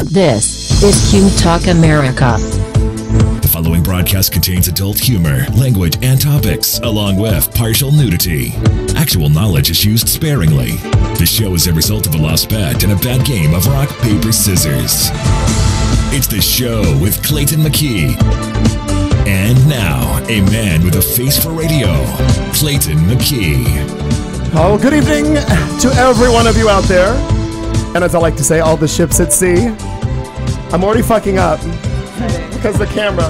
This is QTalk America. The following broadcast contains adult humor, language, and topics, along with partial nudity. Actual knowledge is used sparingly. The show is a result of a lost bet and a bad game of rock, paper, scissors. It's the show with Clayton McKee. And now, a man with a face for radio, Clayton McKee. Oh, good evening to every one of you out there. And as I like to say, all the ships at sea. I'm already fucking up because the camera.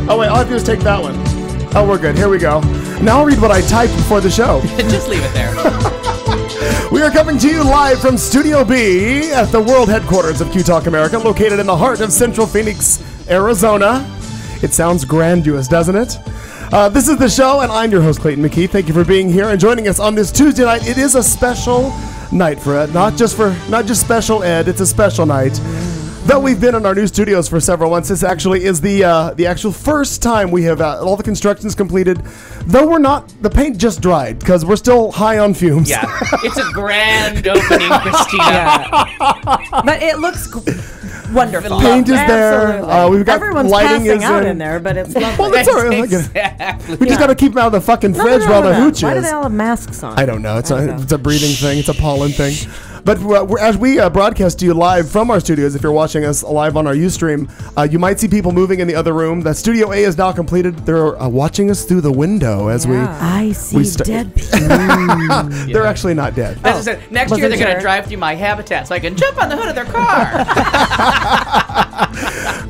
Oh, wait, all I have to do is take that one. Oh, we're good. Here we go. Now I'll read what I typed before the show. Just leave it there. We are coming to you live from Studio B at the world headquarters of QTalk America, located in the heart of Central Phoenix, Arizona. It sounds grandiose, doesn't it? This is the show, and I'm your host, Clayton McKee. Thank you for being here and joining us on this Tuesday night. It is a special night for it, not just special ed. It's a special night. Though we've been in our new studios for several months, this actually is the actual first time we have all the construction's completed. Though we're not, the paint just dried because we're still high on fumes. Yeah, it's a grand opening, Christina. Yeah. But it looks wonderful. Paint is there. We've got everyone's lighting passing is out in there, but it's lovely. Well, that's all right. Exactly. We just got to keep them out of the fucking fridge while the hooch Why do is. they all have masks on? I don't know. It's a breathing thing. It's a pollen thing. But as we broadcast to you live from our studios, if you're watching us live on our Ustream, you might see people moving in the other room. That Studio A is now completed. They're watching us through the window as I see dead people. They're actually not dead. That's just it. Next year they're going to drive through my habitat so I can jump on the hood of their car.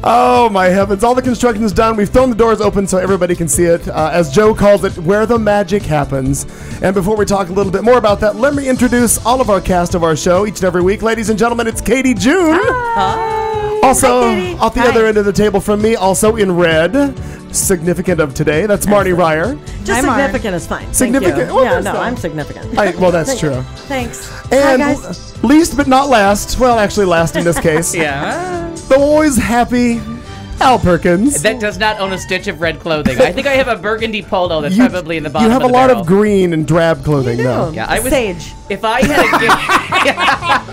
Oh, my heavens. All the construction is done. We've thrown the doors open so everybody can see it. As Joe calls it, where the magic happens. And before we talk a little bit more about that, let me introduce all of our cast of our show each and every week. Ladies and gentlemen, it's Katie June. Hi. Also, Hi, Katie. off the other end of the table from me, also in red, significant of today, that's Marnie Ryer. Just significant is fine. Significant? Thank you. Well, Yeah, that's no, fine. I'm significant. Well, that's true. Thanks. And Hi, guys. least but not last, well, actually last in this case, Yeah. the always happy Al Perkins. That does not own a stitch of red clothing. I think I have a burgundy polo that's probably in the bottom You have of a the lot barrel. of green and drab clothing, though. Yeah, I was Sage. If I had a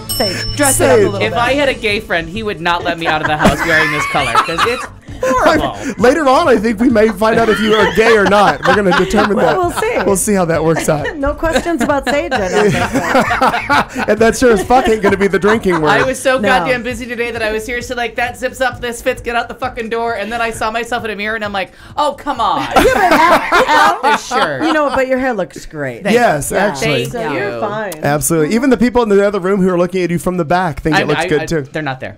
gay, Sage. Dress it up a Sage. little if bit. I had a gay friend, he would not let me out of the house wearing this color because it's horrible. Later on, I think we may find out if you are gay or not. We're going to determine that. We'll see. We'll see how that works out. No questions about Sage, I don't think. And that sure as fuck ain't going to be the drinking word. I was so No. goddamn busy today that I was seriously like, that zips up, this fits, get out the fucking door. And then I saw myself in a mirror and I'm like, oh, come on. This shirt. You know, but your hair looks great. Yes, actually. Thank So you. you're fine. Absolutely. Even the people in the other room who are looking at you from the back think it looks good, too. They're not there.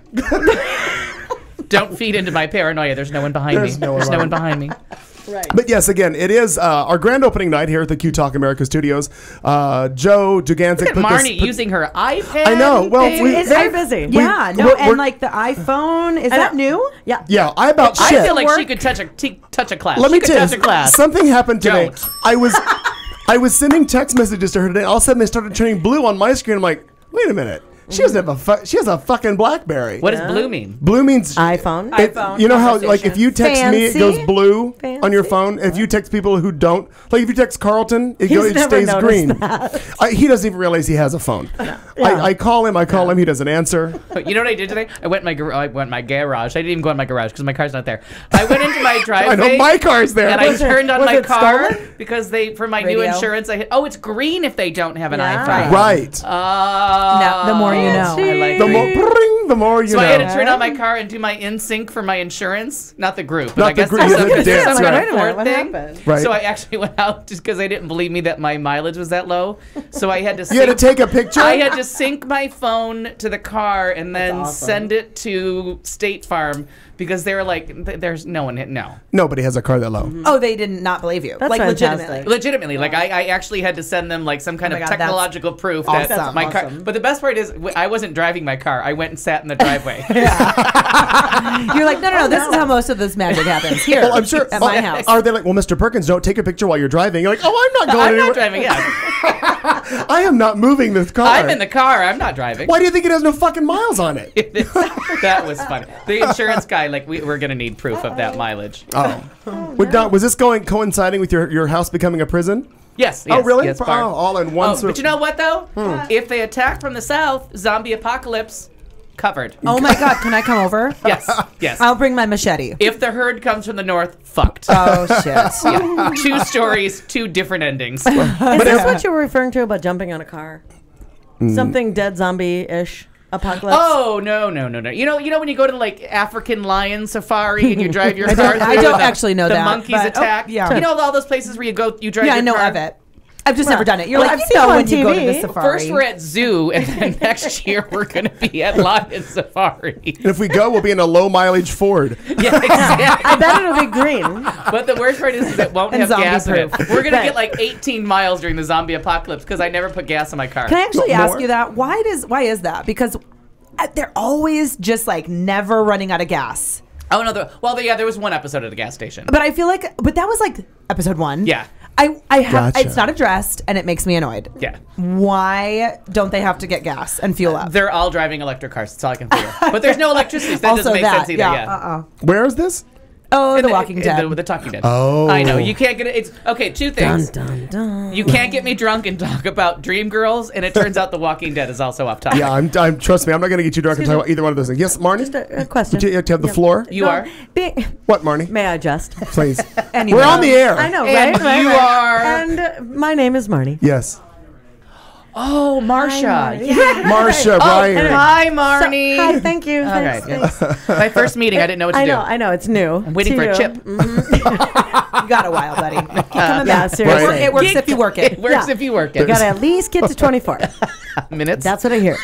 Don't feed into my paranoia. There's no one behind There's me. no one There's no behind one behind me. Right. But yes, again, it is our grand opening night here at the QTalk America Studios. Joe Duganzik Look at Marnie using her iPad. I know. Well, It's very busy. Yeah, no, we're- and like the iPhone, is that new? Yeah. Yeah, I about I shit. feel like she could touch a class. Let she me could tell touch you, a class. something happened today. Don't. I was sending text messages to her today. All of a sudden, they started turning blue on my screen. I'm like, wait a minute. She doesn't have she has a fucking BlackBerry. What does blue mean? Blue means iPhone. iPhone. You know how like if you text me, it Fancy. goes blue on your Fancy. phone. If you text people who don't, like if you text Carlton, it He's never stays noticed green. that. He doesn't even realize he has a phone. I call him. He doesn't answer. You know what I did today? I went in my garage. I didn't even go in my garage because my car's not there. I went into my driveway. I know my car's there. And I turned on was my it car stolen? because for my new Radio? insurance, it's green if they don't have an Yeah. iPhone. Right. No, the more you know. I like The green. more the more you So know. I had to turn on my car and do my in-sync for my insurance, not the group. But Not I guess the group, there's the dance, some kind right. of Wait a minute, fourth what thing. happened? Right. So I actually went out just because they didn't believe me that my mileage was that low. So I had to. You had to take a picture. I had to sync my phone to the car and then awesome. send it to State Farm because they were like, "There's no one. No." Nobody has a car that low. Oh, they did not believe you. That's like fantastic. legitimately. Like I actually had to send them like some kind Oh of my God, that's technological proof that awesome. my car. Awesome. But the best part is I wasn't driving my car. I went and sat in the driveway. You're like, no. This is how most of this magic happens here. Well, I'm sure. at my house. Are they like, well, Mr. Perkins, don't take a picture while you're driving? You're like, oh, I'm not going I'm anywhere. not driving. Yeah, I am not moving this car. I'm in the car. I'm not driving. Why do you think it has no fucking miles on it? That was funny. The insurance guy, like, we're gonna need proof of that mileage. Was this coinciding with your house becoming a prison? Yes. Oh, really? Yes, Oh, Barb. all in one. But you know what though? If they attack from the south, zombie apocalypse. covered. Oh my God, can I come over? Yes, yes. I'll bring my machete. If the herd comes from the north, fucked. Oh shit. Yeah. 2 stories, 2 different endings. Is this what you were referring to about jumping on a car? Something dead zombie-ish apocalypse? Oh, no. You know when you go to like African lion safari and you drive your car I don't actually know the that. monkeys but- attack? yeah. You know all those places where you drive Yeah, your I know car? of it. I've just never done it. You're Well, like, I've you seen know it on when you go to TV. the safari. First we're at zoo, and then next year we're going to be at lion safari. And if we go, we'll be in a low mileage Ford. Yeah, exactly. I bet it'll be green. But the worst part is it won't And have gas in it. zombie-proof. We're going to Right. get like 18 miles during the zombie apocalypse because I never put gas in my car. Can I actually More? ask you that? Why is that? Because they're always just like never running out of gas. Oh, no. There was one episode at a gas station. But I feel like, but that was like episode 1. Yeah. I have, Gotcha. it's not addressed and it makes me annoyed. Yeah. Why don't they have to get gas and fuel up? They're all driving electric cars. That's all I can figure. But there's no electricity. So that Also doesn't make that, sense either. yeah. Where is this? Oh, In The Walking Dead. The Talking Dead. Oh. I know. You can't get it. It's okay. 2 things. Dun, dun. You can't get me drunk and talk about Dream Girls, and it turns out The Walking Dead is also off topic. Yeah, I'm trust me, I'm not going to get you drunk and talk about either one of those things. Yes, Marnie? Just a question. You have to have the floor? You are. What, Marnie? May I just? Please. Anyway. We're on the air. I know, And right? you are. And my name is Marnie. Yes. Oh, Marsha. Marsha, Ryan. Hi, Marnie. Hi, thank you. All right. Thanks. Good. My first meeting, I didn't know what to do. I know, it's new. I'm waiting to for a you. chip. You got a while, buddy. Keep coming Yeah, back. seriously. It works if you work It it. works Yeah. if you work You it. gotta at least get to 24. Minutes. That's what I hear.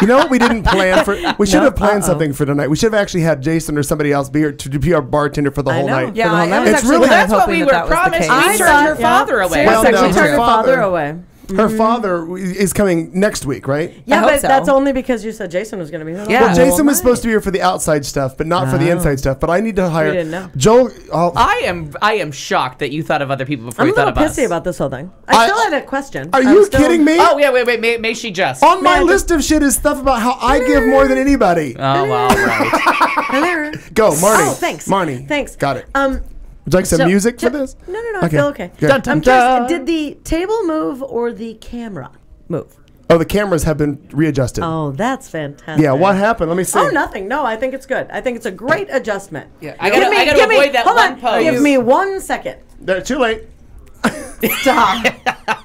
You know what we didn't plan for? We should No, have planned uh-oh. something for tonight. We should have actually had Jason or somebody else be here to be our bartender for the I whole know. night. Yeah, For the whole I night. was It's actually really- kind of That's what hoping we that were that was the promised. case. We I turned thought- her father away. Seriously, Well, no, we turned her her father away. Her father is coming next week, right? Yeah, hope but so. that's only because you said Jason was going to be here. Yeah. Well, Oh, Jason was supposed to be here for the outside stuff, but not for the inside stuff. But I need to hire didn't know. Joel. I am shocked that you thought of other people before I'm a you thought little of us. pissy about this whole thing. I- I still had a question. Are I'm you still- kidding me? Oh, yeah, wait. May she just? On my I just- list of shit is stuff about how I give more than anybody. Oh, all right. Hello. Go, Marnie. Oh, thanks. Marnie. Thanks. Got it. Um, Would you like some so- music for ju- this? No, I feel okay. Good. Dun, dun, I'm dun. curious, did the table move or the camera move? Oh, the cameras have been readjusted. Oh, that's fantastic. Yeah, what happened? Let me see. Oh, nothing. No, I think it's good. I think it's a great adjustment. Yeah, I gotta avoid that hold one on. pose. Give me 1 second. There, too late. Stop.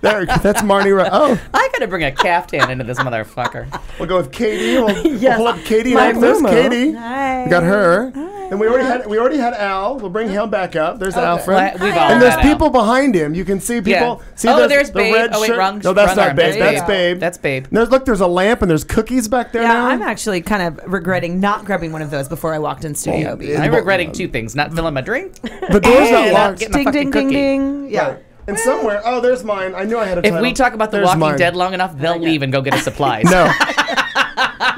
There, that's Marnie. Oh, I gotta bring a caftan into this motherfucker. we'll go with Katie. We'll Yes. pull up Katie My next. There's moo-moo. Katie. Hi. We got her. And we already had Al. We'll bring him back up. There's Alfred. Well, we've all And there's had Al. people behind him. You can see people. Yeah. See Oh, the- there's the Babe. red Oh, wait, shirt? wrong- No, that's wrong not arm. Babe. There's That's Babe. Babe. That's Babe. There's a lamp and there's cookies back there Yeah, now. I'm actually kind of regretting not grabbing one of those before I walked in Studio B. I'm regretting 2 things: not filling my drink. The door's not and locked. getting a Ding, fucking ding, ding, cookie. ding. Yeah. Right. And somewhere, oh, there's mine. I knew I had a If title. we talk about The There's Walking mine. Dead long enough, they'll leave and go get us supplies. No,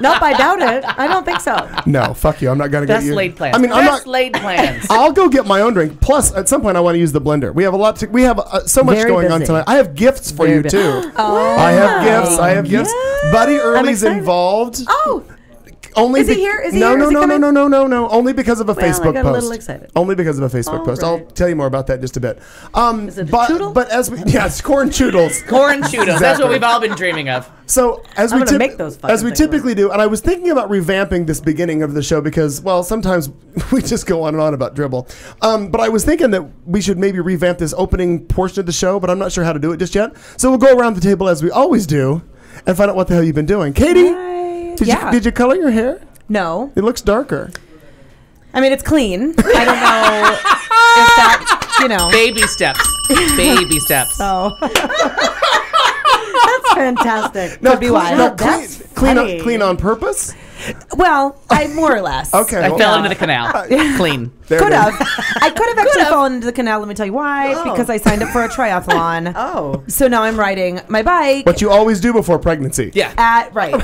Nope, I doubt it. I don't think so. no, fuck you. I'm not gonna get Best you. laid plans. I mean, I'm Best not. laid plans. I'll go get my own drink. Plus, at some point, I want to use the blender. We have a lot to. We have so much Very going on busy. tonight. I have gifts for Very you busy. too. Oh. I have gifts. I have gifts. Buddy Early's excited. involved. Oh, Only Is he here? Is he no, here? no, Is he no, no, coming? no, no, no, no. Only because of a Well, I Facebook got a post. little excited. Only because of a Facebook All post. I'll right. tell you more about that in just a bit. Is it a but choodle? but as we it's corn choodles. Corn Cheetos. That's Exactly. what we've all been dreaming of. So as I'm we gonna make those fucking as we things. typically do, and I was thinking about revamping this beginning of the show because well sometimes we just go on and on about dribble. But I was thinking that we should maybe revamp this opening portion of the show, but I'm not sure how to do it just yet. So we'll go around the table as we always do and find out what the hell you've been doing. Katie, Hi. did did you color your hair? No. It looks darker. I mean, it's clean. I don't know if that, you know. Baby steps. Baby steps. Oh. That's fantastic. Could be why. No, That's clean funny. clean on purpose. Well, I more or less. Okay, I well, fell into the canal. Clean. there Could it is. have. I could have actually fallen into the canal. Let me tell you why. Oh. Because I signed up for a triathlon. Oh. So now I'm riding my bike. What you always do before pregnancy. Yeah. Right.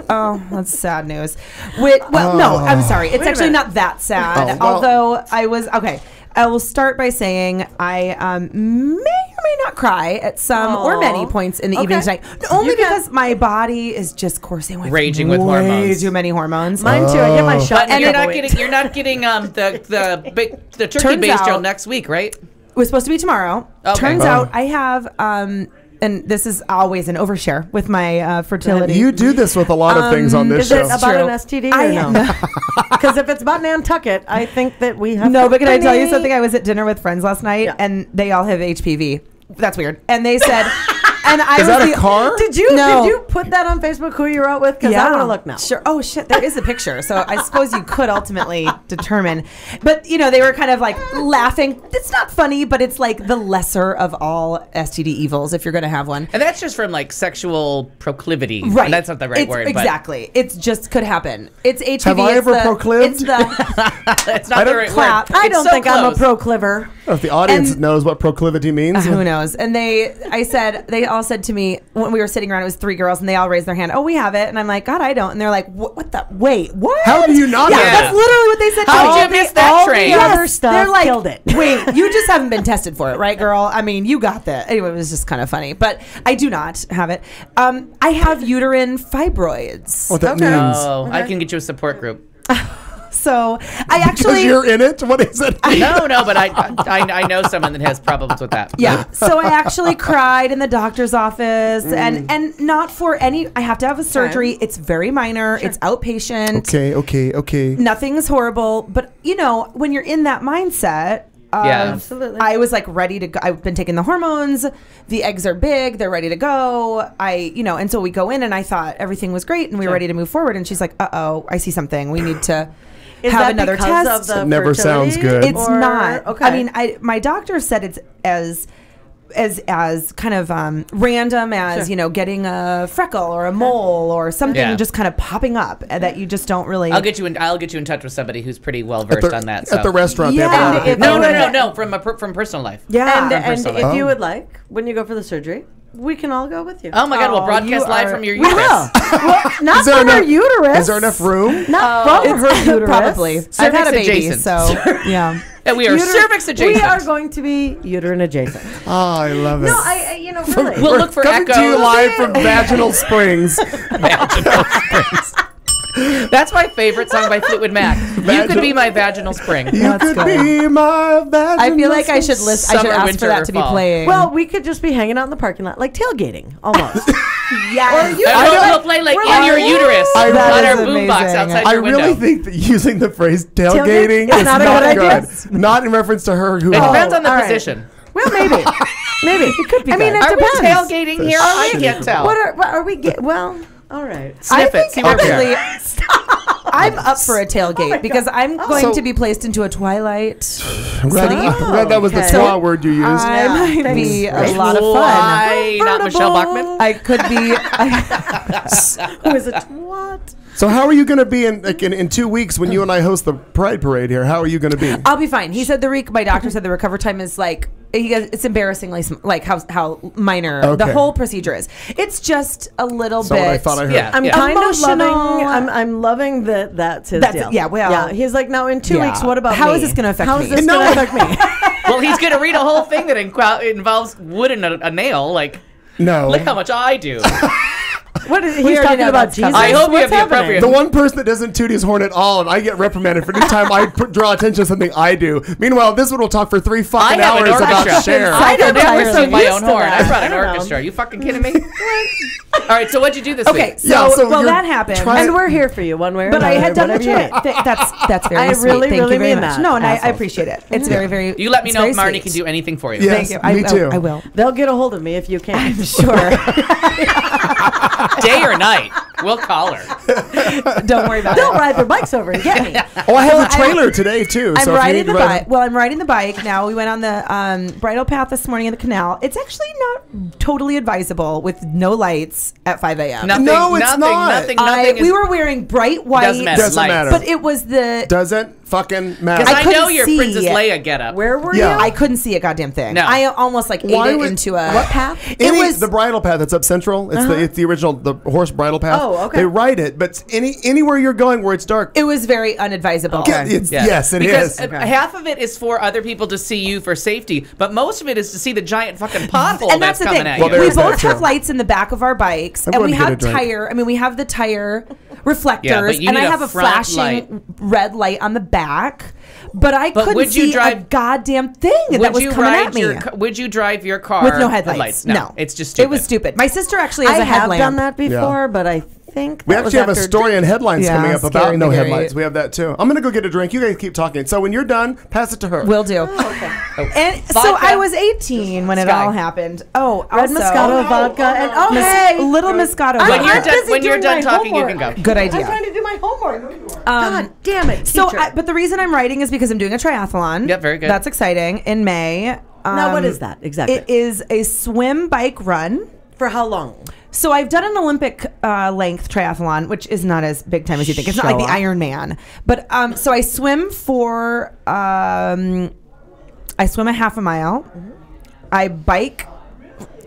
Oh, that's sad news. No, I'm sorry. It's Wait a actually minute. not that sad. Oh, well. Although I was okay. I will start by saying I may or may not cry at some or many points in the evening tonight. Only You can- because my body is just coursing with Raging with way hormones. too many hormones. Mine too. I get my shot. But in you're a not couple getting weeks. you're not getting the turkey Turns base drill out- next week, right? It was supposed to be tomorrow. Okay. Turns Oh. out I have and this is always an overshare with my fertility. You do this with a lot of things on this Is show. it about an STD or no? Because if it's about Nantucket, I think that we have. No, but can I tell you something? I was at dinner with friends last night, and they all have HPV. That's weird. And they said, and I Is was that a car? Did you No. did you put that on Facebook? Who you were out with? Because I want to look now. Sure. Oh shit, there is a picture. So I suppose you could ultimately determine. But they were kind of like laughing. It's not funny, but it's like the lesser of all STD evils if you're going to have one. And that's just from like sexual proclivity. Right. And that's not the right word. Exactly. It's just could happen. It's HPV. Have I ever proclived? It's the It's not the right clap. word. I It's don't so think I'm a close. procliver. If the audience And- knows what proclivity means. who knows? And they all said to me when we were sitting around, it was 3 girls, and they all raised their hand. Oh, we have it. And I'm like, God, I don't. And they're like, what the? Wait, what? How do you not Yeah, know that's that? literally what they said. to How me. did you miss that train? The other stuff They're like, killed it. Wait, you just haven't been tested for it, right, girl? I mean, you got that. Anyway, it was just kind of funny. But I do not have it. I have uterine fibroids. What that means. Oh, I can get you a support group. So I Because actually. you're in it? What is it? No, but I know someone that has problems with that. Yeah. So I actually cried in the doctor's office and not for any I have to have a surgery. It's very minor. It's outpatient. Okay. Nothing's horrible, but when you're in that mindset, Yeah. Absolutely. I was like ready to go. I've been taking the hormones. The eggs are big. They're ready to go. And so we go in and I thought everything was great and we were ready to move forward. And she's like, uh-oh, I see something. We need to Is have that another because test. of the It never fertility, sounds good. It's or- not. Okay. I mean, my doctor said it's as kind of random as getting a freckle or a mole or something Yeah. just kind of popping up that you just don't really. I'll get you in touch with somebody who's pretty well versed on that. At the restaurant, they have a Yeah. lot of And people. if- No. From personal life. Yeah. And personal if life. you would like, when you go for the surgery, we can all go with you. Oh my God! We'll broadcast you live are- from your We uterus. will. Well, not Is there from her enough- uterus. Is there enough room? Not from her uterus. Probably. I've had a Cervix baby, adjacent. so yeah. And we are cervix adjacent. We are going to be uterine adjacent. Oh, I love it. No, really. We'll look for Coming to you echoes. live from Vaginal Springs. Vaginal springs. That's my favorite song by Fleetwood Mac. You could be my vaginal spring. You could be my vaginal I feel like I should listen. I should Summer, ask winter, for that or to be fall. playing. Well, we could just be hanging out in the parking lot, like tailgating, almost. yes. We'll play like in your uterus I- on that our is boombox amazing. outside I your window. really think that using the phrase tailgating Tailgate? is Not not, a good idea? good. Not in reference to her who. It depends on the all right. position. Well, maybe. It could be. I mean, good. it Are we depends. tailgating here? I can't tell. What are we? Well, all right. Sniff it. See where we actually, are. I'm up for a tailgate because I'm going So- to be placed into a twilight. I'm glad that was the okay. SWAT word you used. I might thanks. be a lot of fun. Why not Michelle Bachman? I could be. Who is it? What? So how are you going to be in 2 weeks when you and I host the Pride Parade here? How are you going to be? I'll be fine. He said my doctor said the recover time is like it's embarrassingly like how minor Okay. the whole procedure is. It's just a little So bit. what I thought I heard. Yeah. I'm kind of Emotional. loving. I'm loving that. That's his That's deal. it. Yeah, well- yeah. He's like, now in 2 Yeah. weeks, what about How me? is this gonna affect How me? is this No. going to affect me? Well, he's going to read a whole thing that involves wood and a nail. Like, No. look how much I do. What is We he's already talking know about? that's coming. Jesus. I hope you What's have the happening? appropriate- The one person that doesn't toot his horn at all, and I get reprimanded for any time I draw attention to something I do. Meanwhile, this one will talk for 3 I fucking have an hours about orchestra. Cher. I don't I'm ever so toot my used own to horn. that. I brought an I don't know. orchestra. Are you fucking kidding me? All right, so what'd you do this Okay, week? so, Yeah, so well you're that happened. trying- And we're here for you, one way or But another. I had done the whatever you trick. need. That's very I sweet. really, Thank really you very mean much. that, No, and I assholes. appreciate it. It's very, very. You let me it's know very if Marnie sweet. can do anything for you. Yes, Thank you. me too. I will. They'll get a hold of me if you can. I'm sure. Day or night, we'll call her. Don't worry about They'll it. ride their bikes over and get me. Oh, I have a trailer today too. I'm so if you riding need the to ride- bike. Well, I'm riding the bike now. We went on the bridle path this morning in the canal. It's actually not totally advisable with no lights at 5 a.m. Nothing, No, it's nothing, not. nothing, nothing. We were wearing bright white. Doesn't matter. Doesn't Lights. matter. But it was the. Doesn't fucking matter. Because I know couldn't your see Princess it. Leia getup. Where were Yeah. you? I couldn't see a goddamn thing. No. I almost like ate Why it would- into a. What path? It was the bridle path that's up Central. It's the original the horse bridle path. Oh, okay. They ride it, but anywhere you're going where it's dark. It was very unadvisable. Yeah, it's- Yeah. Yes, it because is. half of it is for other people to see you for safety, but most of it is to see the giant fucking pothole And that's the coming thing. at Well, you. there We is that both too. have lights in the back of our bikes, I'm and going we to get have a drink. tire. I mean, we have the tire reflectors, Yeah, but you and I need a have a front flashing light. red light on the back. but I couldn't would you see drive- a goddamn thing that was coming at me. Would you drive your car With no headlights? No, it's just stupid. It was stupid. My sister actually has I a have headlamp. done that before, but I think We that was actually have a after story in headlines Yeah, coming up about scary. no headlights. We have that too. I'm gonna go get a drink. You guys keep talking. So when you're done, pass it to her. Will do. And so Vodka. I was 18 when it Sky. all happened. Oh, Red also, Moscato vodka and hey, little Moscato. I'm When you're vodka. done, busy when you're doing done my talking, you homework. can go. Good I'm idea. trying to do my homework. God damn it, So, teacher. but the reason I'm writing is because I'm doing a triathlon. Yep, very good. That's exciting in May. Now, what is that exactly? It is a swim, bike, run. For how long? So I've done an Olympic length triathlon, which is not as big time as you think. It's not like the Show off. Ironman, but so I swim for I swim a half a mile. I bike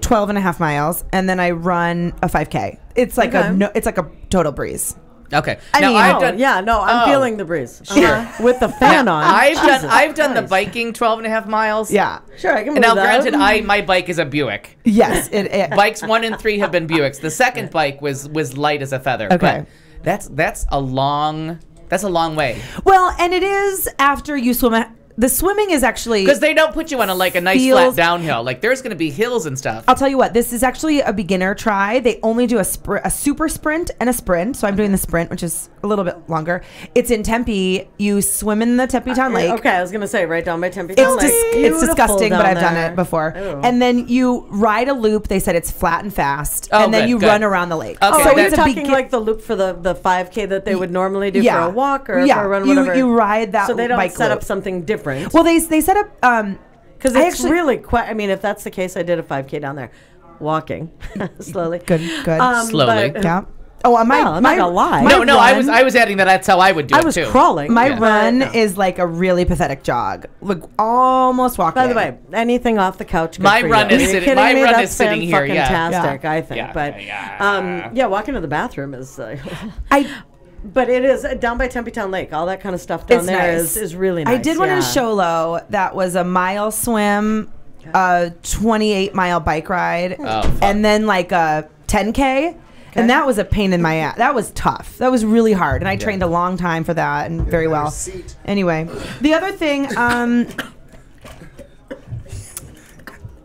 12 and a half miles, and then I run a 5K. It's like it's like a total breeze. Okay. I now mean, I've oh, done. I'm feeling the breeze. Sure. With the fan on. I've done the Christ. biking 12 and a half miles. Yeah. Sure, I can And believe now, that. granted, my bike is a Buick. Yes. Bikes 1 and 3 have been Buicks. The second bike was light as a feather. Okay. But that's a long way. Well, and it is after you swim. The swimming is actually Because they don't put you on a nice flat Feels- downhill. Like there's going to be hills and stuff. I'll tell you what, this is actually a beginner try. They only do a super sprint and a sprint. So I'm doing the sprint, which is a little bit longer. It's in Tempe. You swim in the Tempe Town Lake. Okay, I was gonna say right down by Tempe Town It's, Lake. it's Beautiful disgusting, but down I've done there. it before. Ew. And then you ride a loop. They said it's flat and fast. Oh, and then good, you good. run around the lake. Okay, So that's- you're it's a talking like the loop for the 5K that they would normally do for a walk or for a run, whatever. You ride that So they don't bike set loop. up something different. Well, they set up Because I it's actually- really quite. I mean, if that's the case, I did a 5K down there, walking slowly. good. Slowly. but- Yeah. Oh, I'm I'm not gonna lie. my No, I run- was adding that. That's how I would do I it was too. crawling. My Yeah. run No. is like a really pathetic jog, like almost walking. By the way, anything off the couch. Good My for run you. is Are you sitting- kidding my me? run That's is sitting here, fucking yeah. fantastic, I think. Yeah, But yeah. walking to the bathroom is. I But it is down by Tempe Town Lake. All that kind of stuff down It's there nice. is really nice. I did one in yeah. Sholo that was a mile swim, a 28-mile bike ride, Oh, fuck. and then like a 10K. And that was a pain in my ass. That was tough. That was really hard. And I trained a long time for that and very well. Anyway, the other thing,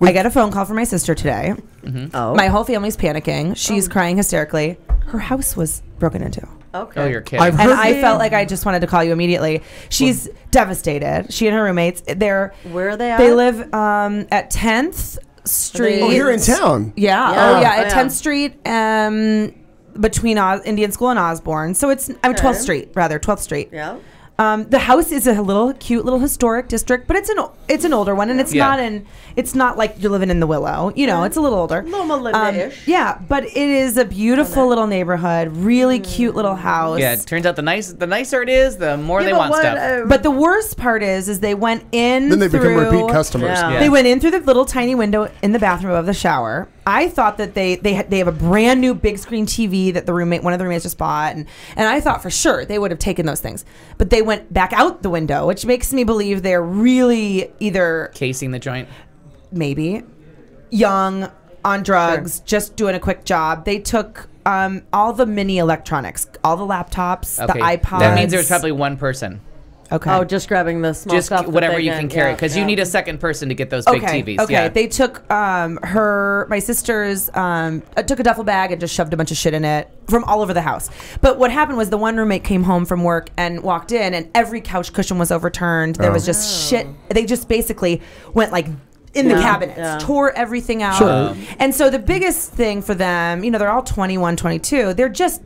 I got a phone call from my sister today. Oh, My whole family's panicking. She's crying hysterically. Her house was broken into. okay. Oh, you're kidding. I've And heard I felt like I just wanted to call you immediately. She's devastated. She and her roommates, Where are they at? they live at 10th Street. Oh, you're in town. Yeah. Yeah. Oh, yeah. Oh, At yeah. 10th Street, between Indian School and Osborne. So it's 12th Street, rather 12th Street. Yeah. The house is a little cute, little historic district, but it's an older one, and it's Yeah. it's not like you're living in the Willow. You know, it's a little older. Loma Linda-ish. Yeah, but it is a beautiful little neighborhood, really cute little house. Yeah, it turns out the nicer it is, the more they but want what, stuff. But the worst part is they went in. Then they become through- repeat customers. Yeah. Yeah. They went in through the little tiny window in the bathroom of the shower. I thought that they have a brand new big screen TV that one of the roommates just bought, and I thought for sure they would have taken those things, but they went back out the window, which makes me believe they're really either Casing the joint. maybe young on drugs, just doing a quick job. They took all the mini electronics, all the laptops, the iPods. That means there was probably one person. Okay. Oh, just grabbing the small Just stuff. that whatever they you can carry, yeah, because yeah. you need a second person to get those big TVs. Okay, Yeah. they took my sister's took a duffel bag and just shoved a bunch of shit in it from all over the house. But what happened was the one roommate came home from work and walked in, and every couch cushion was overturned. There was just shit. They just basically went like in the cabinets, yeah. tore everything out. Sure. And so the biggest thing for them, they're all 21, 22. They're just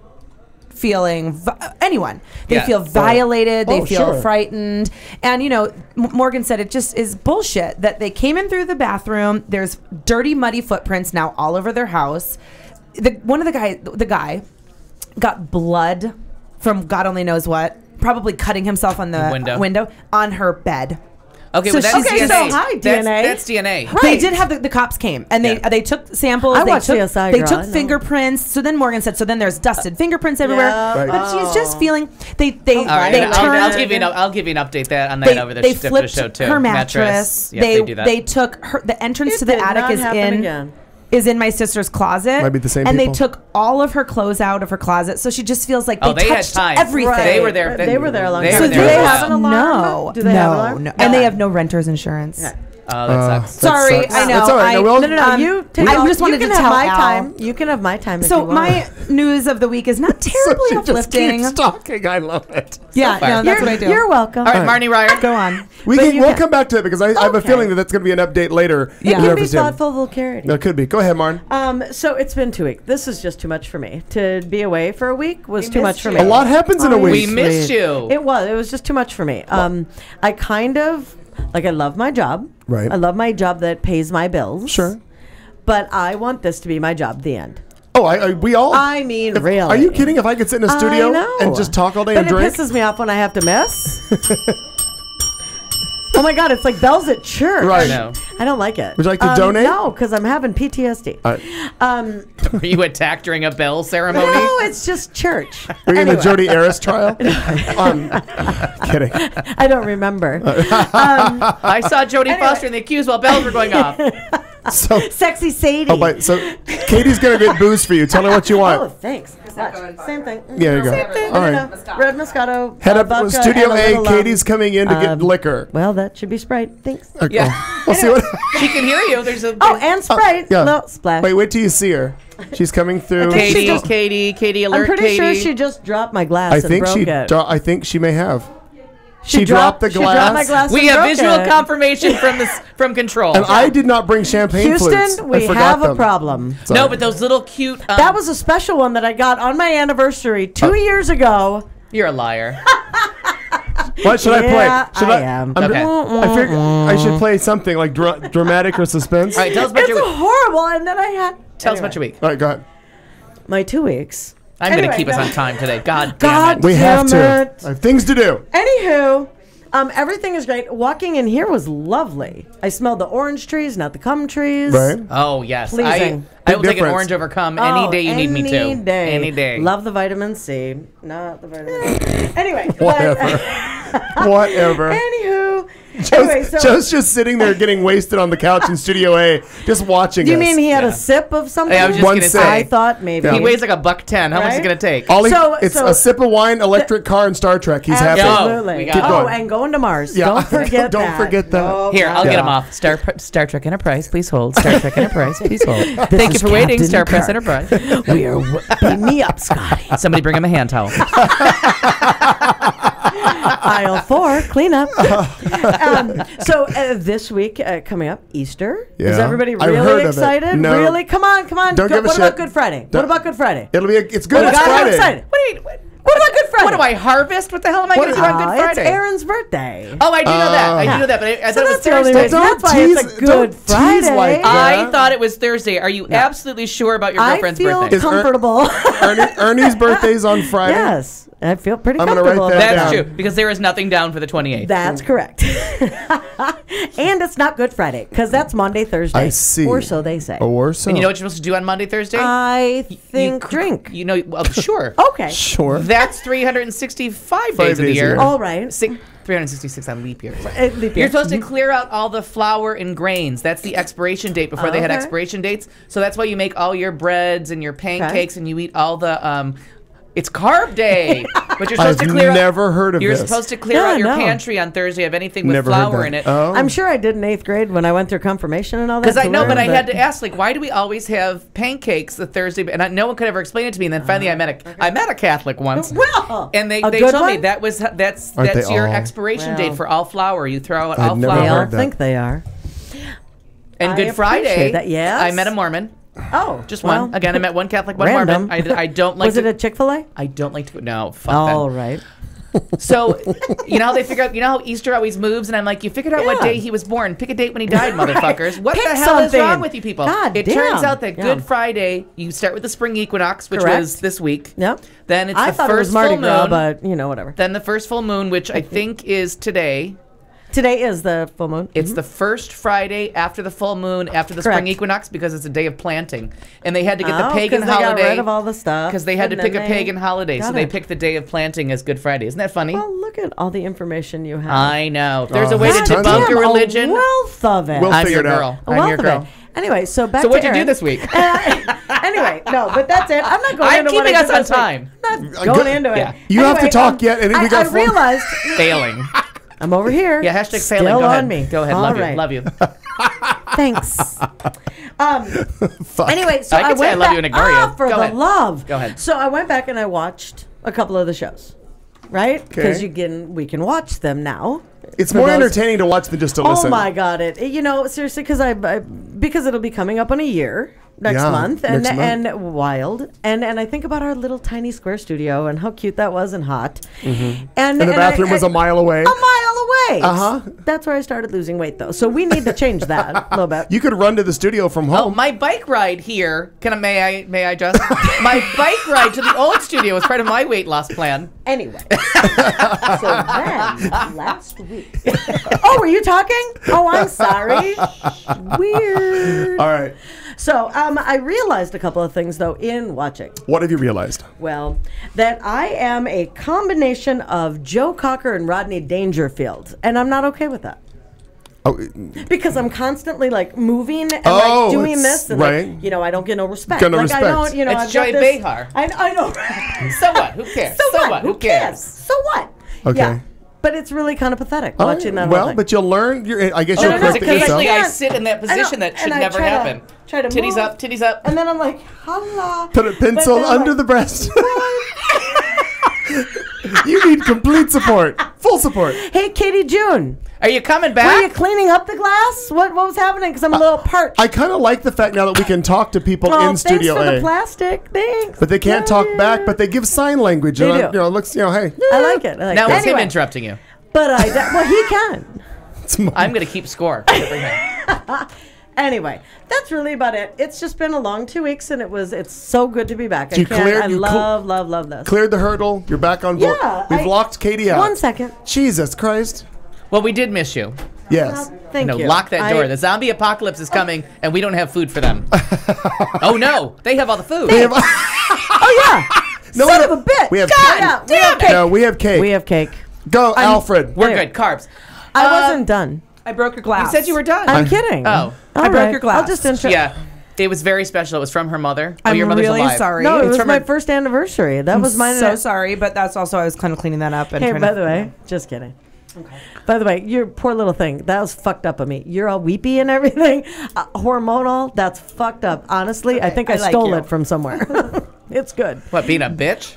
feeling anyone they Yeah. feel violated, they Oh, feel sure. frightened, and Morgan said it just is bullshit that they came in through the bathroom. There's dirty, muddy footprints now all over their house. The guy got blood from God only knows what, probably cutting himself on the Window. on her bed. Okay, So but that's she's- DNA. so hi, That's- DNA. That's DNA. They did have the cops came and Yeah. they took samples. I they watched took, CSI, They girl, took I know. fingerprints. So then Morgan said, so then there's dusted fingerprints everywhere. Yeah. Right. But she's just feeling they All right, they I'll turned. I'll give you an update on that They, over the they after the flipped show too. her mattress. Yeah, they do that. They took her. The entrance It to the did attic not is happen in. again. is in my sister's closet. Might be the same And people. they took all of her clothes out of her closet, so she just feels like Oh, they they had touched time. everything. Right. They were there. They were there a long They time. were Do there they for a have while. an alarm? No, Do they have an no, alarm? no, and they have no renter's insurance. Yeah. Oh, that sucks. That Sorry, sucks. I know. That's all right. No, No, you take I all- just wanted you to can tell have my Al. time. You can have my time if So you want. my news of the week is not terribly She just uplifting. keeps talking. I love it. Yeah, far. no, that's what I do. You're welcome. All right, Marnie Ryer. Go on. We'll come back to it because I have a Okay. feeling that that's going to be an update later. It Yeah. in can be reference to him. thoughtful vulgarity. No, it could be. Go ahead, Marn. So it's been 2 weeks. This is just too much for me. To be away for a week was too much for me. A lot happens in a week. We missed you. It was just too much for me. I kind of I love my job. Right. I love my job that pays my bills. Sure. But I want this to be my job. The end. Oh, we all. I mean, If- really. Are you kidding? If I could sit in a studio I know. and just talk all day but and drink. it pisses me off when I have to miss. Oh my God, it's like bells at church. Right. I know. I don't like it. Would you like to donate? No, because I'm having PTSD. All right. Were you attacked during a bell ceremony? No, it's just church. Are you in the Anyway. Jodi Arias trial? Kidding. I don't remember. I saw Jodie Foster in the accused while bells were going off. So, Sexy Sadie. so Katie's gonna get booze for you. Tell her what you Oh, want. thanks. Same thing. Yeah, there you go. All right. Red Moscato. Head up vodka, Studio and a A. little, Katie's coming in to get liquor. Well, that should be Sprite. Thanks. Okay. Yeah. We'll see what. She can hear you. There's a Oh, and Sprite. Yeah. No, splash. Wait till you see her. She's coming through. think she Katie, just- Katie, alert, I'm pretty Katie. sure she just dropped my glass I and think broke it. I think she may have. She dropped the She dropped my glass. glass. We and have broke visual it. confirmation from control. And I did not bring champagne flutes. Houston, I we forgot have a them. problem. Sorry. No, but those little cute. That was a special one that I got on my anniversary 2 years ago. You're a liar. What should I Yeah, play? Should I am. Okay. I figured I should play something like dramatic or suspense. All right, tell us about It's your week. horrible, and then I had. Tell us about your week. All right, go ahead. My 2 weeks. I'm going to Anyway, keep us no. on time today. God God damn it. We have to. Damn it. I have things to do. Anywho, everything is great. Walking in here was lovely. I smelled the orange trees, not the cum trees. Right? Oh, yes. Pleasing. I will Big take an difference. orange over cum any day you need me to. Any day. Any day. Love the vitamin C. Not the vitamin C. Anyway. Whatever. Whatever. Anywho. Anyway, so. Joe's just sitting there getting wasted on the couch in Studio A, just watching Do you us. mean he had Yeah. a sip of something? Hey, I was just One going to sip. say. I thought maybe. He weighs like $110. How much is it Right? going to take? All he, So- it's so- a sip of wine, electric car, and Star Trek. He's happy. Absolutely. we got it. Oh, Keep going. and going to Mars. Yeah. Don't forget Don't that. forget that. Nope. Here, I'll Yeah. get him off. Star Trek Enterprise, please hold. Star Trek Enterprise, please hold. Thank you is for waiting, Captain Star Press Kirk. Enterprise. We are beam me up, Scotty. Somebody bring him a hand towel. Aisle 4, clean up. So this week coming up, Easter. Is Yeah. everybody I've heard really of it. excited? No. Really? Come on. Don't give a What shit. about Good Friday? Don't- What about Good Friday? It's good. Oh, It's God, I'm Friday. excited. What What about Good Friday? do I harvest? What the hell am I going to do on Good It's Friday? Aaron's birthday. Oh, I do know that. I Yeah. do know that, but I So thought it was that's the only Thursday. reason. Don't That's why it's a tease- Good don't tease Friday. like that. I thought it was Thursday. Are you absolutely sure about your I girlfriend's feel birthday? comfortable. Ernie's birthday's on Friday. Yes, I feel pretty I'm gonna comfortable. write about that That's down. true, because there is nothing down for the 28th. That's correct. And it's not Good Friday because that's Monday, Thursday. I see. Or so they say. Or so. And you know what you're supposed to do on Monday, Thursday? I think drink. You know, well, sure. Okay. Sure. That's 365 5 days of the days a year. year. All right. 366 on leap years. Leap You're year. supposed to clear out all the flour and grains. That's the expiration date before they had Okay. expiration dates. So that's why you make all your breads and your pancakes and you eat all the it's carb day. But you're supposed I've to clear never heard of You're this. supposed to clear Yeah, out your no. pantry on Thursday of anything with Never heard flour that. in it. Oh. I'm sure I did in 8th grade when I went through confirmation and all that. Because I to know, learn, but I had to ask, like, why do we always have pancakes the Thursday? And no one could ever explain it to me. And then finally, I met a Catholic once, Well, and they a told good me one? that's Aren't that's they your all? expiration date Well. for all flour. You throw out I'd all never They heard flour. all that. think they are. And I Good Friday, appreciate that, yes. I met a Mormon. Oh, Just well, one. Again, I met one Catholic, one random. Mormon. I don't like Was to. it a Chick-fil-A? I don't like to. No, fuck All them. right. So, you know how they figure out, you know how Easter always moves? And I'm like, you figured out what Yeah. day he was born. Pick a date when he died, motherfuckers. What Pick the hell is something. wrong with you people? God it damn. turns out that Yeah. Good Friday, you start with the spring equinox, which Correct. was this week. Yep. Then it's I the thought it was first Mardi full Gras, moon. but whatever. Then the first full moon, which I think is today. Today is the full moon. It's the first Friday after the full moon, after the Correct. spring equinox, because it's a day of planting. And they had to get the Oh, pagan 'cause they got holiday. rid of all the stuff, Because they had to and pick a then they pagan holiday. So got they it. picked the day of planting as Good Friday. Isn't that funny? Well, look at all the information you have. I know. If there's a way to that's tons debunk of- your Damn, religion, a wealth of it. We'll I'm figure your it out. girl. A I'm wealth your of girl. it. Anyway, so back So to what'd you do Aaron. this week? Anyway, no, but that's it. I'm not going I'm into what keeping I us did on this week. time. Not going into it. Yeah. You have to Anyway, talk yet, and we got I four- realized Failing. I'm over here. Yeah, hashtag still failing. Go on ahead. me. Go ahead. All Love right. you. Love you. Thanks. Anyway, so I can say I went love back, you and ignore you. For Go the ahead. love. Go ahead. So I went back and I watched a couple of the shows, right? Because Okay. we can watch them now. It's For more those- entertaining to watch than just to listen. Oh my god! Seriously, because it'll be coming up on a year next Yeah, month, next month. and wild, and I think about our little tiny square studio and how cute that was and hot, and the bathroom was a mile away. A mile away. Uh-huh. That's where I started losing weight, though. So we need to change that a little bit. You could run to the studio from Oh, home. my bike ride here. May I just? My bike ride to the old studio was part of my weight loss plan. Anyway, so then last week. Oh, were you talking? Oh, I'm sorry. Weird. All right. So I realized a couple of things though in watching. What have you realized? Well, that I am a combination of Joe Cocker and Rodney Dangerfield, and I'm not okay with that. Oh, Because I'm constantly like moving and Oh, like doing it's- this, and right. like, I don't get no respect. Get no like respect. I don't, It's I've Joy got this, Behar. I know. So what? Who cares? So what? Who cares? So what? Okay. Yeah. But it's really kind of pathetic all watching right. that. Well, whole thing. but you'll learn. I guess No, you'll no, no, correct it because yourself. Occasionally I can't. sit in that position that should and I never try to- happen. try to Titties move. up, titties up. And then I'm like, holla. Put a pencil But then I'm under like, the breast. You need complete support, full support. Hey, Katie June, Are you coming were you back? cleaning up the glass? What was happening? Because I'm a little parched. I kind of like the fact now that we can talk to people in Studio thanks for A, the plastic. Thanks. but they can't talk back. But they give sign language. They and do. it looks. Hey, I like it. I like Now it. it's him Anyway, interrupting you. but well, he can. it's my- I'm going to keep score. Anyway, that's really about it. It's just been a long 2 weeks, and it's so good to be back. You cleared- I you love this. cleared the hurdle. You're back on board. Yeah, We've locked Katie out. 1 second. Jesus Christ. Well, we did miss you. Yes. Thank you. Lock that door. The zombie apocalypse is coming, and we don't have food for them. Oh no, they have all the food. We have, Oh yeah. no, Son we of a bitch. We have God, cake. we have cake. No, we have cake. We have cake. Go, Alfred. We're Anyway. good. Carbs. I wasn't done. I broke your glass. You said you were done. I'm kidding. Oh. All I broke right. your glass. I'll just intro. Yeah. It was very special. It was from her mother. I'm your mother's really alive. sorry. No, it It's was from my her- first anniversary. That was mine. So sorry, but that's also I was kind of cleaning that up. And Hey, trying by to, the way, just kidding. Okay. By the way, your poor little thing. That was fucked up of me. You're all weepy and everything. Hormonal. That's fucked up. Honestly, I think I, I like stole you. it from somewhere. It's good. What, being a bitch?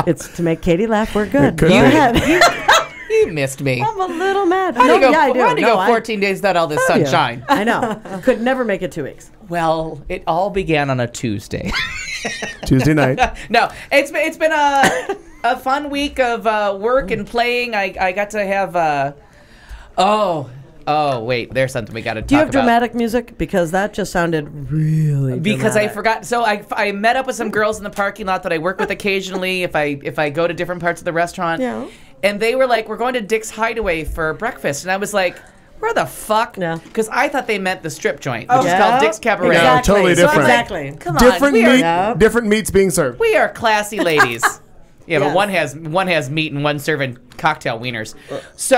It's to make Katie laugh. We're good. could Go be. ahead. You missed me. I'm a little mad. Why do you go, yeah, I do. why do you No, go I 14 days without all this love you. sunshine? I know. Could never make it 2 weeks. Well, it all began on a Tuesday. Tuesday night. No, it's been a fun week of work and playing. I got to have oh wait, there's something we got to talk about. Do you have dramatic music? Because that just sounded really Because I dramatic. forgot. So I met up with some girls in the parking lot that I work with occasionally if I go to different parts of the restaurant. Yeah. And they were like, "We're going to Dick's Hideaway for breakfast," and I was like, "Where the fuck?" Yeah. Because I thought they meant the strip joint, which is Yeah. called Dick's Cabaret. Yeah, totally So I'm different. like, Exactly. Come Different on, we meat, are, different meats being served. we are classy ladies. Yeah, but Yes. one has meat and one's serving cocktail wieners. So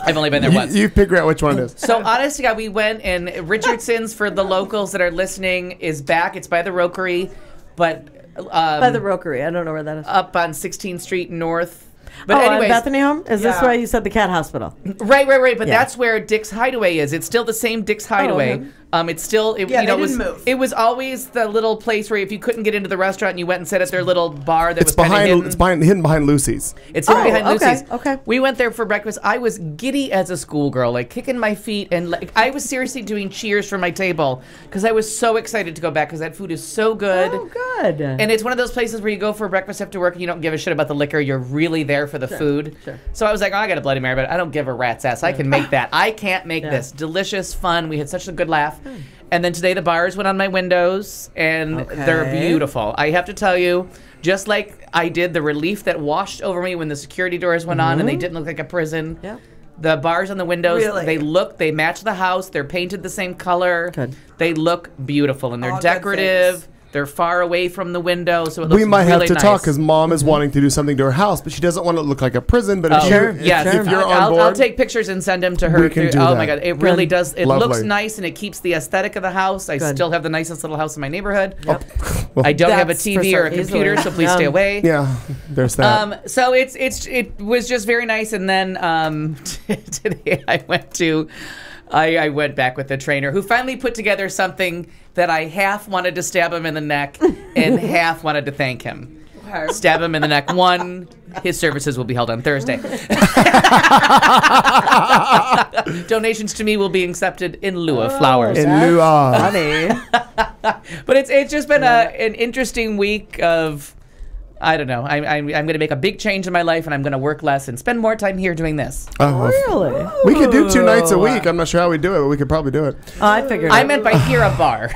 I've only been there once. You figure out which one it is. So honest to God, we went, and Richardson's, for the locals that are listening, is back. It's by the Rockery, but By the Rockery. I don't know where that is. up on 16th Street North. But Oh, on anyways, Bethany Home? Is this Yeah. why you said the cat hospital? right. But Yeah. that's where Dick's Hideaway is. It's still the same Dick's Hideaway. okay. It's still, Yeah, you know, they it was, didn't move. it was always the little place where if you couldn't get into the restaurant and you went and sat at their little bar that It's was kind of hidden. hidden behind Lucy's. It's hidden Oh, behind okay, Lucy's. okay. We went there for breakfast. I was giddy as a schoolgirl, like kicking my feet, and like I was seriously doing cheers from my table because I was so excited to go back because that food is so good. Oh, good. And it's one of those places where you go for breakfast after work and you don't give a shit about the liquor. You're really there for the food. sure. So I was like, oh, I got a Bloody Mary, but I don't give a rat's ass. I can make that. I can't make Yeah. this. Delicious, fun. We had such a good laugh. And then today the bars went on my windows, and they're Okay. beautiful. I have to tell you, just like I did, the relief that washed over me when the security doors went on and they didn't look like a prison. Yeah. The bars on the windows, Really? they match the house. They're painted the same color. Good. They look beautiful, and they're All good decorative. things. They're far away from the window, so it looks We might really have to nice. talk because Mom is wanting to do something to her house, but she doesn't want it to look like a prison. But if, Yes, if you're on board, I'll take pictures and send them to her. We can do oh that. my God, it really does. It looks Lovely. nice and it keeps the aesthetic of the house. I Good. still have the nicest little house in my neighborhood. Well, I don't have a That's for TV or a sure, computer, easily. so please stay away. yeah, there's that. So it was just very nice, and then today I went back with the trainer who finally put together something that I half wanted to stab him in the neck and half wanted to thank him. Stab him in the neck. One, his services will be held on Thursday. Donations to me will be accepted in lieu of flowers. In lieu of. Funny. But it's just been an interesting week of, I don't know. I'm going to make a big change in my life, and I'm going to work less and spend more time here doing this. Really? We could do 2 nights a week. I'm not sure how we do it, but we could probably do it. Oh, I figured. I meant by here a bar.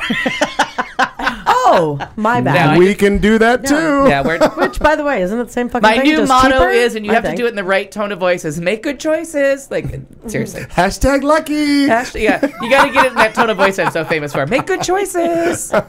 Oh, my bad. No, We can do that too. Yeah, we're. Which, by the way, isn't it the same fucking My thing? new just motto cheaper? is, and you I have to think. do it in the right tone of voice, is make good choices. Like, seriously. Hashtag lucky. Actually, yeah, you got to get it in that tone of voice I'm so famous for. Make good choices. Clayton,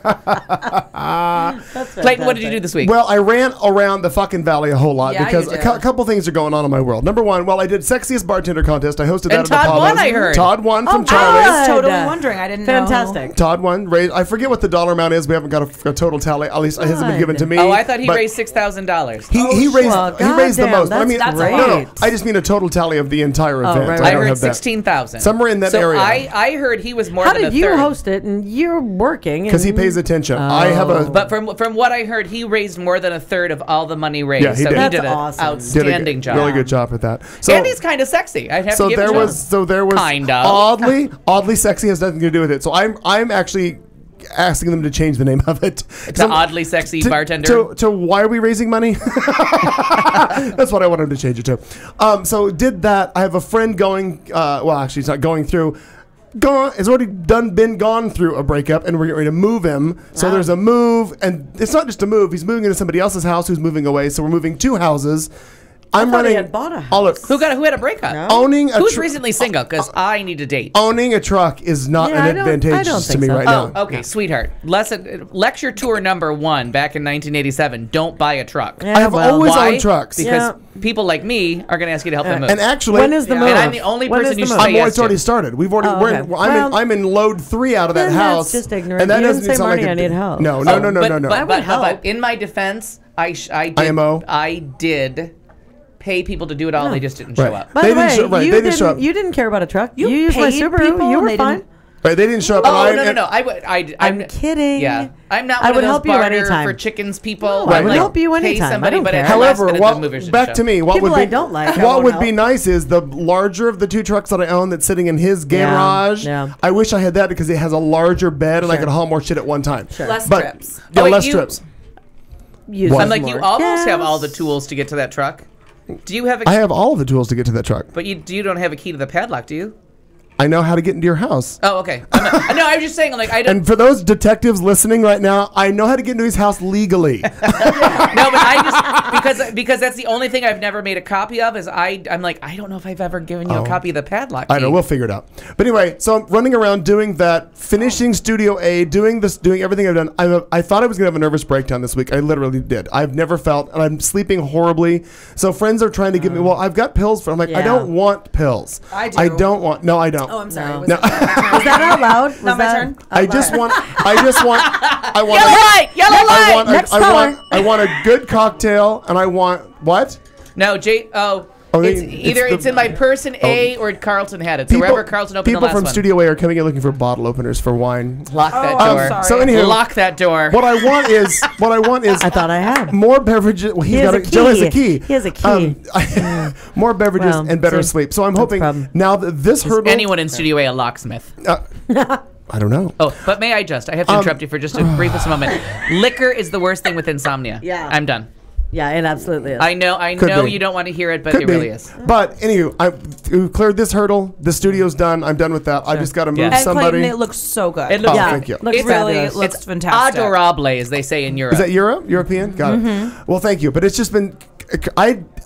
what did you do this week? Well, I ran around the fucking valley a whole lot Yeah, because you a did. couple things are going on in my world. Number one, I did sexiest bartender contest. I hosted that And at the Todd won, Apollo's. I heard. Todd won from I Charlie's. was totally Good. wondering. I didn't Fantastic. Todd won. Raised, I forget what the dollar amount is. We haven't got a total tally. At least it hasn't been given to me. Oh, I thought he but raised $6,000. He raised well, he raised the goddamn, most. But I mean, that's no, great. I just mean a total tally of the entire event. right, I right. I don't heard have that. 16,000. Somewhere in that so area. I heard he was more How than did a you third. host it and you're working? Because he and- pays attention. I have a But from what I heard, he raised more than a third of all the money raised. Yeah, he so did. he That's did an awesome. did a outstanding job. really good job at that. So And he's kind of sexy. I'd have so to give there it to was him. Kind of. oddly sexy has nothing to do with it. So I'm actually asking them to change the name of it. It's an oddly sexy bartender. To why are we raising money? That's what I wanted to change it to. So did that. I have a friend going. Well, actually, he's not going through. Has already been gone through a breakup, and we're getting ready to move him. So there's a move, and it's not just a move. He's moving into somebody else's house who's moving away. So we're moving 2 houses. I'm thought he running had bought a all of Who had a breakup? owning a Who's tr- recently single? Because I need to date. owning a truck is not Yeah, an I advantage don't to think me so. right Oh, now. okay, sweetheart. Lecture tour number 1 back in 1987. Don't buy a truck. Yeah, I have well, always Why? owned trucks. Because people like me are going to ask you to help them move. And actually, When is the Yeah. move? And I'm the only When person is you the should move? say yes it's already started. We've already. Oh, okay. I'm in load 3 out of that Then that's house. just ignorant. And that You didn't doesn't say, sound like "Marty, a- I need help." No. But in my defense, I IMO? did pay people to do it all. They just didn't show Right. up. By They the didn't way, show- right, you they didn't show up. You didn't care about a truck. You You used my paid Subaru. people You and were they fine. didn't- Right, they didn't show up. Oh, and no. I'm kidding. Yeah, I'm not I one would of those help you barter anytime. for chickens people. No, I would like, help you pay anytime. somebody, I don't but care. at the last However, minute, the movers back should to show. me, what People would be I don't like, I what won't would help. be nice is the larger of the 2 trucks that I own that's sitting in his garage. Yeah. I wish I had that because it has a larger bed and I could haul more shit at one time. Less But- trips. Yeah, Oh, wait, less you- trips. Use What? I'm like, you more. almost have Yes. all the tools to get to that truck. Do you have? I have all of the tools to get to that truck. But you don't have a key to the padlock, do you? I know how to get into your house. Oh, okay. No, I was just saying, like, I don't. And for those detectives listening right now, I know how to get into his house legally. No, but I just because that's the only thing I've never made a copy of. Is I'm like, I don't know if I've ever given you a copy of the padlock. I know, key. we'll figure it out. But anyway, so I'm running around doing that, finishing Studio A, doing everything I've done. I thought I was going to have a nervous breakdown this week. I literally did. I've never felt, and I'm sleeping horribly. So friends are trying to give me, well, I've got pills for, I'm like, I Yeah. don't want pills. I do. I don't want, no, I don't. Oh, I'm sorry. No. Was No. it my turn? Was that out loud? Was Not my that- turn? I just want, I want, Yellow light! Yellow I light! want, Next I caller. want, I want a good cocktail, and I want, what? No, Jay. Oh, Oh, it's it's either the- it's in my purse in A or Carlton had it. So wherever Carlton opened the people last from one. Studio A are coming in looking for bottle openers for wine. Lock that Oh, I'm door. sorry. So anywho, Lock that door. what I want is I thought I had. more beverages. Well, He has a Joe has a key. key. He has a key. More beverages Well, and better see, sleep. So I'm that's the hoping problem. now that this hurdle. Anyone in Studio A locksmith. I don't know. Oh, but may I have to interrupt you for just a briefest moment. Liquor is the worst thing with insomnia. Yeah. I'm done. Yeah, it absolutely is. I know Could be. you don't want to hear it, but Could it be. really is. But anywho, we've cleared this hurdle. The studio's done. I'm done with that. I just got to move Yeah. And somebody. Clayton, it looks so good. It looks yeah, thank you. Looks It's really fabulous. looks fantastic. Adorable, as they say in Europe. Is that European? Got it. Well, thank you. But it's just been.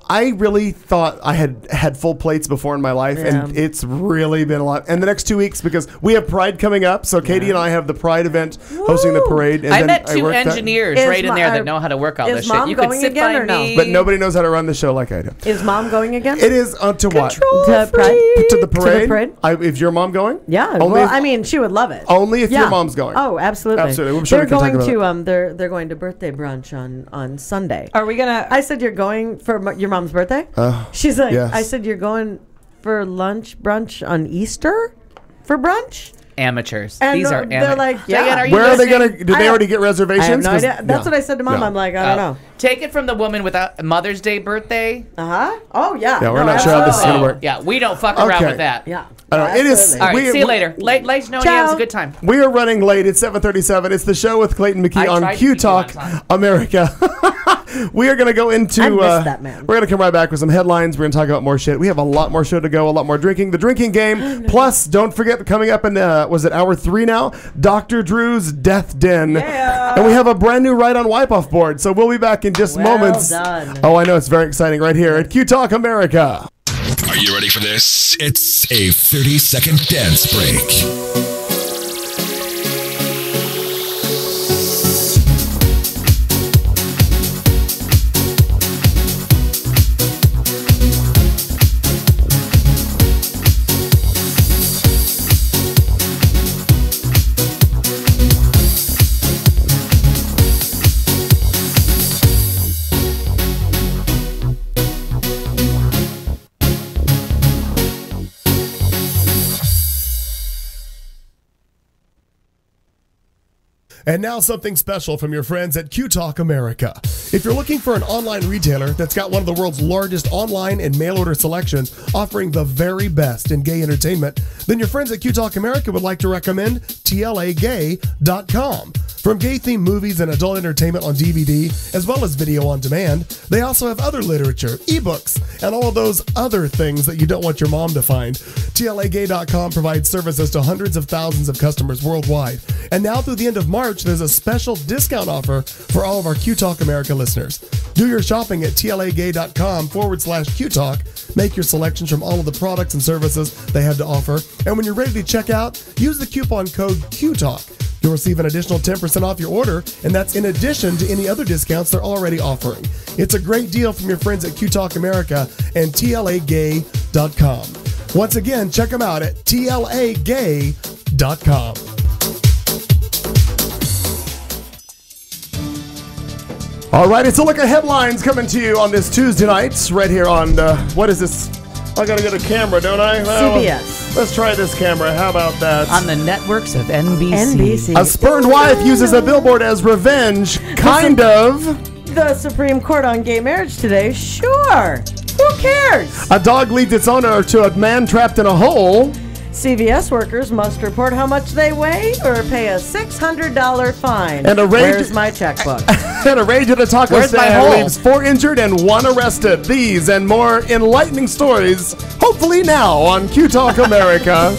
I really thought I had full plates before in my life, and it's really been a lot. And the next 2 weeks, because we have Pride coming up, so Katie and I have the Pride event hosting the parade. And I then met two work that. engineers Is right in my- there that know how to work all is this shit. Mom You could going sit again by or no? me. But nobody knows how to run the show like I do. Is Mom going again? It is to what? To Pride? To the parade. To the parade? Is your mom going? Yeah. Only Well, if- I mean, she would love it. Only if Yeah. your mom's going. Oh, absolutely. Absolutely. I'm sure they're we can talk going about to they're going to birthday brunch on Sunday. Are we gonna? I said you're going for your mom's birthday. She's like, yes. I said you're going for brunch on Easter, for brunch. Amateurs. And These are they're amateurs. like, yeah. Diane, are you Where are they listening? going to? Did they already get reservations? I have no 'Cause- idea. That's no. what I said to Mom. No. I'm like, I don't know. Take it from the woman with a Mother's Day birthday. Uh-huh. Oh yeah. Yeah, we're not sure how this is absolutely. gonna work. Yeah, we don't fuck around Okay. with that. Yeah. I don't know. It is. Absolutely. All right, see you we- later. Let us know when you have Ciao. a good time. We are running late. It's 7:37. It's the show with Clayton McKee I on tried to Q keep you on Talk time. America. We are going to go into. I missed that, man. We're going to come right back with some headlines. We're going to talk about more shit. We have a lot more show to go. A lot more drinking. The drinking game. Plus, don't forget coming up in was it hour 3 now? Dr. Drew's Death Den. Yeah. And we have a brand new Ride-On Wipe-Off board. So we'll be back in just Well moments. done. Oh, I know it's very exciting right here at Q Talk America. Are you ready for this? It's a 30-second dance break. And now something special from your friends at QTalk America. If you're looking for an online retailer that's got one of the world's largest online and mail order selections offering the very best in gay entertainment, then your friends at QTalk America would like to recommend TLAgay.com. From gay-themed movies and adult entertainment on DVD, as well as video on demand, they also have other literature, ebooks, and all of those other things that you don't want your mom to find. TLAgay.com provides services to hundreds of thousands of customers worldwide. And now through the end of March, there's a special discount offer for all of our QTalk America listeners. Do your shopping at TLAgay.com/QTalk. Make your selections from all of the products and services they have to offer. And when you're ready to check out, use the coupon code QTalk. You'll receive an additional 10% off your order, and that's in addition to any other discounts they're already offering. It's a great deal from your friends at QTalk America and TLAgay.com. Once again, check them out at TLAgay.com. All right, it's a look at headlines coming to you on this Tuesday night, right here on, what is this? I gotta get a camera, don't I? Well, CBS. Let's try this camera. How about that? On the networks of NBC. NBC. A spurned wife uses a billboard as revenge, kind of. The Supreme Court on gay marriage today. Sure. Who cares? A dog leads its owner to a man trapped in a hole. CVS workers must report how much they weigh or pay a $600 fine. And a rage- Where's my checkbook? And a rage at a taco Where's my stand hole? leaves 4 injured and 1 arrested. These and more enlightening stories, hopefully now on Q Talk America.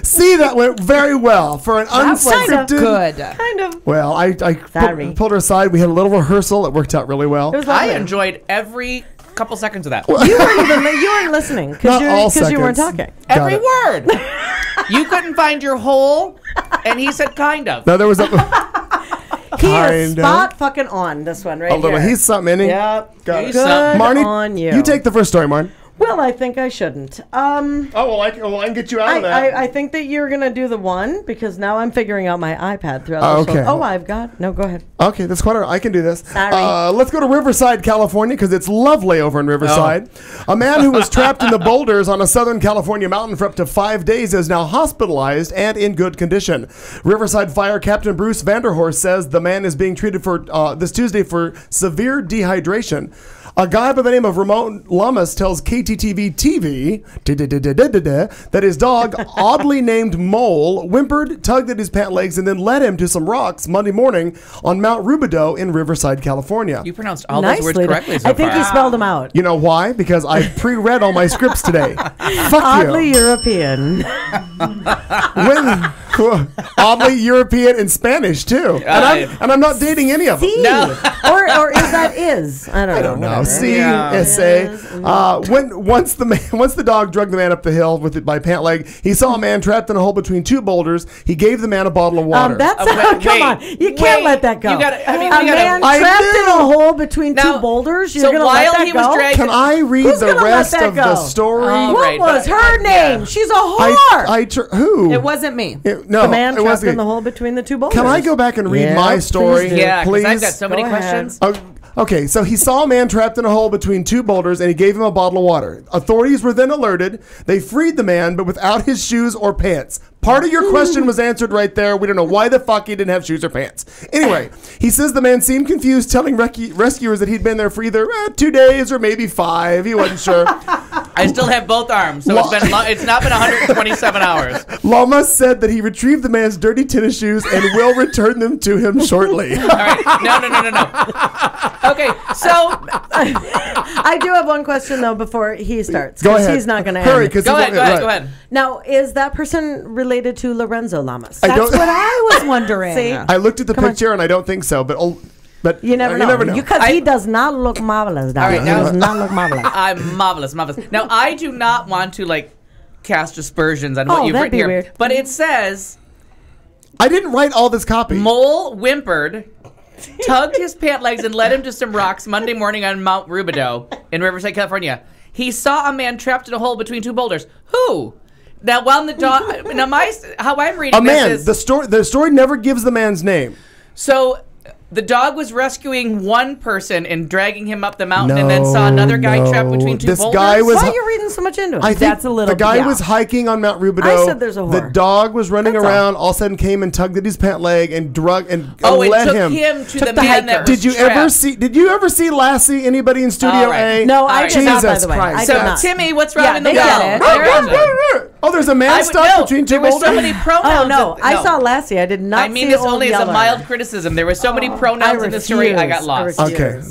See, that went very well for an unscripted. Good. Kind of. Well, I Sorry. pulled her aside. We had a little rehearsal. It worked out really well. It was I lovely. enjoyed every couple seconds of that. You weren't listening Not because all you weren't seconds. talking. Every Got word. You couldn't find your hole, and he said kind of. No, there was a He is Kinda. spot fucking on this one right little. here. He's something, isn't he? Yep. Got He's it. something. Good Marnie, on you. you take the first story, Marnie. Well, I think I shouldn't. Oh, well, I can get you out of that. I think that you're gonna do the one because now I'm figuring out my iPad throughout Oh, the show. okay. Oh, I've got no. Go ahead. Okay, that's quite all right. I can do this. Sorry. Let's go to Riverside, California, because it's lovely over in Riverside. A man who was trapped in the boulders on a Southern California mountain for up to 5 days is now hospitalized and in good condition. Riverside Fire Captain Bruce Vanderhorst says the man is being treated for this Tuesday for severe dehydration. A guy by the name of Ramon Lamas tells KTTV TV that his dog, oddly named Mole, whimpered, tugged at his pant legs, and then led him to some rocks Monday morning on Mount Rubidoux in Riverside, California. You pronounced all those words correctly so I think far. he spelled them out. You know why? Because I pre-read all my scripts today. Fuck Oddly you. European. Oddly European and Spanish too. And I'm not dating any of them. No. or is that is? I don't know. I don't know. Whatever. C Yeah. S A. Once the dog drugged the man up the hill with it by pant leg, he saw a man trapped in a hole between two boulders. He gave the man a bottle of water. That's wait, come on. You can't let that go. You gotta- I mean, a we gotta- man I trapped do. in a hole between Now, two boulders. You're so gonna while let that he go? was dragging- Can I read Who's the gonna let rest that of the go? story? Oh, What right, was but- her name? yeah. She's a whore. Who? It wasn't me. No, the man it trapped wasn't. in the hole between the two boulders. Can I go back and read Yeah, my please story? do. Yeah, because I've got please? so many Go ahead. questions. Okay, so he saw a man trapped in a hole between two boulders and he gave him a bottle of water. Authorities were then alerted. They freed the man, but without his shoes or pants. Part of your question was answered right there. We don't know why the fuck he didn't have shoes or pants. Anyway, he says the man seemed confused, telling rescuers that he'd been there for either 2 days or maybe 5. He wasn't sure. I still have both arms, so it's not been 127 hours. Lamas said that he retrieved the man's dirty tennis shoes and will return them to him shortly. All right. No. Okay, so I do have one question though before he starts. Go 'cause ahead. He's not going to Hurry, end. because go ahead. Now, is that person related to Lorenzo Lamas? I That's don't- what I was wondering. See? I looked at the picture and I don't think so, but You never know. You never know. Because he does not look marvelous. Darling. All right, now- he does not look marvelous. I'm marvelous. Now, I do not want to cast aspersions on what Oh, you've that'd written be here, weird. but it says I didn't write all this copy. Mole whimpered, tugged his pant legs, and led him to some rocks Monday morning on Mount Rubidoux in Riverside, California. He saw a man trapped in a hole between two boulders. Who? Now, while the dog, how I'm reading A man. this is The story never gives the man's name. so. The dog was rescuing one person and dragging him up the mountain, and then saw another guy trapped between two This boulders. guy was- Why are you reading so much into it? I think That's a little- the guy yeah. was hiking on Mount Rubidoux. I said there's a The whore. dog was running That's all. around. All of a sudden, came and tugged at his pant leg and drug and Oh, it led took him. him to Took the the man that hiker. was Did you trapped. ever see? Did you ever see Lassie? Anybody in Studio All right. A? No, All I right. did not, by Jesus the way. I Christ. did So, not. Timmy, what's wrong Yeah, in the they get well? it. There is it. Oh, there's a man stuck between two there were so boulders. many pronouns. Oh, no. I No. saw Lassie. I did not I mean see this Old only as a Yeller. mild criticism. There were so many pronouns in the story, I got lost. Okay.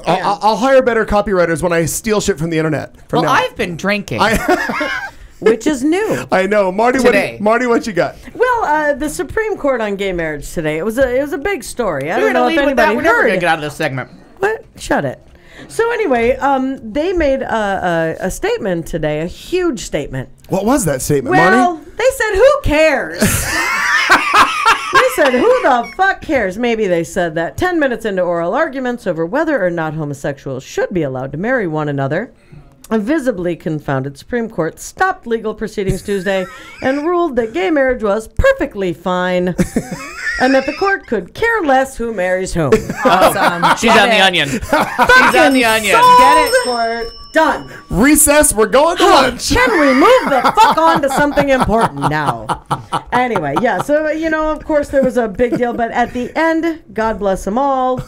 I'll hire better copywriters when I steal shit from the internet. From Well, now. I've been drinking. Which is new. I know, Marty. Today. Marty, what you got? Well, the Supreme Court on gay marriage today. It was a big story. I We're don't know gonna if lead with that. anybody We're never heard. gonna get out of this segment. What? Shut it. So anyway, they made a statement today, a huge statement. What was that statement, Well, Marty? they said, "Who cares?" They said, "Who the fuck cares?" Maybe they said that 10 minutes into oral arguments over whether or not homosexuals should be allowed to marry one another. A visibly confounded Supreme Court stopped legal proceedings Tuesday and ruled that gay marriage was perfectly fine and that the court could care less who marries whom. Awesome. She's on the onion. She's on the onion. Get it, court. Done. Recess. We're going to lunch. Can we move the fuck on to something important now? Anyway, yeah, so, of course there was a big deal, but at the end, God bless them all,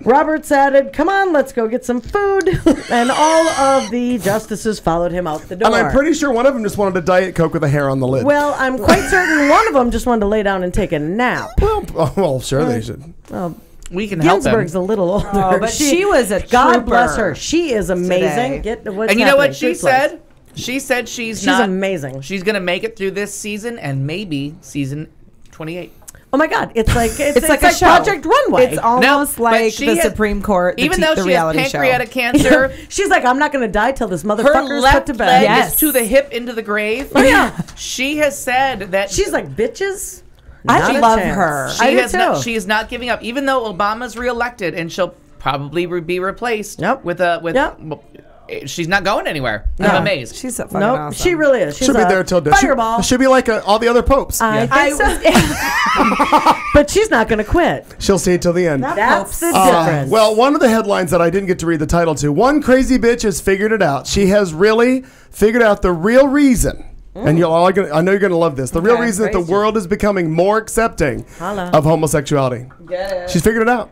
Roberts added, "Come on, let's go get some food." And all of the justices followed him out the door. And I'm pretty sure one of them just wanted a Diet Coke with a hair on the lid. Well, I'm quite certain one of them just wanted to lay down and take a nap. Well, sure they should. We can help him. Ginsburg's a little older. Oh, but she was a God trooper bless her. She is amazing. today. And you know what she said? She said She's not amazing. She's gonna make it through this season and maybe season 28. Oh my God! It's like It's like a show. Project Runway. It's almost but like she the has- Supreme Court, Even the though she has reality show. pancreatic cancer, She's like, I'm not going to die till this her motherfucker's left put to leg bed. Yes. is to the hip into the grave. Oh, yeah. She has said that She's like, bitches. I not a love chance. her. she I do has not, too. she is not giving up, even though Obama's reelected and she'll probably be replaced Yep. with Yep. she's not going anywhere. No. I'm amazed. She's so fucking Nope, awesome. she really is. She's She'll be a there till death. fireball. She'll be like all the other popes. I think so. But she's not going to quit. She'll stay till the end. That's the Uh, difference. well, one of the headlines that I didn't get to read the title to, one crazy bitch has figured it out. She has really figured out the real reason And I know you're going to love this. The real Okay, reason that the crazy. world is becoming more accepting Holla. of homosexuality. She's figured it out.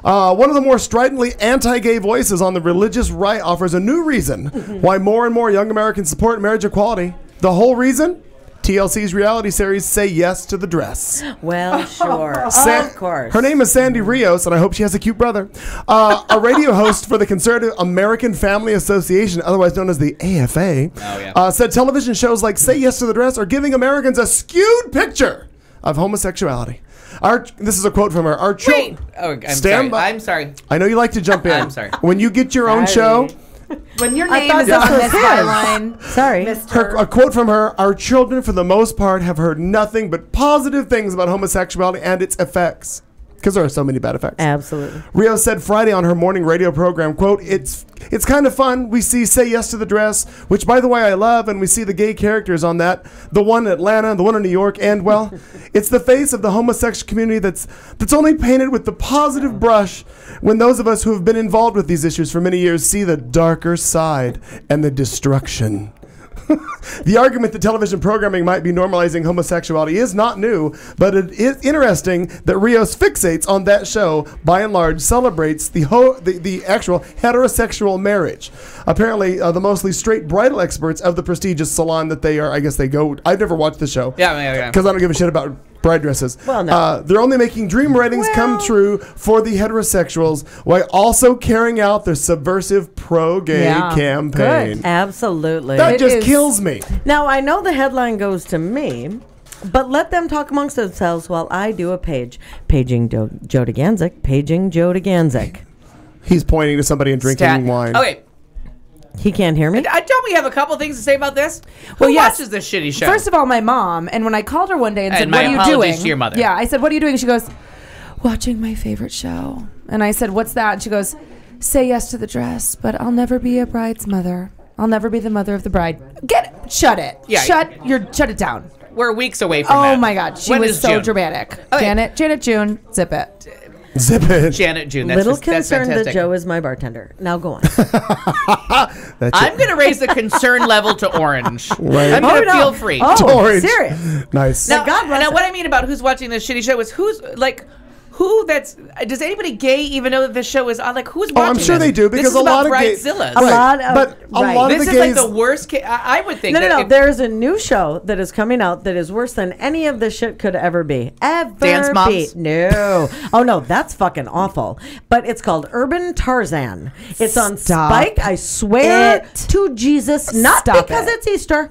One of the more stridently anti-gay voices on the religious right offers a new reason why more and more young Americans support marriage equality. The whole reason? TLC's reality series Say Yes to the Dress. Well, sure. Of course. Her name is Sandy Rios, and I hope she has a cute brother. A radio host for the Conservative American Family Association, otherwise known as the AFA, said television shows like Say Yes to the Dress are giving Americans a skewed picture of homosexuality. This is a quote from her. Wait. Oh, I'm sorry. I know you like to jump in. I'm sorry. When you get your own show, When your I name thought is this on was this his. byline, Sorry. a quote from her, our children, for the most part, have heard nothing but positive things about homosexuality and its effects. Because there are so many bad effects. Absolutely. Rio said Friday on her morning radio program, quote, it's kind of fun. We see Say Yes to the Dress, which, by the way, I love, and we see the gay characters on that. The one in Atlanta, the one in New York, and, well, it's the face of the homosexual community that's only painted with the positive brush when those of us who have been involved with these issues for many years see the darker side and the destruction. The argument that television programming might be normalizing homosexuality is not new, but it is interesting that Rios fixates on that show, by and large, celebrates the actual heterosexual marriage. Apparently, the mostly straight bridal experts of the prestigious salon that they are, I guess they go. I've never watched the show. Yeah. Because I don't give a shit about bride dresses. Well, no. They're only making dream weddings come true for the heterosexuals while also carrying out their subversive pro-gay campaign. Good. Absolutely. That It just is- kills me. Now, I know the headline goes to me, but let them talk amongst themselves while I do a page. Paging Joe DeGanzik. Paging Joe DeGanzik. He's pointing to somebody and drinking Stat. wine. Okay. He can't hear me? Don't we have a couple things to say about this? Well, Who yes. watches this shitty show? first of all, my mom, and when I called her one day and said, And "What my are you apologies doing?" to your mother. Yeah, I said, "What are you doing?" She goes, "Watching my favorite show." And I said, "What's that?" And she goes, "Say Yes to the Dress, but I'll never be a bride's mother. I'll never be the mother of the bride." Shut it. Yeah. Shut it down. We're weeks away from Oh that. my God, she When was is so June? dramatic. Okay. Janet June, zip it. Zip it. Janet June. That's Little just, that's concerned that fantastic. Joe is my bartender. Now go on. That's I'm it. going to raise the concern level to orange. Right. I'm going to no. feel free. Oh, Orange. serious. Nice. Now, God bless now it. what I mean about who's watching this shitty show is does anybody gay even know that this show is on? Like, who's watching I'm sure this? they do, because this is a lot about of gay- bridezillas. A lot of- but a right. lot of This the is like gays. the worst. I would think. No. that if- There's a new show that is coming out that is worse than any of this shit could ever be. Dance Moms? No. Oh, no. That's fucking awful. But it's called Urban Tarzan. It's on Stop Spike. I swear it. to Jesus. Not Stop because it. it's Easter.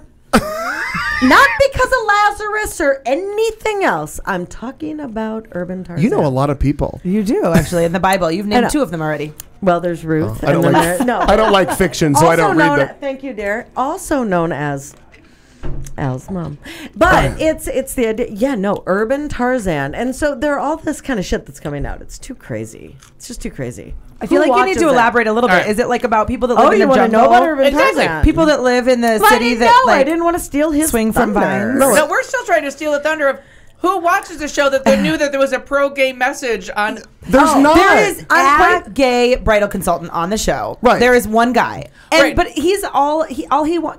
Not because of Lazarus or anything else. I'm talking about Urban Tarzan. You know a lot of people. You do, actually, in the Bible. You've know. named 2 of them already. Well, there's Ruth. I don't and then like. there- no. I don't like fiction, so I don't read them. Thank you, dear. Also known as Al's mom, but it's the idea. Yeah, no, Urban Tarzan, and so there are all this kind of shit that's coming out. It's too crazy. It's just too crazy. I feel Who like you need watches to that? elaborate a little bit. All right. Is it like about people that Oh, live in you the want to jungle? know about Urban Exactly. Tarzan? People that live in the Well, I city didn't that know. I like didn't want to steal his swing from thunder. vines. no, we're still trying to steal the thunder of who watches the show that they knew that there was a pro-gay message on. There's not. There is a gay bridal consultant on the show. Right. There is one guy, and Right. but he's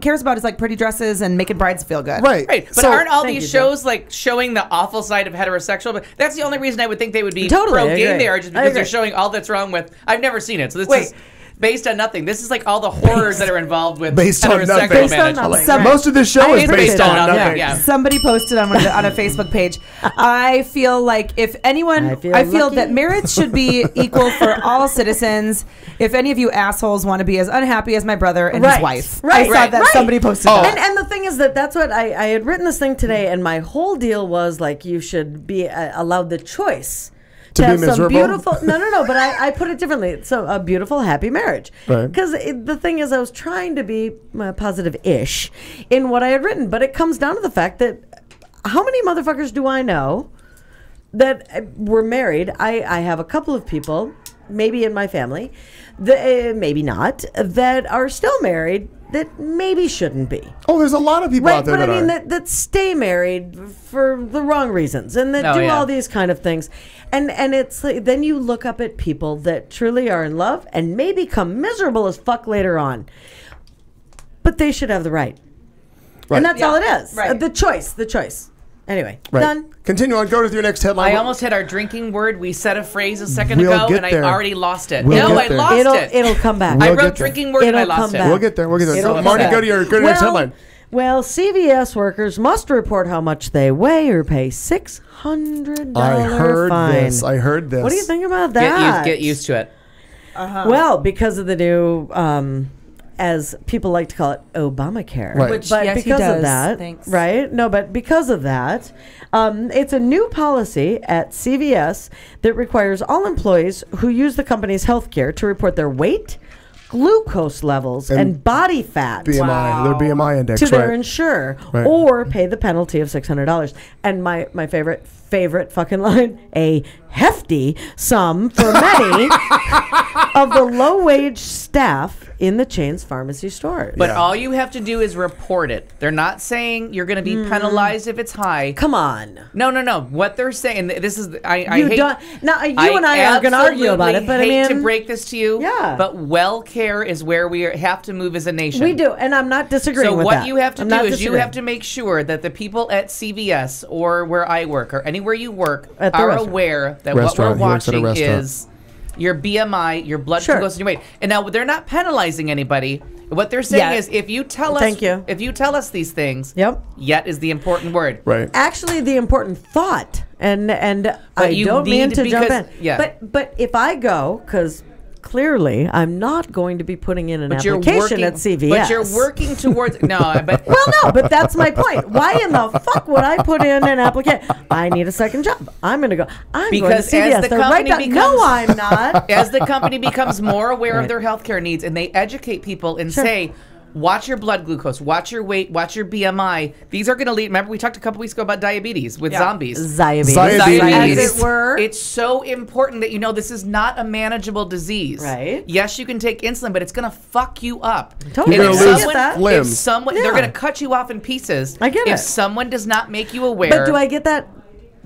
cares about is like pretty dresses and making brides feel good. Right. Right, but So- aren't all Thank these you, Joe. shows like showing the awful side of heterosexual? But that's the only reason I would think they would be Totally, I pro-gay. agree. They are just I because they're agree. showing all that's wrong with. I've never seen it, so this Wait. is based on nothing. This is like all the horrors that are involved with Based on heterosexual nothing. Based on marriage. nothing. Some- Most of this show is It's based on nothing. nothing. Yeah. Somebody posted on a Facebook page. I feel like if anyone, I feel lucky. that marriage should be equal for all citizens. If any of you assholes want to be as unhappy as my brother and his Right. wife, Right. I saw Right. that Right. somebody posted Oh. that. And the thing is that's what I had written this thing today, and my whole deal was like you should be allowed the choice To be have some miserable? beautiful. No, but I put it differently. So a beautiful, happy marriage. Right. Because the thing is, I was trying to be positive-ish in what I had written, but it comes down to the fact that how many motherfuckers do I know that were married? I have a couple of people, maybe in my family, that, maybe not, that are still married that maybe shouldn't be. Oh, there's a lot of people Right, out there but that I mean are. that stay married for the wrong reasons and that Oh, do yeah. all these kind of things, and it's like, then you look up at people that truly are in love and may become miserable as fuck later on, but they should have the right. Right. And that's all it is. Right. The choice. Anyway, Right. done. Continue on. Go to your next headline. I almost hit our drinking word. We said a phrase a second We'll ago, get and there. I already lost it. We'll no, get I there. lost it. It'll come back. We'll I get wrote there. drinking word and I It'll lost come it. back. We'll get there. It'll So, come Marty, back. go to your next headline. Well, CVS workers must report how much they weigh or pay $600 I heard fine. this. I heard this. What do you think about that? Get used to it. Well, because of the new, as people like to call it, Obamacare. Right. Which, But yes, he because does. of that, Thanks. right? No, but because of that, it's a new policy at CVS that requires all employees who use the company's health care to report their weight, glucose levels, and body fat. BMI. Their BMI index, To their right? insurer, Right. or pay the penalty of $600. And my favorite fucking line: a hefty sum for many of the low-wage staff in the chain's pharmacy stores. But all you have to do is report it. They're not saying you're going to be penalized if it's high. Come on. No. What they're saying, this is, I You hate. don't. Now you and I aren't going to argue about it, but I hate mean, to break this to you. Yeah. But well care is where we have to move as a nation. we do, and I'm not disagreeing So with what that. you have to I'm do not is you disagreeing. have to make sure that the people at CVS or where I work or anywhere you work At the are restaurant. aware that Restaurant. He what we're works at a watching restaurant. is your BMI, your blood Sure. glucose, and your weight. And now they're not penalizing anybody. What they're saying Yeah. is if you tell us, Thank you. if you tell us these things, Yep. yet is the important word. Right. Actually, the important thought, and I you don't mean need to jump because- in, yeah. but if I go, because clearly I'm not going to be putting in an But you're application working at CVS. But you're working towards but Well, no, but that's my point. Why in the fuck would I put in an application? I need a second job. I'm going to go. I'm Because going to as CVS. the They're right company down- No, becomes- I'm not. as the company becomes more aware Right. of their healthcare needs and they educate people and Sure. say, watch your blood glucose, watch your weight, watch your BMI. These are going to lead. Remember, we talked a couple weeks ago about diabetes with zombies. Diabetes. As it were. It's so important that you know this is not a manageable disease. Right. Yes, you can take insulin, but it's going to fuck you up. Totally. And You're if gonna lose someone- that. limbs. If someone, Yeah. they're going to cut you off in pieces. I get if it. someone does not make you aware. But do I get that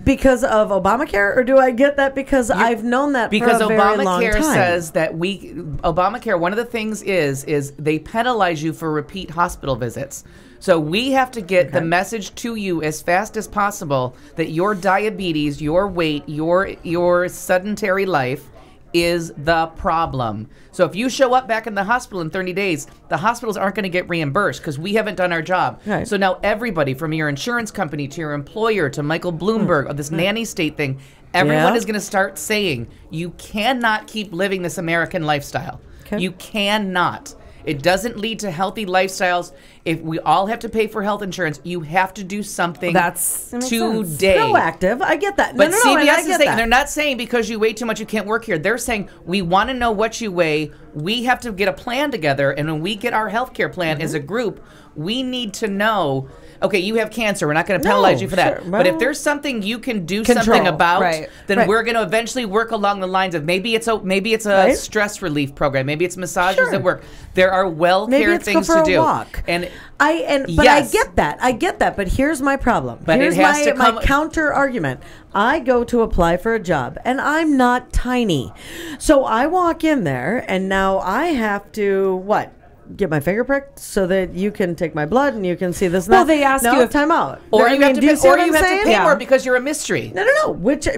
because of Obamacare, or do I get that because I've known that because for a very long Obamacare time? says that Obamacare, one of the things is they penalize you for repeat hospital visits. So we have to get the message to you as fast as possible that your diabetes, your weight, your sedentary life is the problem. So if you show up back in the hospital in 30 days, the hospitals aren't going to get reimbursed because we haven't done our job. Right. So now everybody from your insurance company to your employer to Michael Bloomberg, or this nanny state thing, everyone Yeah. is going to start saying you cannot keep living this American lifestyle. Okay. You cannot. It doesn't lead to healthy lifestyles. If we all have to pay for health insurance, you have to do something That makes sense. today. Proactive. I get that. But no, CVS and I is get saying, that. they're not saying because you weigh too much you can't work here. They're saying we want to know what you weigh. We have to get a plan together. And when we get our healthcare plan as a group, we need to know, okay, you have cancer. We're not going to penalize you for that. sure. But if Well, there's something you can do control, something about, right. then Right. we're going to eventually work along the lines of maybe it's a Right. stress relief program. Maybe it's massages Sure. at work. There are well Maybe care it's go things for to a do. walk. And But Yes. I get that. But here's my problem. But it here's has to my come- counter argument. I go to apply for a job, and I'm not tiny, so I walk in there, and now I have to what? Get my finger pricked so that you can take my blood and you can see this. And Well, that. they ask no, you if- time out. or I you mean, have to do you pay, see or what you I'm have saying? to pay Yeah. more because you're a mystery. No. Which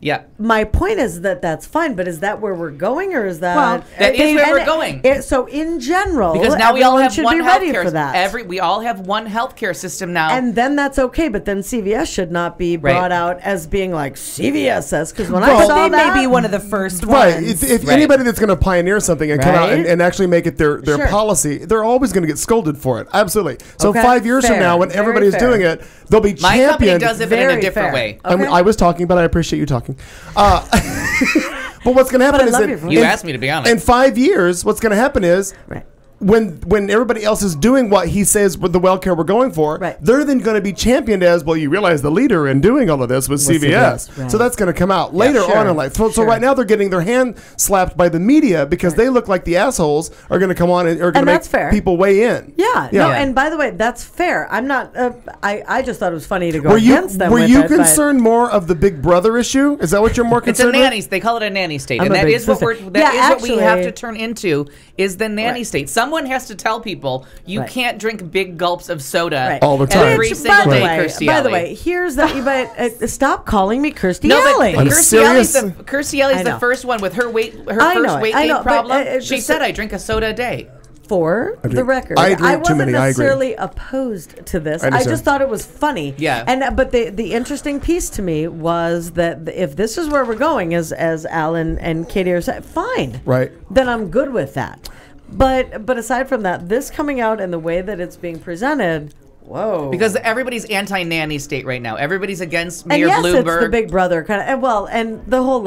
Yeah. my point is that's fine, but is that where we're going, or is that Well, that is where and we're going. So in general, Because now we all everyone have should one be ready healthcare. for that. We all have one healthcare system now. And then that's okay, but then CVS should not be Right. brought out as being like CVS says, because when Well, I saw They that, may be one of the first Right. ones. If Right. anybody that's going to pioneer something and come out Right. and actually make it their Sure. policy, they're always going to get scolded for it. Absolutely. So Okay. 5 years from Fair. now, when Very everybody's fair. doing it, they'll be My company championed. does it, but in a Very different fair. way. Okay. I was talking, but I appreciate you talking. But what's going to happen I is love that your voice. You in- asked me to be honest. In 5 years, what's going to happen is Right. when everybody else is doing what he says with the well care we're going for, Right. they're then going to be championed as, well, you realize the leader in doing all of this was CVS. right. So that's going to come out later sure, on in life. So sure. right now they're getting their hand slapped by the media because they look like the assholes are going to come on and are going And to make that's fair. people weigh in. Yeah, Yeah. no, and by the way, that's fair. I'm not. I just thought it was funny to go Were you against them. were with you it, but- concerned more of the Big Brother issue? Is that what you're more It's a concerned nanny. They call it a nanny state, I'm and a that big is what sister. we're. That is Yeah, what we have actually- to turn into is the nanny Right. state. Some someone has to tell people you Right. can't drink big gulps of soda Right. All the time. every Which, single day, Kirstie by the Alley. way, here's that. But stop calling me Kirstie No, but Alley. I'm Kirstie Alley's serious? the know. first one with her I know first it, weight I gain know, but, problem. She just- said, "I drink a soda a day." For the record, I drink too wasn't many, I agree. necessarily opposed to this. I I understand. just thought it was funny. Yeah. But the interesting piece to me was that if this is where we're going, as Alan and Katie are saying, fine, Right. then I'm good with that. But aside from that, this coming out and the way that it's being presented, whoa. Because everybody's anti-nanny state right now. Everybody's against And Mayor yes, Bloomberg. it's the Big Brother kind of, and the whole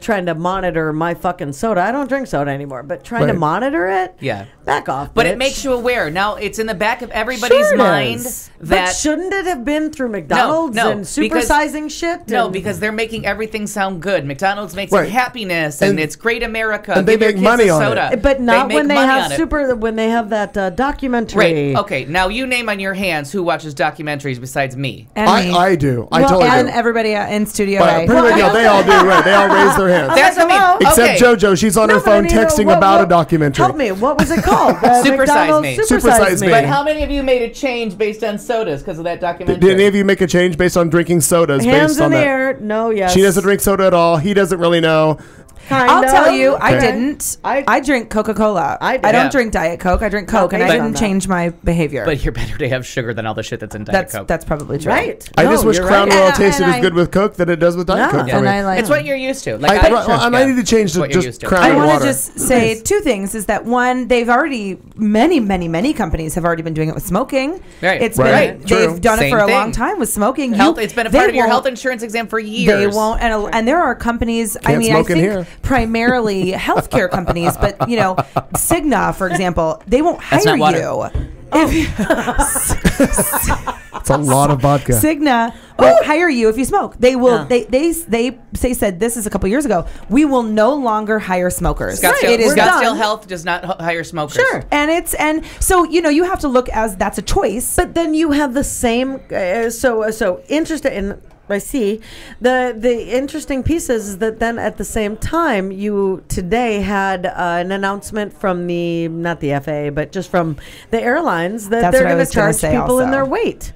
trying to monitor my fucking soda. I don't drink soda anymore, but trying to Right. monitor it, Yeah. back off. But bitch. it makes you aware. Now it's in the back of everybody's Sure it mind is. that But shouldn't it have been through McDonald's no, and because- supersizing shit? no, and- because they're making everything sound good. McDonald's makes Right. it happiness and And- it's great America. and they Give your make kids money a on it. soda. But not make when they money have on it. when they have that documentary. Right. Okay. Now you name on your hands who watches documentaries besides me. And me. I do. I Well, totally and do. everybody in Studio But A. pretty much, yeah, they all do. Right. They all raise their hands. That's what I mean. Except Okay. JoJo. She's on No, her but I phone mean, texting what- about a what- documentary. Help me. What was it called? Supersize McDonald's Me. Supersize Me. But how many of you made a change based on sodas because of that documentary? Did any of you make a change based on drinking sodas Hands based in on the that? air. No, yes. She doesn't drink soda at all. He doesn't really know. I'll tell you, I Okay. didn't. I- I drink Coca-Cola. I I did. don't Yeah. drink Diet Coke. I drink Coke, and I based on didn't that. change my behavior. But you're better to have sugar than all the shit that's in Diet Coke. That's probably true. Right. I No, just wish you're Crown right. Royal And tasted I- as good with Coke than it does with Diet Yeah. Coke for And me. I like. It's what you're used to. I Yeah. need to change to What you're just used to. Crown I and want water. to just say two things: is that one, they've already many companies have already been doing it with smoking. Right. It's Right. been True. they've done Same it for a thing. long time with smoking. Health. It's been a they part of your won't- health insurance exam for years. They won't, and there are companies. I Can't mean, I smoke in think here. primarily healthcare companies, but Cigna, for example, they won't hire That's not water. you. If It's a lot of vodka. Cigna won't hire you if you smoke. They will. Yeah. They said this is a couple years ago. We will no longer hire smokers. Scottsdale, It is Scottsdale done. Health does not hire smokers. Sure. And so you have to look as that's a choice. But then you have the same. So interested in. I see. The interesting piece is that then at the same time you today had an announcement from not the FAA but just from the airlines that That's they're what I going was to gonna charge say people in also. their weight.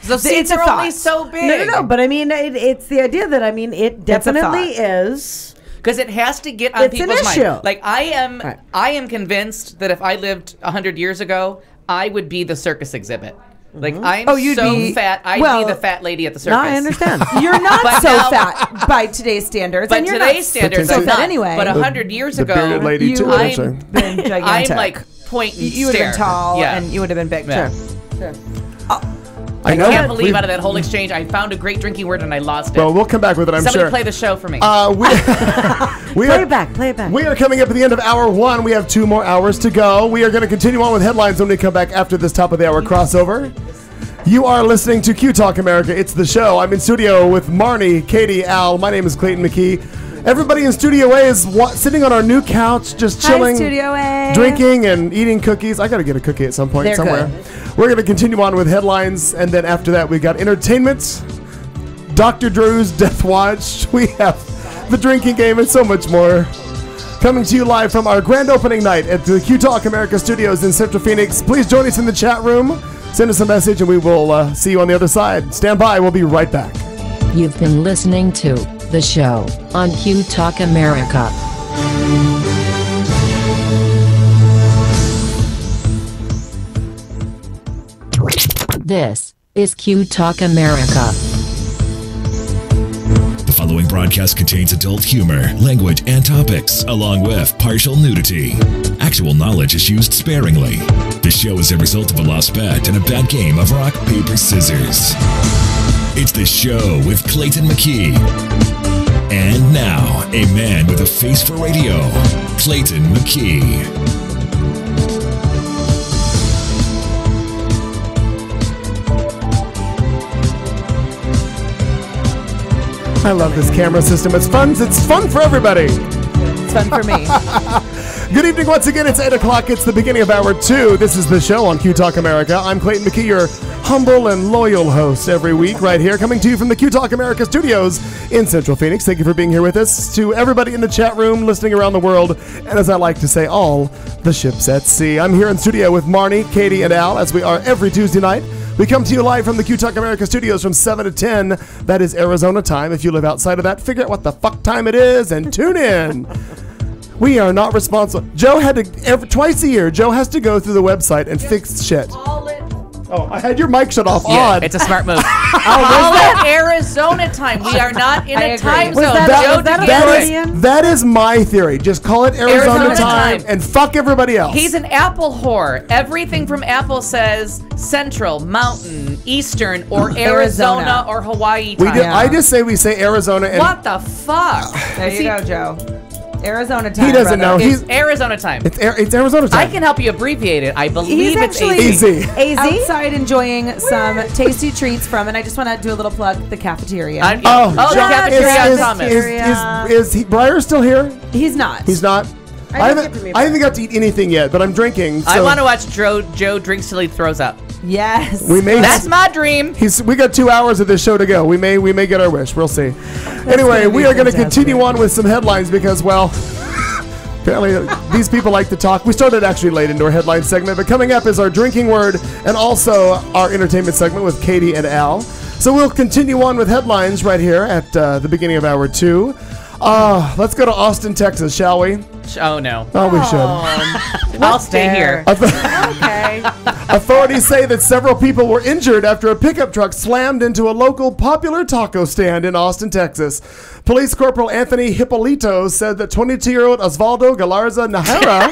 So seats a are only thought. so big. No. But I mean, it's the idea that it definitely is. Because it has to get on It's an people's issue. mind. Like Right. I am convinced that if I lived 100 years ago, I would be the circus exhibit. Like I'm you'd so be- fat, I'd well, be the fat lady at the circus. No, I understand. You're not But so now- fat by today's standards. But and you're today's not standards so are fat not. anyway. But 100 years the ago, bearded lady you too. would actually. have been I'm gigantic. like point and you would have been stare. tall, Yeah. and you would have been big. Yeah. Sure. I I know. can't believe We've- out of that whole exchange, I found a great drinking word and I lost it. Well, we'll come back with it. I'm Somebody sure. play the show for me. We Play are it back. Play it back. We are coming up at the end of hour one. We have 2 more hours to go. We are going to continue on with headlines when we come back after this top of the hour crossover. You are listening to QTalk America. It's the show. I'm in studio with Marnie, Katie, Al. My name is Clayton McKee. Everybody in Studio A is sitting on our new couch, just chilling, Hi, Studio A. drinking and eating cookies. I got to get a cookie at some point They're somewhere. good. We're going to continue on with headlines, and then after that, we got entertainment, Dr. Drew's Death Watch. We have the drinking game and so much more. Coming to you live from our grand opening night at the QTalk America Studios in Central Phoenix. Please join us in the chat room. Send us a message, and we will see you on the other side. Stand by. We'll be right back. You've been listening to the show on QTalk America. This is QTalk America. The following broadcast contains adult humor, language, and topics, along with partial nudity. Actual knowledge is used sparingly. The show is a result of a lost bet and a bad game of rock, paper, scissors. It's the show with Clayton McKee. And now, a man with a face for radio, Clayton McKee. I love this camera system. It's fun. It's fun for everybody. It's fun for me. Good evening once again. It's 8 o'clock. It's the beginning of hour 2. This is the show on QTalk America. I'm Clayton McKee, your humble and loyal host every week right here, coming to you from the QTalk America Studios in Central Phoenix. Thank you for being here with us. To everybody in the chat room, listening around the world, and as I like to say, all the ships at sea. I'm here in studio with Marnie, Katie, and Al, as we are every Tuesday night. We come to you live from the QTalk America Studios from 7 to 10. That is Arizona time. If you live outside of that, figure out what the fuck time it is and tune in. We are not responsible. Joe had to, twice a year, Joe has to go through the website and fix shit. Oh, I had your mic shut off. Yeah, Odd. it's a smart move. Call it Arizona time. We are not in a time zone. That is my theory. Just call it Arizona time and fuck everybody else. He's an Apple whore. Everything from Apple says Central, Mountain, Eastern, or Arizona or Hawaii time. I just say we say Arizona. And what the fuck? There you go, Joe. Arizona time. He doesn't know. It's Arizona time. It's Arizona time. I can help you abbreviate it. I believe He's it's actually AZ. outside enjoying some tasty treats from, and I just want to do a the cafeteria. the cafeteria on Thomas. Is Briar still here? He's not. He's not. I haven't got to eat anything yet, but I'm drinking. So I want to watch Joe drinks till he throws up. Yes. That's my dream. We got 2 hours of this show to go. We may get our wish. We'll see. Anyway, we are going to continue on with some headlines because, well, apparently these people like to talk. We started actually late into our headline segment, but coming up is our drinking word and also our entertainment segment with Katie and Al. So we'll continue on with headlines right here at the beginning of hour 2. Let's go to Austin, Texas, shall we? Oh, no. Oh, we should. I'll stay here. Okay. Authorities say that several people were injured after a pickup truck slammed into a local popular taco stand in Austin, Texas. Police Corporal Anthony Hippolito said that 22-year-old Osvaldo Galarza Nahara...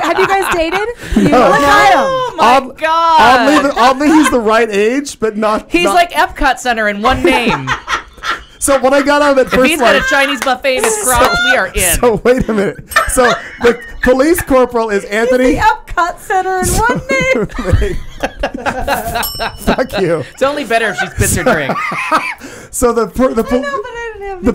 Have you guys dated? Oh, my God. Oddly, he's the right age, but not... He's like Epcot Center in one name. So when I got out of that first If he's got a Chinese buffet in his crotch, we are in. So wait a minute. So the police corporal is Anthony... He's the Epcot Center in one name. Fuck you. It's only better if she spits her drink. So the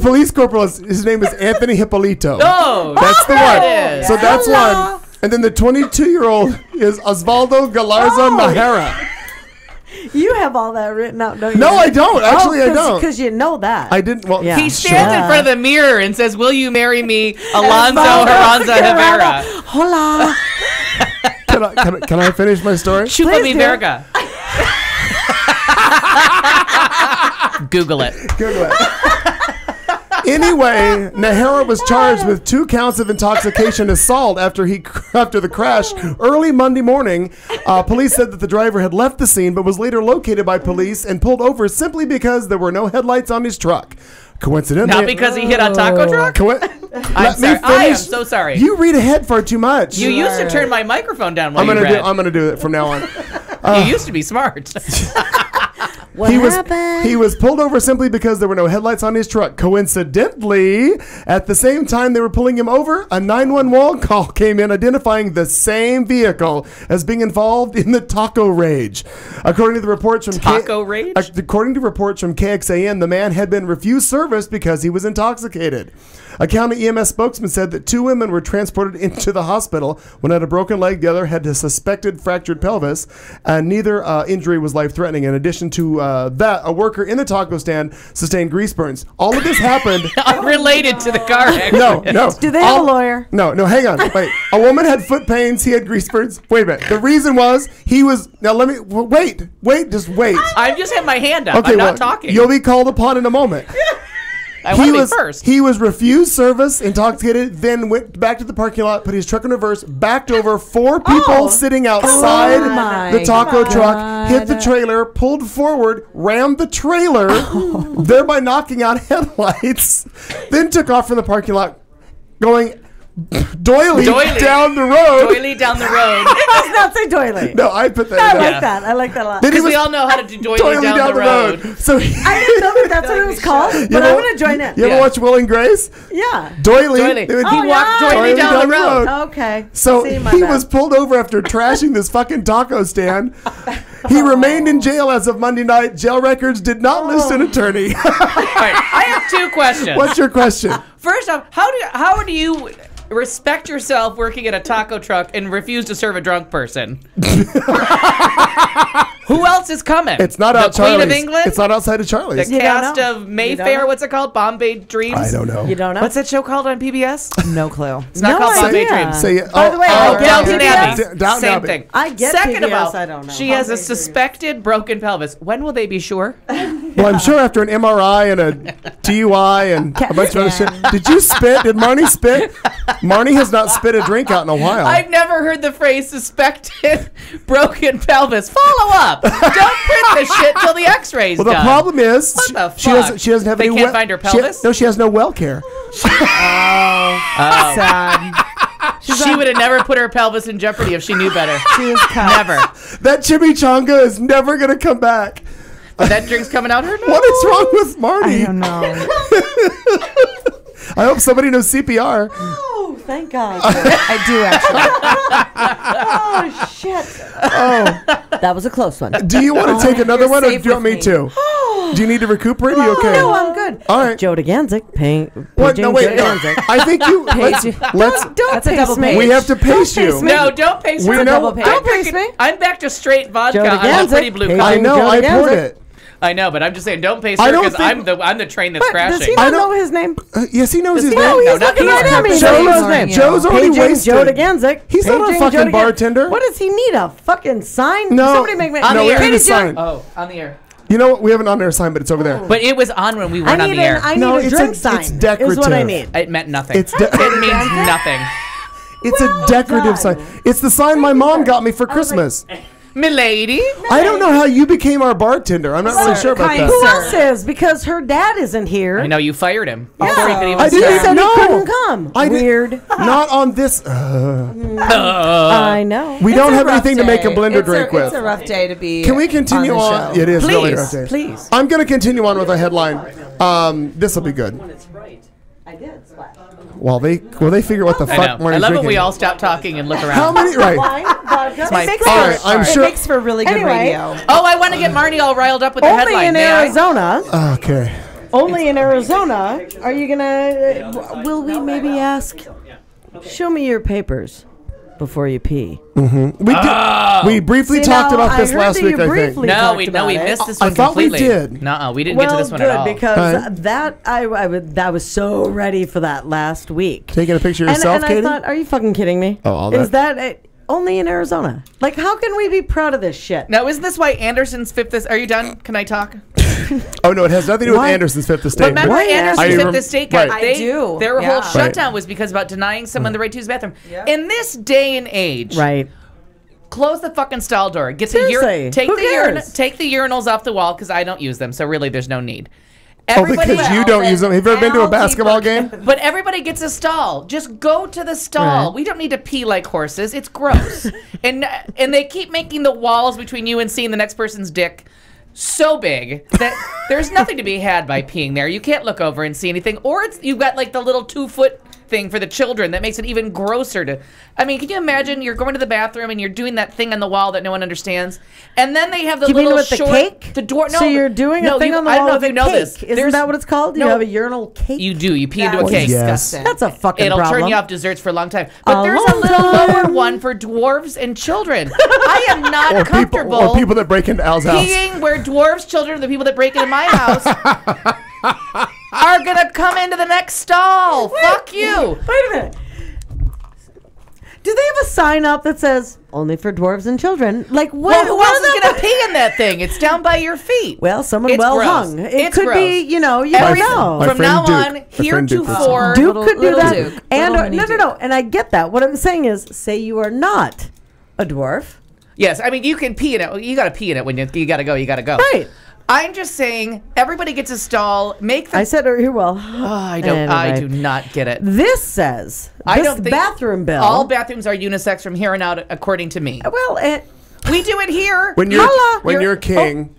police corporal, his name is Anthony Hippolito. Oh, that's the one. Is. So that's one. And then the 22-year-old is Osvaldo Galarza Nahara. You have all that written out, don't you? No, I don't. Actually, I don't. Because you know that. I didn't. Well, Yeah. He stands in front of the mirror and says, "Will you marry me, Alonso Haranza Rivera?" Hola. Can I finish my story? Chupa mi verga. Google it. Google it. Anyway, Nahara was charged with 2 counts of intoxication assault after the crash early Monday morning. Police said that the driver had left the scene but was later located by police and pulled over simply because there were no headlights on his truck. Coincidentally, Not because he hit a taco truck? I'm sorry. I am so sorry. You read ahead far too much. You used to turn my microphone down while you read. I'm gonna do it from now on. You used to be smart. What happened? He was pulled over simply because there were no headlights on his truck. Coincidentally, at the same time they were pulling him over, a 911 call came in identifying the same vehicle as being involved in the taco rage. According to the reports from According to reports from KXAN, the man had been refused service because he was intoxicated. A county EMS spokesman said that 2 women were transported into the hospital. One had a broken leg, the other had a suspected fractured pelvis, and neither injury was life-threatening. In addition to that, a worker in the taco stand sustained grease burns. All of this happened... Unrelated to the car accident. No. Do they have a lawyer? No, hang on. Wait. A woman had foot pains, he had grease burns. Wait a minute. The reason was he was... Now let me... Wait. Just wait. I'm just having my hand up. I'm not talking. You'll be called upon in a moment. I want to be first. He was refused service, intoxicated, then went back to the parking lot, put his truck in reverse, backed over 4 people sitting outside the taco truck, hit the trailer, pulled forward, rammed the trailer, thereby knocking out headlights, then took off from the parking lot, going doily down the road. Doily down the road. It does not say doily. No, I put that I in. like that. I like that a lot. Because we all know how to do doily down the road. So I didn't know that that's what it was called, but I'm going to join in. You ever watch Will and Grace? Yeah. Doily. He walked doily down the road. Okay. So he was pulled over after trashing this fucking taco stand. He remained in jail as of Monday night. Jail records did not list an attorney. All right, I have 2 questions. What's your question? First off, how do you respect yourself working at a taco truck and refuse to serve a drunk person? Who else is coming? It's not the out Queen Charlie's. of England? It's not outside of Charlie's. The You don't cast know. of Mayfair. What's it called? Bombay Dreams? I don't know. You don't know? What's that show called on PBS? No clue. It's not No called Bombay idea. Dreams. Say it. By the way, I get Downton PBS. Abbey. Downton Same Abbey. thing. I get Second of PBS, all, I don't know. she has a Bombay Dreams. suspected broken pelvis. When will they be sure? Well, I'm sure after an MRI and a DUI and a bunch of other shit. Did you spit? Did Marnie spit? Marnie has not spit a drink out in a while. I've never heard the phrase suspected broken pelvis. Follow up. Don't print the shit till the x-ray's Well, the done. problem is What the she fuck? doesn't have They any. can't find her pelvis? No, she has no well care. Sad. She would have never put her pelvis in jeopardy if she knew better. She was cut. Never. That chimichanga is never gonna come back. But that drink's coming out her nose. What is wrong with I Marty? don't know. I hope somebody knows CPR. Oh, thank God. I do actually. Oh, shit. Oh, That was a close one. do you want to take another you're one, or do safe you want with me me. to? Do you need to recuperate? Are you okay? No, I'm good. All right. Joe DeGanzik paying. What? No, wait. Joe No. DeGanzik. I think you. Let's. Don't That's a pace double me. page. We have to pace Don't you. pace me. No, don't pace We her. know- I'm Don't back pace to- me. I'm back to straight vodka. Joe I'm a DeGanzik, pretty blue Paige collar. I know. Joe I poured DeGanzik. it. I know, but I'm just saying, don't pace I her don't because think- I'm the train that's But does crashing. he I not don't- know his name? Yes, he knows his he? name. No, he's not looking right at me. He Joe's- doesn't know his name. Joe's already Paging wasted. Joe DeGanzik. He's not a Paging fucking Joe DeGanzik. bartender. What does he need? A fucking sign? No. Somebody make me. On No, the we air. need a Paging Joe- sign. Oh, on the air. You know what? We have an on-air sign, but it's over there. But it was on when we weren't on the air. I need No, a it's drink a- sign. it's Is what I decorative. need. It meant nothing. It's it means nothing. It's a decorative sign. It's the sign my mom got me for Christmas. Milady. I don't know how you became our bartender. I'm not really sure about kind that. Who Sir. else is? Because her dad isn't here. I know you fired him. Yeah. Before he could even I didn't He start. said No. he couldn't come. I did- Weird. Not on this. I know. We don't It's a have rough anything to make a day. blender It's drink with. It's a rough day to be. Can we continue on? on? The show. It is really Please, rough day. please. I'm going to continue on with a headline. This will be good. I did. While they figure what the I fuck know. Marty's I love when drinking. we all stop talking and look around. How many? Right. Wine, vodka. my It makes, All for, right, I'm it sure- makes for really good Anyway. radio. Oh, I want to get Marnie all riled up with the Only headline. in May I? Arizona. Okay. Only in Arizona. Are you gonna? Will we maybe ask? Show me your papers before you pee. We briefly talked now, about this I heard last that week, you I think. briefly No, talked we about it. missed this I one thought we completely. did. Nuh-uh, we didn't get to this one good, at all. because Right. that I was so ready for that last week. Taking a picture of and, yourself, and Katie? I thought, are you fucking kidding me? Oh, all Is that only in Arizona? Like, how can we be proud of this shit? Now, isn't this why Anderson's fifth? Are you done? Can I talk? Oh, no, it has nothing to do with Why- Anderson's Fifth Estate. Remember Why Anderson's I Fifth rem- Estate guy? right. I do. Their Yeah. whole shutdown was because about denying someone the right to use the bathroom. In this day and age, Right. close the fucking stall door. Get Seriously, take who the cares? take the urinals off the wall because I don't use them. So really, there's no need. Oh, because you don't use them. Have you ever been to a basketball game? But everybody gets a stall. Just go to the stall. Right. We don't need to pee like horses. It's gross. and they keep making the walls between you and seeing the next person's dick so big that there's nothing to be had by peeing there. You can't look over and see anything. Or you've got like the little 2-foot thing for the children that makes it even grosser to. I mean, can you imagine you're going to the bathroom and you're doing that thing on the wall that no one understands, and then they have the You mean little with the short cake? the door. No, So you're doing a thing on the I don't wall know with if you a know cake. this. Isn't There's- that what it's called? You no, have a urinal cake? You do. You pee into a That's cake. Yes. disgusting. That's a fucking It'll problem. turn you off desserts for a long time. But A there's a long little time. lower one for dwarves and children. I am not Or comfortable people that break into Al's house. peeing where dwarves, children, the people that break into my house, are going to come into the next stall. Fuck you. Wait a minute. Do they have a sign up that says "Only for dwarves and children"? Like, what? Well, who what else are is the- going to pee in that thing? It's down by your feet. Well, someone It's well gross. hung. It It's could gross. be, you don't Every- know. My From friend now Duke. on, My friend Duke was- heretofore, Duke Little- could do little that. Duke. And Little mini no, Duke. and I get that. What I'm saying is, say you are not a dwarf. Yes, I mean you can pee in it. You got to pee in it when you got to go. You got to go. Right. I'm just saying, everybody gets a stall. Make the. I said here, well, I don't. I Anyway. do not get it. this says I this don't think bathroom bill. All bathrooms are unisex from here on out, according to me. well, We do it here. When you're Holla. when you're king,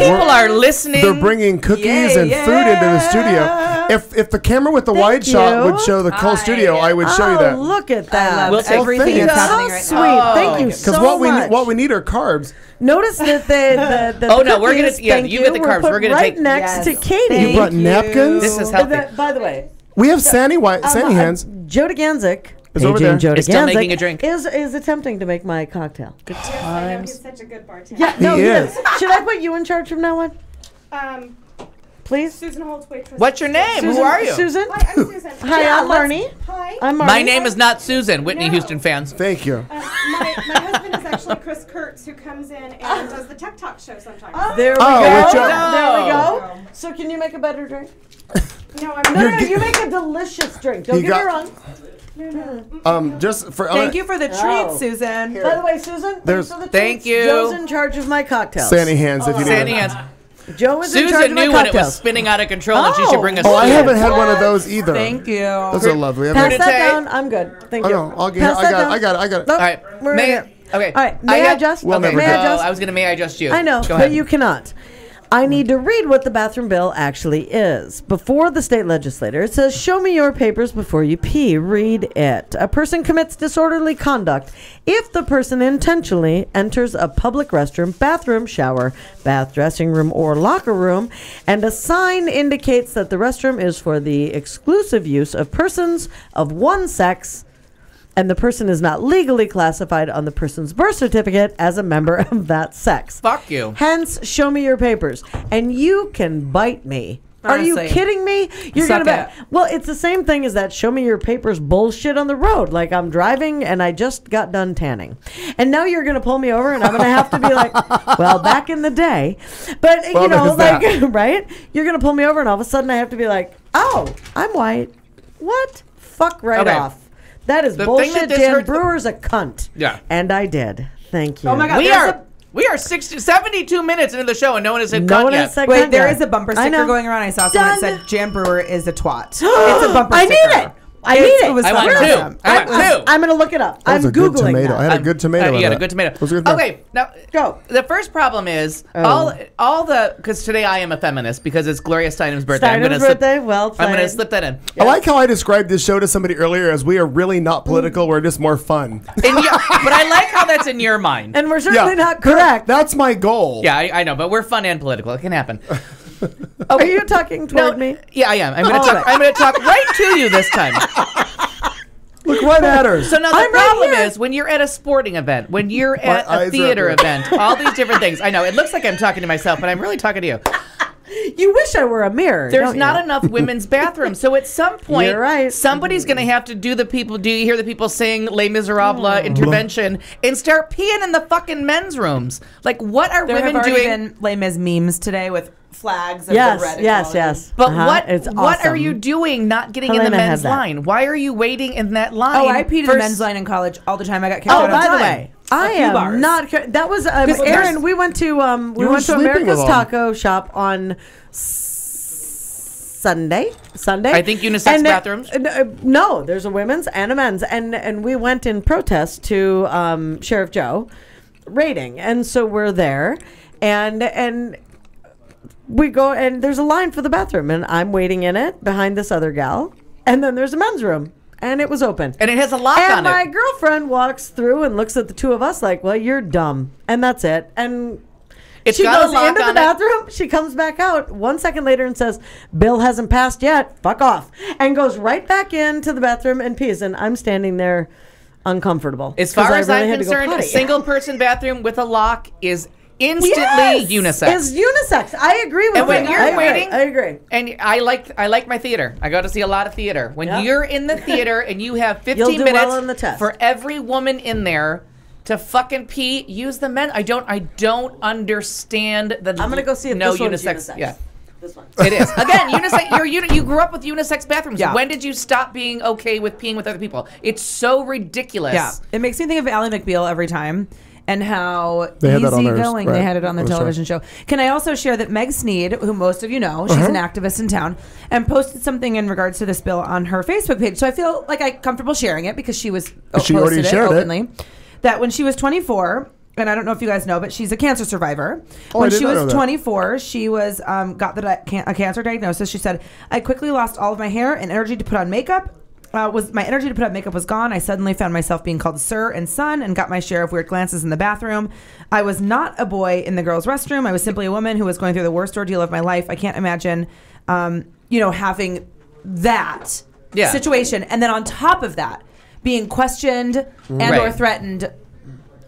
People are listening. They're bringing cookies and food into the studio. If the camera with the wide shot would show the whole studio, I would show you that. Look at that. We'll take everything thank that's you. happening So right sweet. now. Thank you so much. What we need are carbs. Notice that the Oh, no, we're gonna- cookies, yeah, thank you get the were carbs. put We're gonna right take- next to Yes. Katie. You brought napkins. This is healthy. By the way, We have Sandy hands. Joe DeGanzik Is over there. Joe Is still DeGanzik making a drink. is attempting to make my cocktail. I know he's such a good bartender. Yeah, no, He he is. is. Should I put you in charge from now on, please? Susan Holtz, waitress. What's your name? Who are you? Susan. Hi, I'm Susan. Hi, I'm Marnie. Hi. I'm Marnie. My name is not Susan. Whitney No. Houston fans. Thank you. My husband is actually Chris Kurtz, who comes in and does the Tech Talk show sometimes. There we Oh, go. with Joe. There we go. So can you make a better drink? No, I'm No, not. you make a delicious drink. Don't You get got- me wrong. Just for Thank you for the treat, Oh. Susan. By the way, Susan, There's- thanks for the Thank treats. you. Joe's in charge of my cocktails. Sandy hands if you need Sandy it. hands. Joe is in charge Susan of my knew when it was cocktails. spinning out of control and she should bring us. Oh, I food. haven't had one of those either. Thank you. Those are lovely. Pass Crudité? that down. I'm good. Thank Oh you. no, I'll get. Pass I that got. down. I got. I got. Nope. All right. We're May, here. okay. All right. May I have- adjust? We'll okay. never May I adjust? I was going to may I adjust you. I know, Go but ahead. you cannot. I need to read what the bathroom bill actually is. Before the state legislator, it says, show me your papers before you pee. Read it. A person commits disorderly conduct if the person intentionally enters a public restroom, bathroom, shower, bath, dressing room, or locker room, and a sign indicates that the restroom is for the exclusive use of persons of one sex, and the person is not legally classified on the person's birth certificate as a member of that sex. Fuck you. Hence, show me your papers. And you can bite me. Are Honestly. you kidding me? You're Suck gonna it. Well, it's the same thing as that show me your papers bullshit on the road. Like I'm driving and I just got done tanning. And now you're gonna pull me over and I'm gonna have to be like, well, back in the day. But Well, you know, there's like that. right? You're gonna pull me over and all of a sudden I have to be like, oh, I'm white. What? Fuck right Okay. off. That is The thing bullshit. that this Dan hurts- Brewer's a cunt. Yeah. And I did. Thank you. Oh my God. We There's are 72 minutes into the show and no one has said No cunt one yet. has said Wait, cunt there yet. is a bumper I sticker know. going around. I saw someone that Done. said Jan Brewer is a twat. It's a bumper I sticker. need it. I need it. It was I want awesome. two. I want two. I'm gonna look it up. That I'm was a good googling tomato. that. I had a good tomato. You out got of a good that. tomato. That was a good thing. Okay, now Go. the first problem is Oh. all the because today I am a feminist because it's Gloria Steinem's birthday. Steinem's birthday. Well I'm gonna played. slip that in. I like how I described this show to somebody earlier as we are really not political. We're just more fun. But I like how that's in your mind. And we're certainly Yeah. not correct. That's my goal. Yeah, I know, but we're fun and political. It can happen. Are you talking toward me? Yeah, I am. I'm gonna All talk. right. I'm gonna talk right to you this time. Look right at her. So now the I'm right problem here. is when you're at a sporting event, when you're at eyes a are theater up here. event, all these different things. I know it looks like I'm talking to myself, but I'm really talking to you. You wish I were a mirror. There's don't not you? enough women's bathrooms, so at some point, You're right. somebody's going to have to do the people. Do you hear the people sing "Les Miserables" intervention and start peeing in the fucking men's rooms? Like, what are There have women already doing? been Les Mis memes today with flags of Yes, the red yes, equality. yes. But It's what are awesome. you doing? Not getting in Helena the had men's that. line? Why are you waiting in that line? Oh, I peed in for the men's line in college all the time. I got kicked Oh, out of by the time. way, I A few am bars. not. That was there's- Aaron. We went to You were America's sleeping with them. Taco Shop on Sunday. I think unisex And, bathrooms. No, there's a women's and a men's, and we went in protest to Sheriff Joe raiding, and so we're there, and we go, and there's a line for the bathroom, and I'm waiting in it behind this other gal, and then there's a men's room, and it was open. And it has a lock And on my it. girlfriend walks through and looks at the two of us like, well, you're dumb. And that's it. And It's she got a goes lock into the on it. bathroom. She comes back out 1 second later and says, bill hasn't passed yet. Fuck off. And goes right back into the bathroom and pees. And I'm standing there uncomfortable. As 'cause far I as really I'm had to go concerned, a potty. single person bathroom with a lock is instantly Yes! unisex. It's unisex. I agree with And when you. you're I agree. waiting- I agree. And I like my theater. I go to see a lot of theater. When Yeah. you're in the theater and you have 15 You'll do minutes well on the test. for every woman in there to fucking pee, use the men. I don't understand the. I'm going to go see if no this one's unisex. unisex. Yeah. This one. It is. Again, unisex. You grew up with unisex bathrooms. Yeah. When did you stop being okay with peeing with other people? It's so ridiculous. Yeah, it makes me think of Ally McBeal every time, and how They had that on theirs, easygoing right. they had it on their Oh, sorry. television show. Can I also share that Meg Sneed, who most of you know, she's an activist in town, and posted something in regards to this bill on her Facebook page. So I feel like I'm comfortable sharing it because she was She already posted shared it. openly. That when she was 24, and I don't know if you guys know, but she's a cancer survivor. Oh, When I did she not know was that. 24, she was got a cancer diagnosis. She said, "I quickly lost all of my hair and energy to put on makeup. My energy to put on makeup was gone. I suddenly found myself being called sir and son and got my share of weird glances in the bathroom. I was not a boy in the girls' restroom. I was simply a woman who was going through the worst ordeal of my life. I can't imagine, having that situation. And then on top of that, being questioned and or threatened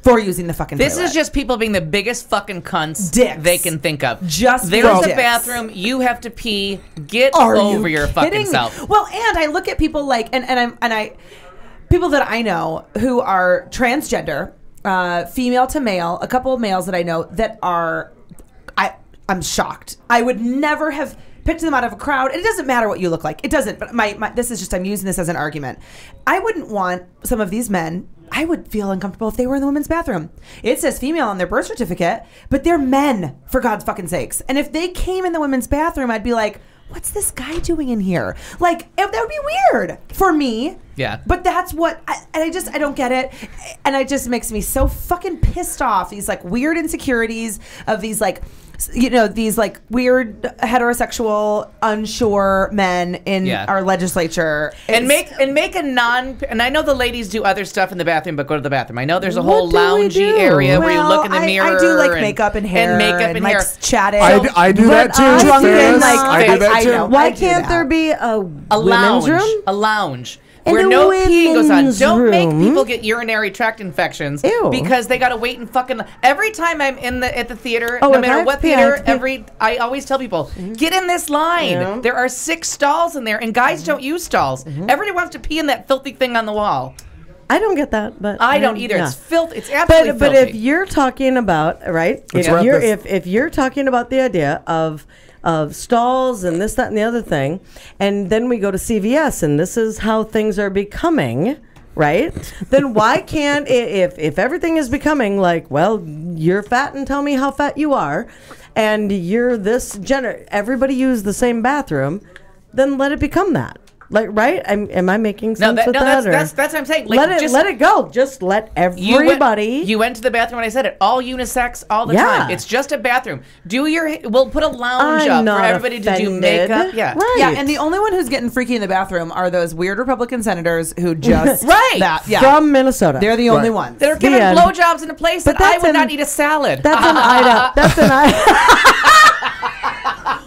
for using the fucking This toilet. is just people being the biggest fucking cunts Dicks. they can think of. Just There's a dicks. bathroom. You have to pee. Get Are over you your kidding fucking me? self. Well, and I look at people like, people that I know who are transgender, female to male, a couple of males that I know that are, I'm shocked. I would never have picked them out of a crowd. It doesn't matter what you look like. It doesn't. But this is just, I'm using this as an argument. I wouldn't want some of these men. I would feel uncomfortable if they were in the women's bathroom. It says female on their birth certificate, but they're men, for God's fucking sakes. And if they came in the women's bathroom, I'd be like, what's this guy doing in here? Like, that would be weird for me. Yeah. But that's what, I don't get it. And it just makes me so fucking pissed off. These like weird insecurities of these like, these like weird heterosexual unsure men in our legislature. And make a and I know the ladies do other stuff in the bathroom, but go to the bathroom. I know there's a whole loungy area where you look in the mirror. I do like makeup and hair and hair. Like chatting. I do that too. Drunken, Fairness. like, I do that too. Why can't there be a lounge? women's room? A lounge. In Where a no peeing goes on. women's Don't make room? people get urinary tract infections because they gotta wait and fucking. Every time I'm at the theater, no if I matter have what to pee, I have theater, to pee. I always tell people, get in this line. Yeah. There are 6 stalls in there, and guys don't use stalls. Everybody wants to pee in that filthy thing on the wall. I don't get that, but I don't either. yeah. It's filthy. It's absolutely But filthy. if you're talking about Let's wrap this. if you're talking about the idea of stalls and this, that, and the other thing, and then we go to CVS and this is how things are becoming, right? Then why can't, if everything is becoming like, well, you're fat and tell me how fat you are, and you're this everybody use the same bathroom, then let it become that. Like, right? Am I making sense with that? That's what I'm saying. Like, Let it go. Just let everybody. You went to the bathroom when I said it. All unisex, all the time. It's just a bathroom. We'll put a lounge up for everybody to do makeup. Yeah. Right. Yeah, and the only one who's getting freaky in the bathroom are those weird Republican senators who just From Minnesota. They're the only ones. They're giving blowjobs in a place that I would not eat a salad. That's an Ida. That's an Ida.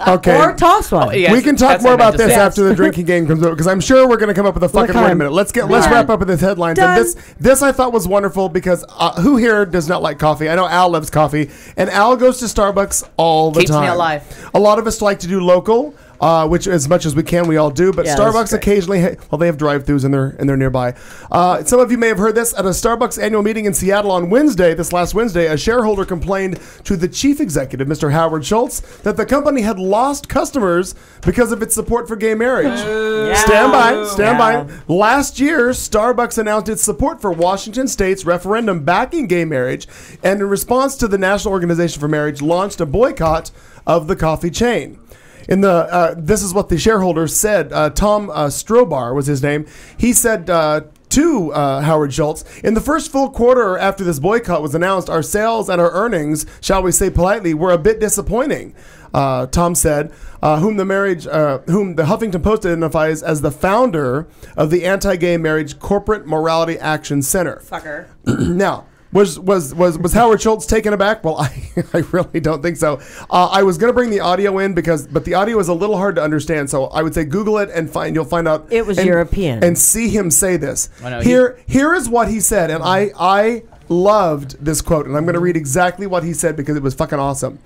Okay. Or toss one. Yes, we can talk that's more what I meant about to this say. after the drinking game comes over, because I'm sure we're going to come up with a fucking wait a minute. Let's wrap up with this headlines. Done. And this I thought was wonderful because who here does not like coffee? I know Al loves coffee, and Al goes to Starbucks all the Keeps time. me alive. A lot of us like to do local. Which as much as we can, we all do. But Yeah, that's Starbucks great. occasionally, they have drive-thrus and they're nearby. Some of you may have heard this at a Starbucks annual meeting in Seattle on this last Wednesday. A shareholder complained to the chief executive, Mr. Howard Schultz, that the company had lost customers because of its support for gay marriage. Stand by. Last year, Starbucks announced its support for Washington State's referendum backing gay marriage, and in response to the National Organization for Marriage, launched a boycott of the coffee chain. This is what the shareholder said. Tom Strobar was his name. He said to Howard Schultz, in the first full quarter after this boycott was announced, our sales and our earnings, shall we say politely, were a bit disappointing. Tom said, whom the Huffington Post identifies as the founder of the Anti-Gay Marriage Corporate Morality Action Center. Fucker. Now, was Howard Schultz taken aback? Well, I really don't think so. I was going to bring the audio in but the audio is a little hard to understand. So I would say Google it and you'll find out. It was European. And see him say this. I know, Here is what he said, and I loved this quote, and I'm going to read exactly what he said because it was fucking awesome.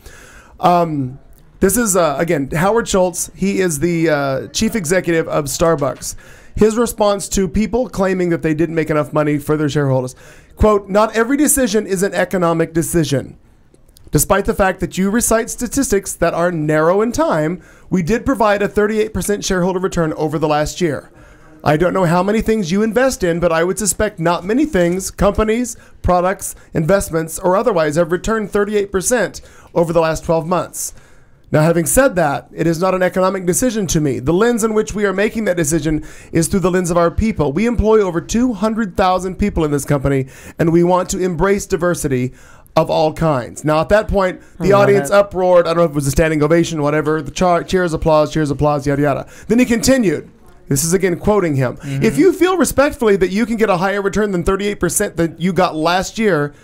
This is again Howard Schultz. He is the chief executive of Starbucks. His response to people claiming that they didn't make enough money for their shareholders. Quote, not every decision is an economic decision. Despite the fact that you recite statistics that are narrow in time, we did provide a 38% shareholder return over the last year. I don't know how many things you invest in, but I would suspect not many things, companies, products, investments, or otherwise have returned 38% over the last 12 months. Now, having said that, it is not an economic decision to me. The lens in which we are making that decision is through the lens of our people. We employ over 200,000 people in this company, and we want to embrace diversity. of all kinds. Now, at that point, the love audience it. uproared. I don't know if it was a standing ovation, whatever. The cheers, applause, yada, yada. Then he continued. This is again quoting him. If you feel respectfully that you can get a higher return than 38% that you got last year,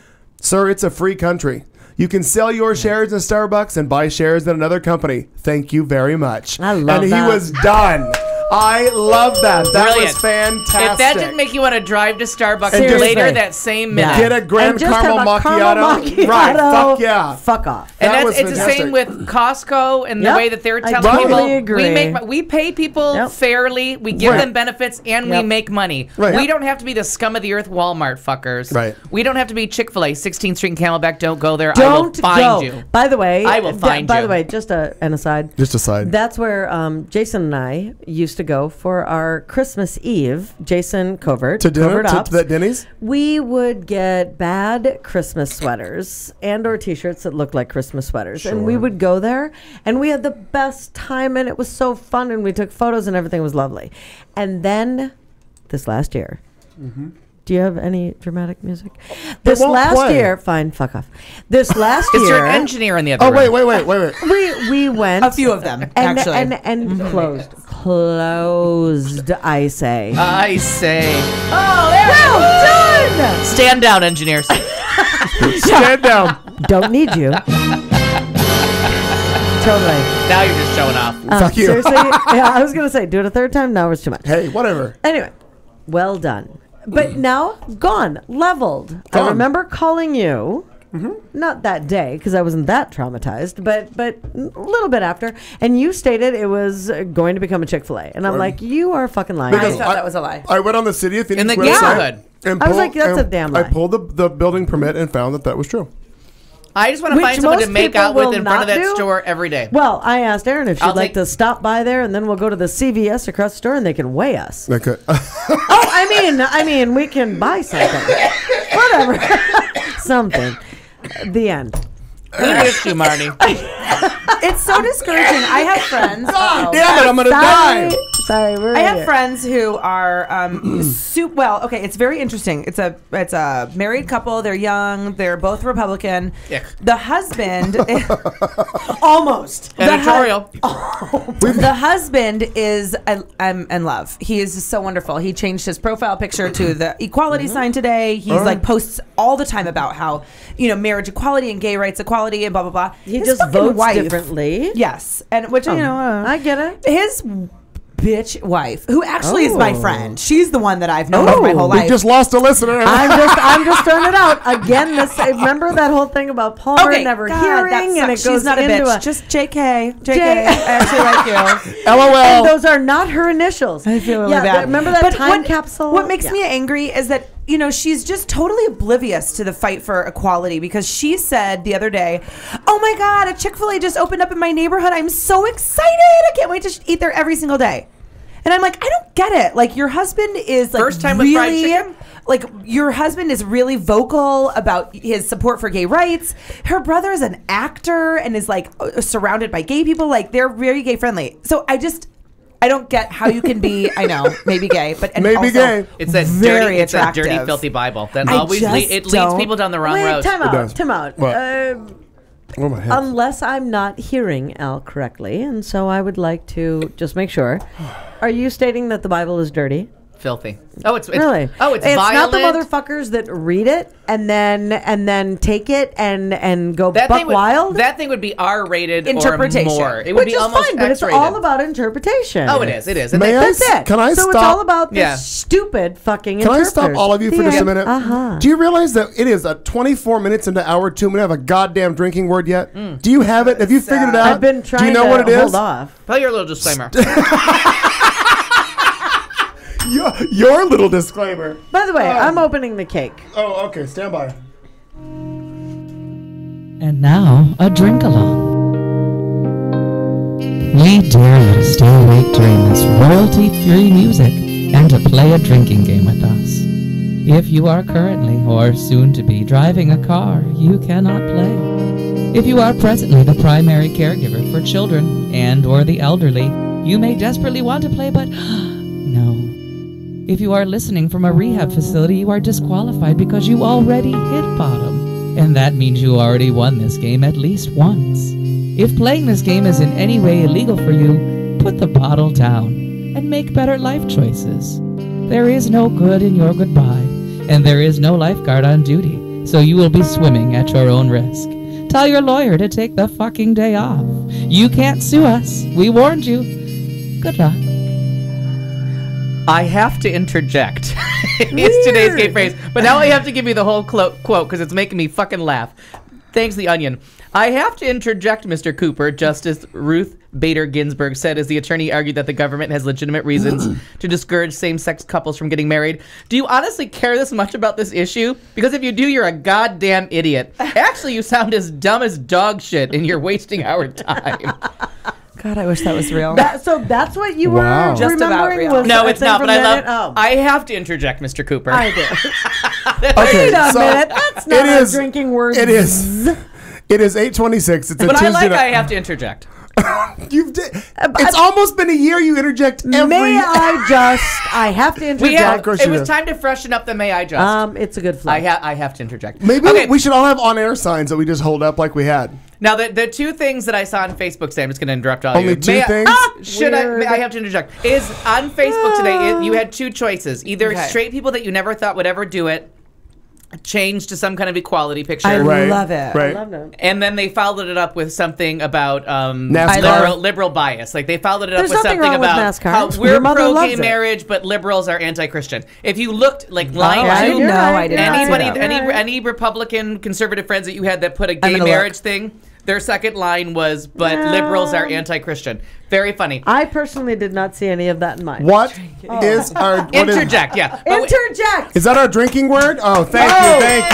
sir, it's a free country. You can sell your shares in Starbucks and buy shares in another company. Thank you very much. I love and that. he was done. I love that. That Brilliant. was fantastic. If that didn't make you want to drive to Starbucks Seriously. later that same minute. Get a Grand And just Caramel have a Macchiato. Right. Fuck yeah. Fuck off. And That was it's the same fantastic. with Costco and the Yep. way that they're I telling totally people agree. we pay people Yep. fairly, we give Right. them benefits, and we Yep. make money. Right. We Yep. don't have to be the scum of the earth Walmart fuckers. Right. We don't have to be Chick-fil-A, 16th Street and Camelback. Don't go there. I will Don't find go. you. By the way, I will find By you. the way, just an aside. Just aside. That's where Jason and I used to go for our Christmas Eve. Jason Covert. To dinner? Covert To Ops. that Denny's? We would get bad Christmas sweaters and or T-shirts that looked like Christmas sweaters, and we would go there, and we had the best time, and it was so fun, and we took photos, and everything was lovely. And then this last year. Do you have any dramatic music? This won't last play. year, fine, fuck off. This last Is year, there an engineer in the other Oh, room? wait. we went A few of them, and actually. and closed. I say. I say. Well done. Stand down, engineers. Stand down. Don't need you. Totally. Now you're just showing off. Fuck you. Seriously, yeah, I was gonna say do it a third time. Now it's too much. Hey, whatever. Anyway, well done. But now gone, leveled. I Gone. remember calling you. Not that day because I wasn't that traumatized, but a little bit after, and you stated it was going to become a Chick-fil-A, and I'm like, you are fucking lying. I thought that was a lie. I went on the City of Phoenix In the website neighborhood. and I was like, that's and a damn I lie. pulled the building permit and found that was true. I just want to Which find someone to most make people out with will in front of not that do. store every day. Well, I asked Erin if she'd I'll like take- to stop by there, and then we'll go to the CVS across the store, and they can weigh us. Okay. Oh, I mean, we can buy something. Whatever. Something. The end. We missed you, Marty. It's so discouraging. I have friends. Damn it, I'm gonna die. Sorry, we're I have here. friends who are well. Okay, it's very interesting. It's a married couple. They're young. They're both Republican. Ick. The husband, almost. Editorial. The husband is in love. He is so wonderful. He changed his profile picture to the equality sign today. He's like posts all the time about how marriage equality and gay rights equality and blah blah blah. He His just fucking votes wife- differently. Yes, and which I get it. his bitch wife, who actually is my Oh. friend. She's the one that I've known for my whole We life. just lost a listener. I'm just throwing it out again. Remember that whole thing about Palmer Okay, never God, hearing, that and it sucks. goes She's not a into bitch. Just JK. JK. J- I actually like you. and LOL. those are not her initials. I feel really yeah, bad. Remember that But time capsule? What makes Yeah. me angry is that she's just totally oblivious to the fight for equality, because she said the other day, "Oh my God, a Chick-fil-A just opened up in my neighborhood. I'm so excited. I can't wait to eat there every single day." And I'm like, I don't get it. Like, your husband is like First time with fried chicken? Like, your husband is really vocal about his support for gay rights. Her brother is an actor and is like surrounded by gay people. Like, they're very gay friendly. So I don't get how you can be, I know, maybe gay, but and Maybe also gay. It's that very dirty, it's that attractive. dirty, filthy Bible that I always just it leads don't- people down the wrong Wait, road. time does. out. Time out. What? Oh my head. Unless I'm not hearing Al correctly, and so I would like to just make sure. Are you stating that the Bible is dirty? Filthy. Oh, it's Really? Oh, it's not violent. the motherfuckers that read it and then take it and go That buck thing would, wild. That thing would be R-rated Interpretation. or more. It would which be is almost fine, but it's X-rated. all about interpretation. Oh, it is. It is. And May I That's it. Can I so stop? it's all about the Yeah. stupid fucking Can I stop interpreters. all of you for The just a end. minute? Uh-huh. Do you realize that it is 24 minutes into hour 2? We don't have a goddamn drinking word yet. Do you have it? Have you figured it out? I've been trying Do you know to what it is? hold off. Tell your little disclaimer. Your little disclaimer. By the way, I'm opening the cake. Oh, okay. Stand by. And now, a drink along. We dare you to stay awake during this royalty-free music and to play a drinking game with us. If you are currently or soon to be driving a car, you cannot play. If you are presently the primary caregiver for children and or the elderly, you may desperately want to play, but no. If you are listening from a rehab facility, you are disqualified because you already hit bottom. And that means you already won this game at least once. If playing this game is in any way illegal for you, put the bottle down and make better life choices. There is no good in your goodbye, and there is no lifeguard on duty, so you will be swimming at your own risk. Tell your lawyer to take the fucking day off. You can't sue us. We warned you. Good luck. I have to interject. It's today's gay phrase. But now I have to give you the whole quote because it's making me fucking laugh. Thanks, The Onion. I have to interject, Mr. Cooper. Justice Ruth Bader Ginsburg said as the attorney argued that the government has legitimate reasons to discourage same-sex couples from getting married. Do you honestly care this much about this issue? Because if you do, you're a goddamn idiot. Actually, you sound as dumb as dog shit and you're wasting our time. God, I wish that was real. So that's what you were Wow. Just about remembering real. was No, a it's thing not, from but I Reddit? love... Oh. I have to interject, Mr. Cooper. I do. Okay, Wait a so minute. That's not it a is- drinking word. It is. It is 8:26. It's a But Tuesday I like night. I have to interject. It's almost been a year. You interject every. I have to interject. Of course It you was do. time to freshen up the May I Just. It's a good flow. I have to interject. Maybe Okay. we should all have on-air signs that we just hold up like we had. Now, the two things that I saw on Facebook today, I'm just going to interrupt all Only you. two May I- things? Should Weird. I have to interject? Is on Facebook today, you had two choices. Either straight people that you never thought would ever do it, change to some kind of equality picture. I Right. love it. Right. Love that. And then they followed it up with something about NASCAR. liberal bias. Like they followed it up There's with nothing something wrong with about NASCAR. how Your we're mother pro-gay loves it. marriage, but liberals are anti-Christian. If you looked like line I two, didn't know. I did not see anybody, that. any Republican conservative friends that you had that put a gay gonna marriage look. thing, their second line was, but No. liberals are anti-Christian. Very funny. I personally did not see any of that in mine. What is our what is- Interject, yeah. But, Interject. Is that our drinking word? Oh, thank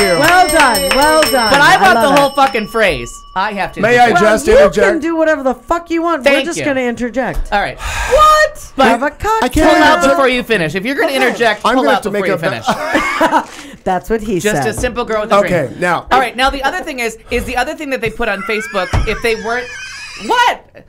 you. Well done. Well done. but I want love the it. whole fucking phrase. I have to. May I interject. just You interject? can do whatever the fuck you want. Thank We're just you. going to interject. All right. What? Have a cocktail. I can't Pull out interject. before you finish. If you're going to interject, I'm pull gonna out have to before make you a- finish. That's what he Just said. a simple girl with a Okay, drink. now. All right, now the other thing is the other thing that they put on Facebook, if they weren't, what?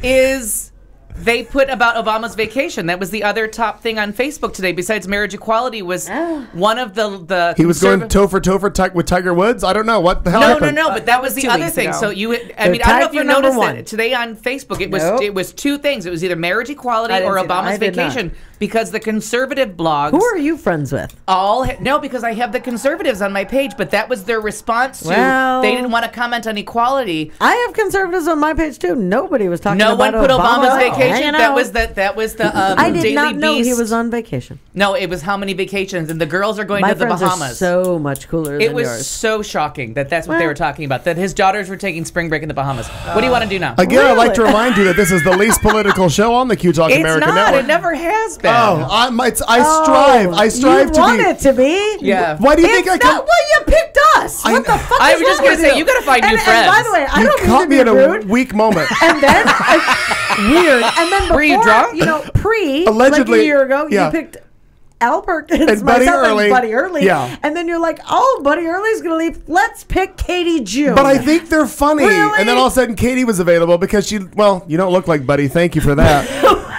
Is they put about Obama's vacation. That was the other top thing on Facebook today, besides marriage equality, was one of the He was going conserva- toe for toe for with Tiger Woods. I don't know what the hell No, happened. but that was the 2 other weeks thing. ago. So you, I They're mean, I don't know tied if you for number noticed one. that today on Facebook. It was Nope. it was two things. It was either marriage equality I didn't or see that. Obama's I did not. vacation, because the conservative blogs Who are you friends with? no, because I have the conservatives on my page, but that was their response to Well- they didn't want to comment on equality. I have conservatives on my page too. Nobody was talking No about one put Obama Obama's vacation. hanging That out. was the I did Daily not know he Beast. was on vacation. No, it was how many vacations, and the girls are going My to the friends Bahamas. are so much cooler It than was yours. so shocking that's what they Well- were talking about. That his daughters were taking spring break in the Bahamas. What do you want to do now? Again, I'd like to Really? remind you that this is the least political show on the QTalk It's America not. Network. It never has been. Oh, I strive you to want be. it to be. Yeah. Why do you think It's I come? not what you picked us. What the fuck I is was just wrong gonna with say, you gotta find new And by friends. the way, I You don't mean caught to me be at a rude. weak moment. And then weird. And then before, Were you drunk? Allegedly, like a year ago, yeah. you picked Al Perkins, And Buddy myself, Early. and Buddy Early. Yeah. And then you're like, oh, Buddy Early's gonna leave. Let's pick Katie June. But I think they're funny. Really? And then all of a sudden, Katie was available because you don't look like Buddy. Thank you for that.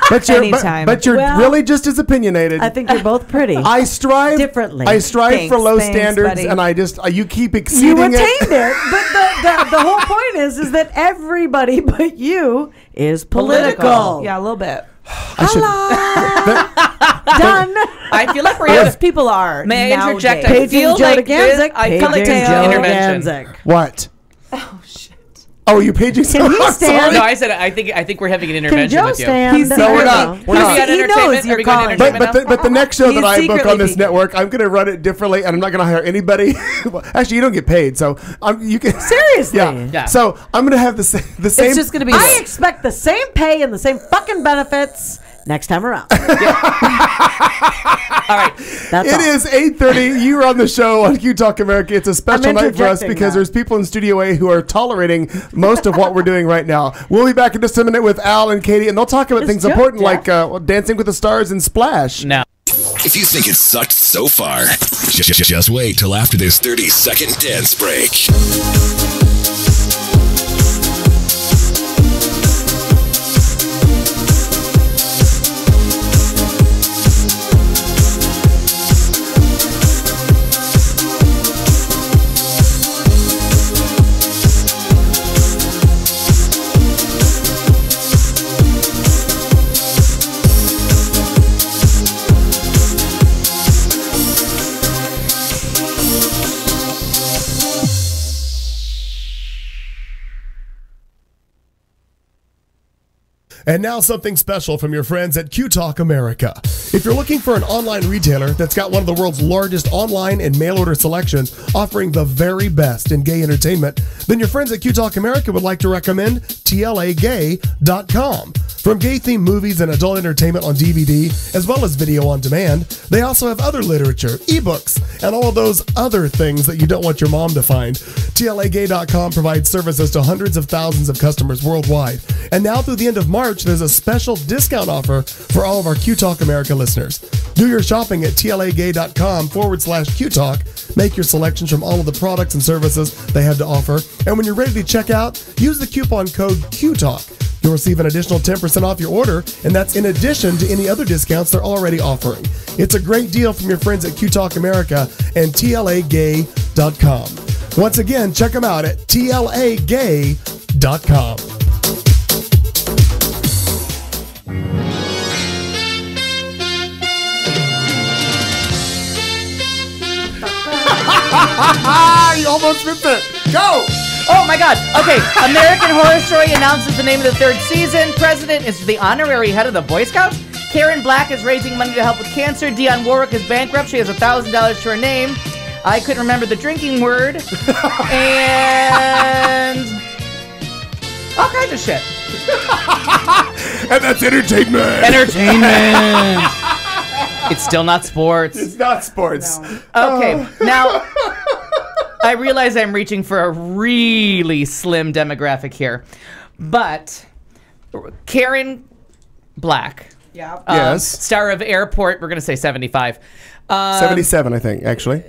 But you're, Anytime. but you're Well, really just as opinionated. I think you're both pretty. I strive Differently. I strive for Thanks, low thanks, standards, buddy. and I just you keep you exceeding attained it. it. But the whole point is that everybody but you is political. Yeah, a little bit. I should. Done. I feel like we're Most having. people are. May I interject? nowadays. I feel Joe like this. Danzig. I feel like Paging this Joe intervention. Danzig. What? Oh shit. Oh, you paging? Can he I'm stand? sorry. No, I said I think we're having an Can intervention Joe with you. stand? No, we're not. No. We're Are not. we on He knows entertainment? you're Are we going calling. entertainment But the next show He's that I book on secretly this peeking. network, I'm going to run it differently, and I'm not going to hire anybody. Well, actually, you don't get paid, so you can Seriously. Yeah. So I'm going to have the same. It's just going to be. I expect the same pay and the same fucking benefits next time around. All right. That's It all. is 8:30. You're on the show on QTalk America. It's a special night for us interjecting because that. there's people in Studio A who are tolerating most of what we're doing right now. We'll be back in just a minute with Al and Katie, and they'll talk about Is things Joe important deaf? like Dancing with the Stars and Splash. No. If you think it sucked so far, just wait till after this 30-second dance break. And now something special from your friends at QTalk America. If you're looking for an online retailer that's got one of the world's largest online and mail order selections offering the very best in gay entertainment, then your friends at QTalk America would like to recommend TLAgay.com. From gay-themed movies and adult entertainment on DVD, as well as video on demand, they also have other literature, ebooks, and all of those other things that you don't want your mom to find. TLAgay.com provides services to hundreds of thousands of customers worldwide. And now through the end of March, there's a special discount offer for all of our QTalk America listeners. Do your shopping at TLAgay.com/QTalk. Make your selections from all of the products and services they have to offer. And when you're ready to check out, use the coupon code QTalk. You'll receive an additional 10% off your order, and that's in addition to any other discounts they're already offering. It's a great deal from your friends at QTalk America and TLAgay.com. Once again, check them out at TLAgay.com. You almost missed it. Go! Oh my God. Okay. American Horror Story announces the name of the third season. President is the honorary head of the Boy Scouts. Karen Black is raising money to help with cancer. Dionne Warwick is bankrupt. She has $1,000 to her name. I couldn't remember the drinking word. And all kinds of shit. And that's entertainment. Entertainment. It's still not sports. It's not sports. No. Okay. Now, I realize I'm reaching for a really slim demographic here, but Karen Black, Yes. star of Airport, we're going to say 75. 77, I think, actually.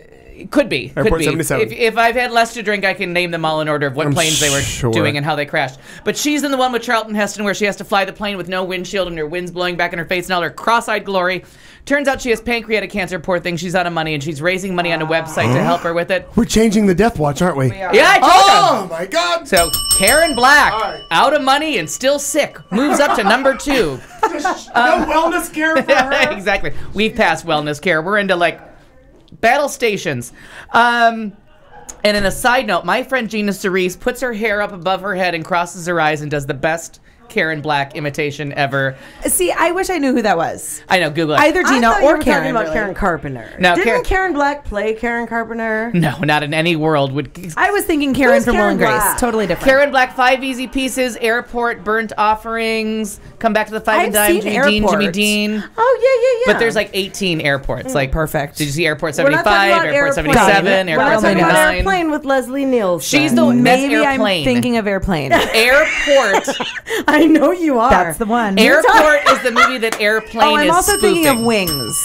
Could be. Airport 77. If I've had less to drink, I can name them all in order of what planes they were doing and how they crashed. But she's in the one with Charlton Heston where she has to fly the plane with no windshield and her wind's blowing back in her face and all her cross-eyed glory. Turns out she has pancreatic cancer, poor thing. She's out of money, and she's raising money on a website to help her with it. We're changing the Death Watch, aren't we? Yeah, I told Oh, my God. So, Karen Black, right. out of money and still sick, moves up to number 2. No wellness care for her. Exactly. We've passed wellness care. We're into, like, battle stations. And in a side note, my friend Gina Cerise puts her hair up above her head and crosses her eyes and does the best Karen Black imitation ever. See, I wish I knew who that was. I know, Google it. Either I Gina thought you or were Karen. talking about really. Karen Carpenter. No, Didn't Karen Black play Karen Carpenter? No, not in any world would. I was thinking Karen Who's from Will Karen and Grace. Black? Totally different. Karen Black, 5 Easy Pieces, Airport, Burnt Offerings, Come Back to the Five and I've Dime, seen Jimmy Dean, Jimmy Airport. Dean. Oh, yeah. But there's like 18 airports. Like perfect. Did you see Airport We're not talking 75, about Airport Airplane. 77, We're not Airport talking about 79? Airplane with Leslie Nielsen. She's the best Maybe airplane. I'm thinking of Airplane. Airport. I know you are. That's the one. Airport is the movie that Airplane Oh, I'm is also thinking of spoofing. Wings.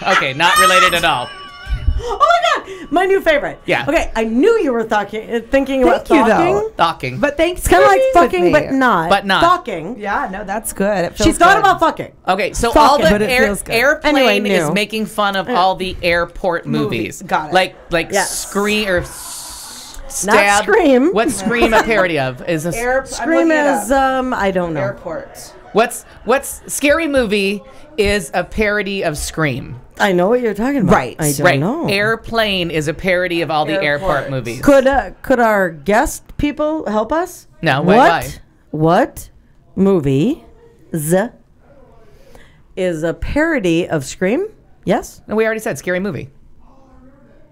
Okay, not related at all. Oh my God, my new favorite. Yeah. Okay, I knew you were thinking about Thank you, talking. though. Docking. But thanks It's kind of like fucking, but but not. But not. Talking. Yeah, no, that's good. It She feels thought good. about fucking. Okay, so Fuck all it, the but it feels good. Airplane Anyway, is new. making fun of all the airport movies. Got it. Like Yes. Scream or Stab. Not Scream. What's Scream a parody of? Is a Scream is I don't know. Airport. what's Scary Movie is a parody of Scream. I know what you're talking about. Right. I don't Right. know. Airplane is a parody of all the airport movies. Could our guest people help us? No, why? What movie is a parody of Scream? Yes. No, we already said Scary Movie.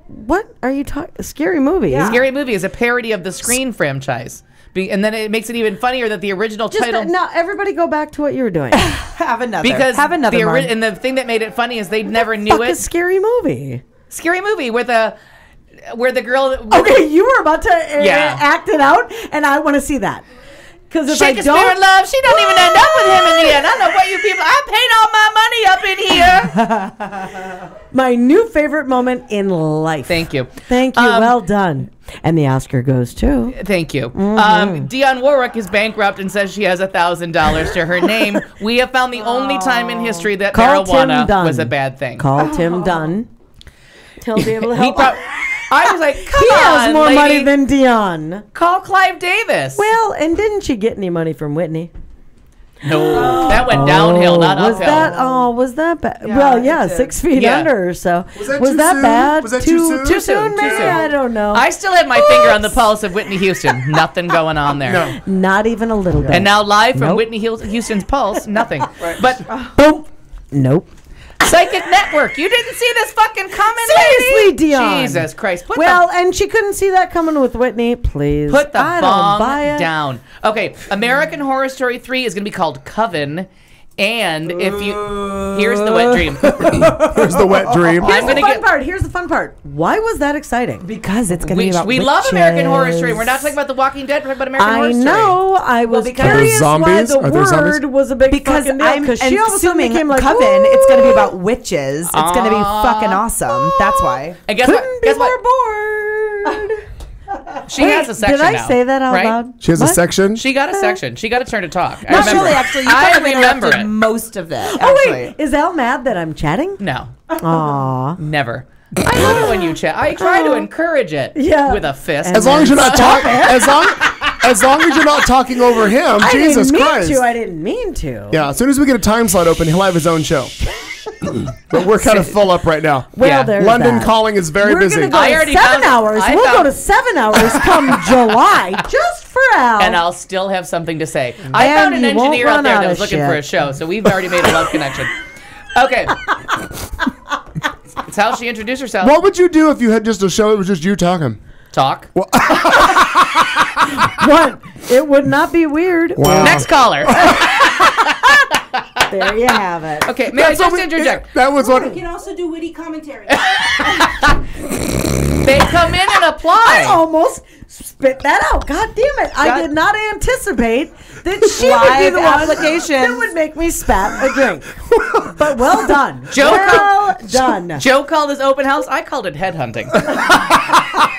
What are you talking? Scary movie. Scary Movie is a parody of the Scream franchise. And then it makes it even funnier that the original Just title. now, everybody go back to what you were doing. Have another. Because have another. Mark. and the thing that made it funny is they never Fuck knew a it. Scary movie. Scary Movie where the girl. Okay, you were about to Yeah. act it out, and I want to see that. Because if I Shakespeare in don't, love. She don't even end up with him in the end. I don't know what you people. I paid all my money up in here. my new favorite moment in life. Thank you. Thank you. Well done. And the Oscar goes to. Thank you. Dionne Warwick is bankrupt and says she has $1,000 to her name. We have found the only time in history that Call Tim marijuana Dunn. was a bad thing. Call Tim Dunn. He'll be able to help. I was like, come He on, has more lady. money than Dionne. Call Clive Davis. Well, and didn't she get any money from Whitney? No, that went downhill, not was uphill. was that bad? Yeah, Well, yeah, it did. 6 feet Yeah. under or so. Was that was too that soon? bad? Was that too soon? Too soon, Maybe? too soon. I don't know. I still have my finger on the pulse of Whitney Houston. Nothing going on there. No. Not even a little bit. And now live from Nope. Whitney Houston's pulse, nothing. But boom. Nope. Psychic Network, you didn't see this fucking coming, Seriously, lady? Dion. Jesus Christ. Well, and she couldn't see that coming with Whitney. Please. Put the I don't buy bomb it. down. Okay, American Horror Story 3 is going to be called Coven. And if you... Here's the wet dream. Here's the wet dream. I'm going to get... Here's the fun part. Why was that exciting? Because it's going to be about We love American Horror witches. Story. We're not talking about The Walking Dead. We're talking about American I Horror Story. know. I was because- Are there curious why zombies? the Are there word zombies? was a big Because fucking deal. I'm 'Cause she all of a sudden assuming became like, Coven, "Whoa." it's going to be about witches. It's going to be fucking awesome. That's why. And guess what? Couldn't be Guess more what? bored. She has a section Did I now, say that out right? loud? She has a What? section. She got a section. She got a turn to talk. I Not remember. really, actually. You I kind of remember interrupted it. most of it. Oh Actually. wait, is Al mad that I'm chatting? No, Aw. never. I love it when you chat. I try to encourage it Yeah. with a fist. As long as you're not talking, as long as you're not talking over him, I Jesus didn't mean Christ. to. I didn't mean to. Yeah, as soon as we get a time slot open, he'll have his own show. But we're kind of full up right now. Well, Yeah. there's London that. Calling is very We're busy. gonna go I to already 7 found- hours. I We'll go found- to 7 hours come July, just for Al. and I'll still have something to say. I found an you won't engineer out run there out that was of looking shit. for a show, so we've already made a love connection. Okay. It's how she introduced herself. What would you do if you had just a show that was just you talking? Talk. What? It would not be weird. Wow. Next caller. There you have it. Okay, may I just interject? That was what. You can also do witty commentary. They come in and I apply. almost spit that out. God damn it. I did not anticipate that she would be Live the one applications. that would make me spat a drink. But well done. Joe well done. Joe called his open house. I called it headhunting.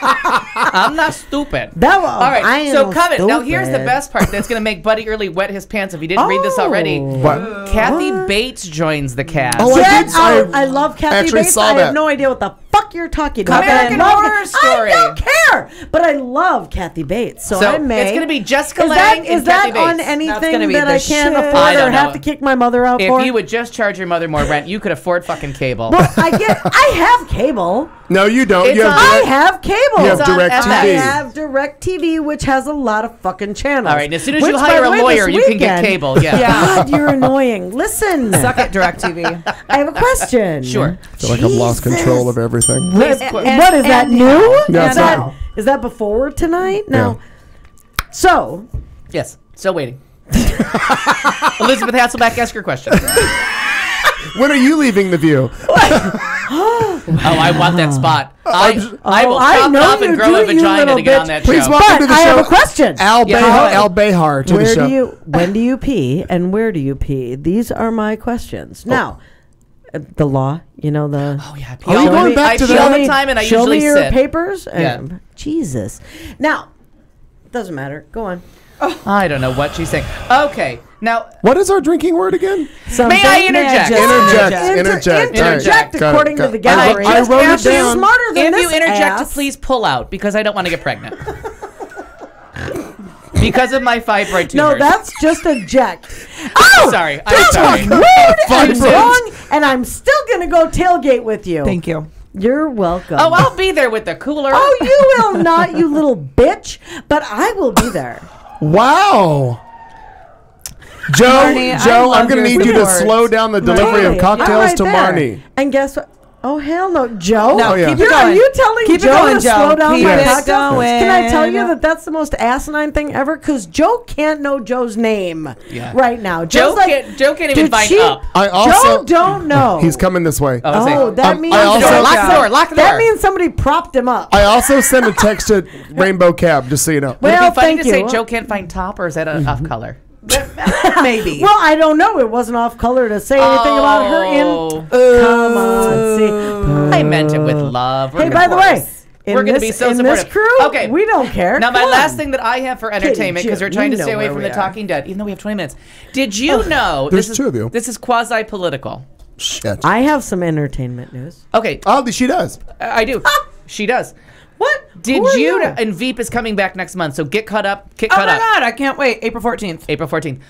I'm not stupid. That was, All right, I so am Coven. Now here's the stupid. best part. That's going to make Buddy Early wet his pants if he didn't read this already. What? Kathy Bates joins the cast. Oh, I Get did- out. I love Kathy actually Bates. saw I that. have no idea what the fuck you're talking about. but I American love Horror it. Story. I don't care. But I love Kathy Bates. So, So I may. it's going to be Jessica Is Lange that, and is Kathy that on Bates. gonna anything be that the I can't shit. afford I or don't have know. to kick my mother out for? If you would just charge your mother more rent, you could afford fucking cable. Well, I have cable. No, you don't. It's You have on- I direct- have cable. You have It's on direct FX. I TV. have direct TV, which has a lot of fucking channels. All right, and as soon as Which, you by hire the a way, lawyer, this you can get weekend- cable. Yeah. God, you're annoying. Listen, Suck it, DirecTV. I have a question. Sure. I feel like I've lost control of everything. What, And- what is that new? Yeah, is, it's that, not- is that before tonight? No. So, Yes. Still waiting. Elizabeth Hasselbeck, ask your question. When are you leaving the View? Oh, I want that spot. I will I chop it know off and you grow do, a you vagina little to get bitch. on that Please show. welcome but to the I show. have a question. Al Yeah, Behar, go ahead. Al Behar to the Where show. do you? When do you pee? And where do you pee? These are my questions. Now, the law. You know the. Oh, yeah. I pee Are all you the- going back I to pee that? all the time, and I show usually me your sit. papers. Yeah. Jesus. Now, doesn't matter. Go on. I don't know what she's saying. Okay. Now, What is our drinking word again? may I interject? Interject. Interject Got it, according got to it. the gallery. I wrote it She's down. smarter than If this you interject, ass. please pull out because I don't want to get pregnant. Because of my fibroid tumors. No, that's just eject. Oh, Sorry. I'm sorry. rude and Fibroid. wrong, and I'm still gonna go tailgate with you. Thank you. You're welcome. Oh, I'll be there with the cooler. Oh, you will not, you little bitch. But I will be there. Wow. Joe, Marnie, I Joe, I'm love going to your need you to support. slow down the delivery Totally. of cocktails I'm right to there. Marnie. And guess what? Oh, hell no. Joe? No, Oh, yeah. keep it Are going. you telling Keep it Joe going, to Joe. slow down Keep my it cocktails? going. Can I tell you that that's the most asinine thing ever? Because Joe can't know Joe's name Yeah. right now. Joe Joe's Joe can't even did find she- up. I also. Joe don't know. He's coming this way. Oh, say- Oh, that means I also- Lock the door. Lock the door. that means somebody propped him up. I also sent a text to Rainbow Cab, just so you know. Would it Well, be funny thank to say you. Joe can't find top, or is that an off color? Maybe. Well, I don't know. It wasn't off color to say anything about her in. Come on, see. I meant it with love. Hey, by the way, we're going to be so in supportive. this crew, Okay. we don't care. Now, my Come last on. thing that I have for entertainment, because Jim, we're trying you to stay know away where from we the are. Talking Dead, even though we have 20 minutes. Did you know There's two of you. This is quasi-political? Shit. I have some entertainment news. Okay, Oh, she does. I do. She does. What? Did Who are you? And Veep is coming back next month, so get caught up. Get Oh caught my up. God, I can't wait. April 14th. April 14th.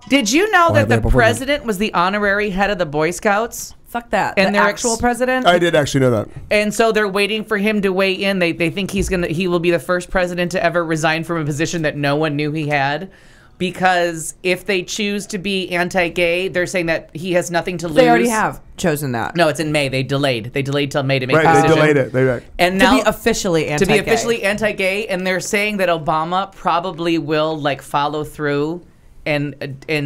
Did you know Oh, that yeah, the before president was the honorary head of the Boy Scouts? Fuck that. And the their actual president? I did actually know that. And so they're waiting for him to weigh in. They think he will be the first president to ever resign from a position that no one knew he had. Because if they choose to be anti-gay, they're saying that he has nothing to lose. They already have chosen that. No, it's in May. They delayed till May to make the Right, they decision. delayed it. Right. And To now be officially anti-gay. and they're saying that Obama probably will like follow through and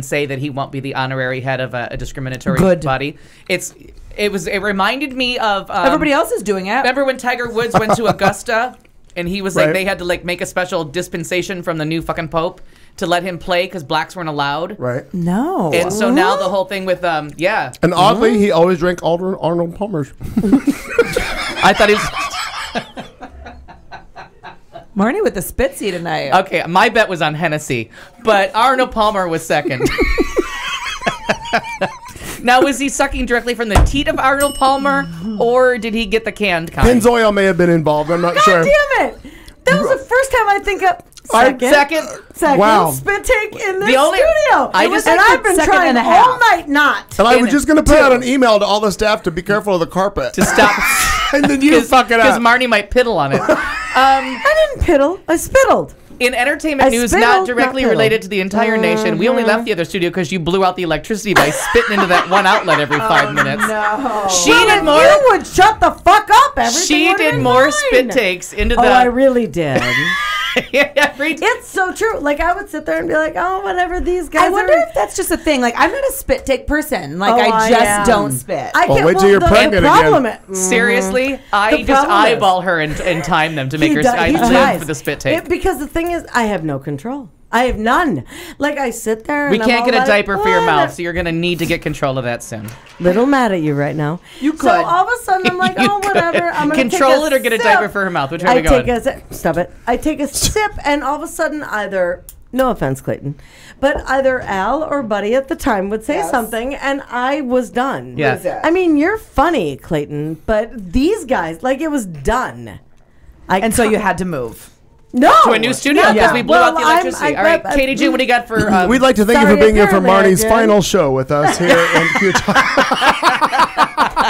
say that he won't be the honorary head of a discriminatory body. It reminded me of Everybody else is doing it. Remember when Tiger Woods went to Augusta and he was like, Right. they had to like make a special dispensation from the new fucking Pope to let him play because blacks weren't allowed. Right. No. And so now the whole thing with yeah. And oddly, he always drank Arnold Palmer's. I thought he was Marnie with the spitsy tonight. okay. My bet was on Hennessy, but Arnold Palmer was second. Now, was he sucking directly from the teat of Arnold Palmer, or did he get the canned kind? Pennzoil may have been involved. I'm not God sure. damn it! That was the first time I think of Second. Wow. spit take in this The only- studio. I just- and I've been second trying and a half. all night not. And I was In just going to put out an email to all the staff to be careful of the carpet. To stop. And then you fuck it Because up. Marnie might piddle on it. I didn't piddle. I spittled. In entertainment I news, spittled, not not directly piddled. related to the entire nation, we only left the other studio because you blew out the electricity by spitting into that one outlet every 5 minutes. No. She Well, did if more. you would shut the fuck up, everything She would've did been more fine. spit takes into Oh, the. I really did. every It's so true. Like, I would sit there and be like, oh, whatever, these guys I wonder are... if that's just a thing. Like, I'm not a spit take person. Like, Oh, I I just am. don't spit. I Well, can't, wait till you're pregnant the problem again. Seriously, I The just problem is- eyeball her and time them to make her. He I tries. live for the spit take. Because the thing is, I have no control. I have none. Like, I sit there We and I'm can't all get a like, diaper for your "What?" mouth, so you're going to need to get control of that soon. Little mad at you right now. You So could. all of a sudden, I'm like, You oh, could. whatever. I'm going to Control it or get a diaper for her mouth. Which way are I we going? take a sip. Stop it. I take a sip, and all of a sudden, either, no offense, Clayton, but either Al or Buddy at the time would say something, and I was done. Yeah. What is that? I mean, you're funny, Clayton, but these guys, like, it was done. And so you had to move. No. To a new studio because Yeah. we blew out the Well, electricity. All right, Katie G, what do you got for? We'd like to thank you Sorry, for being here for apparently I Marnie's did. final show with us here in QTalk.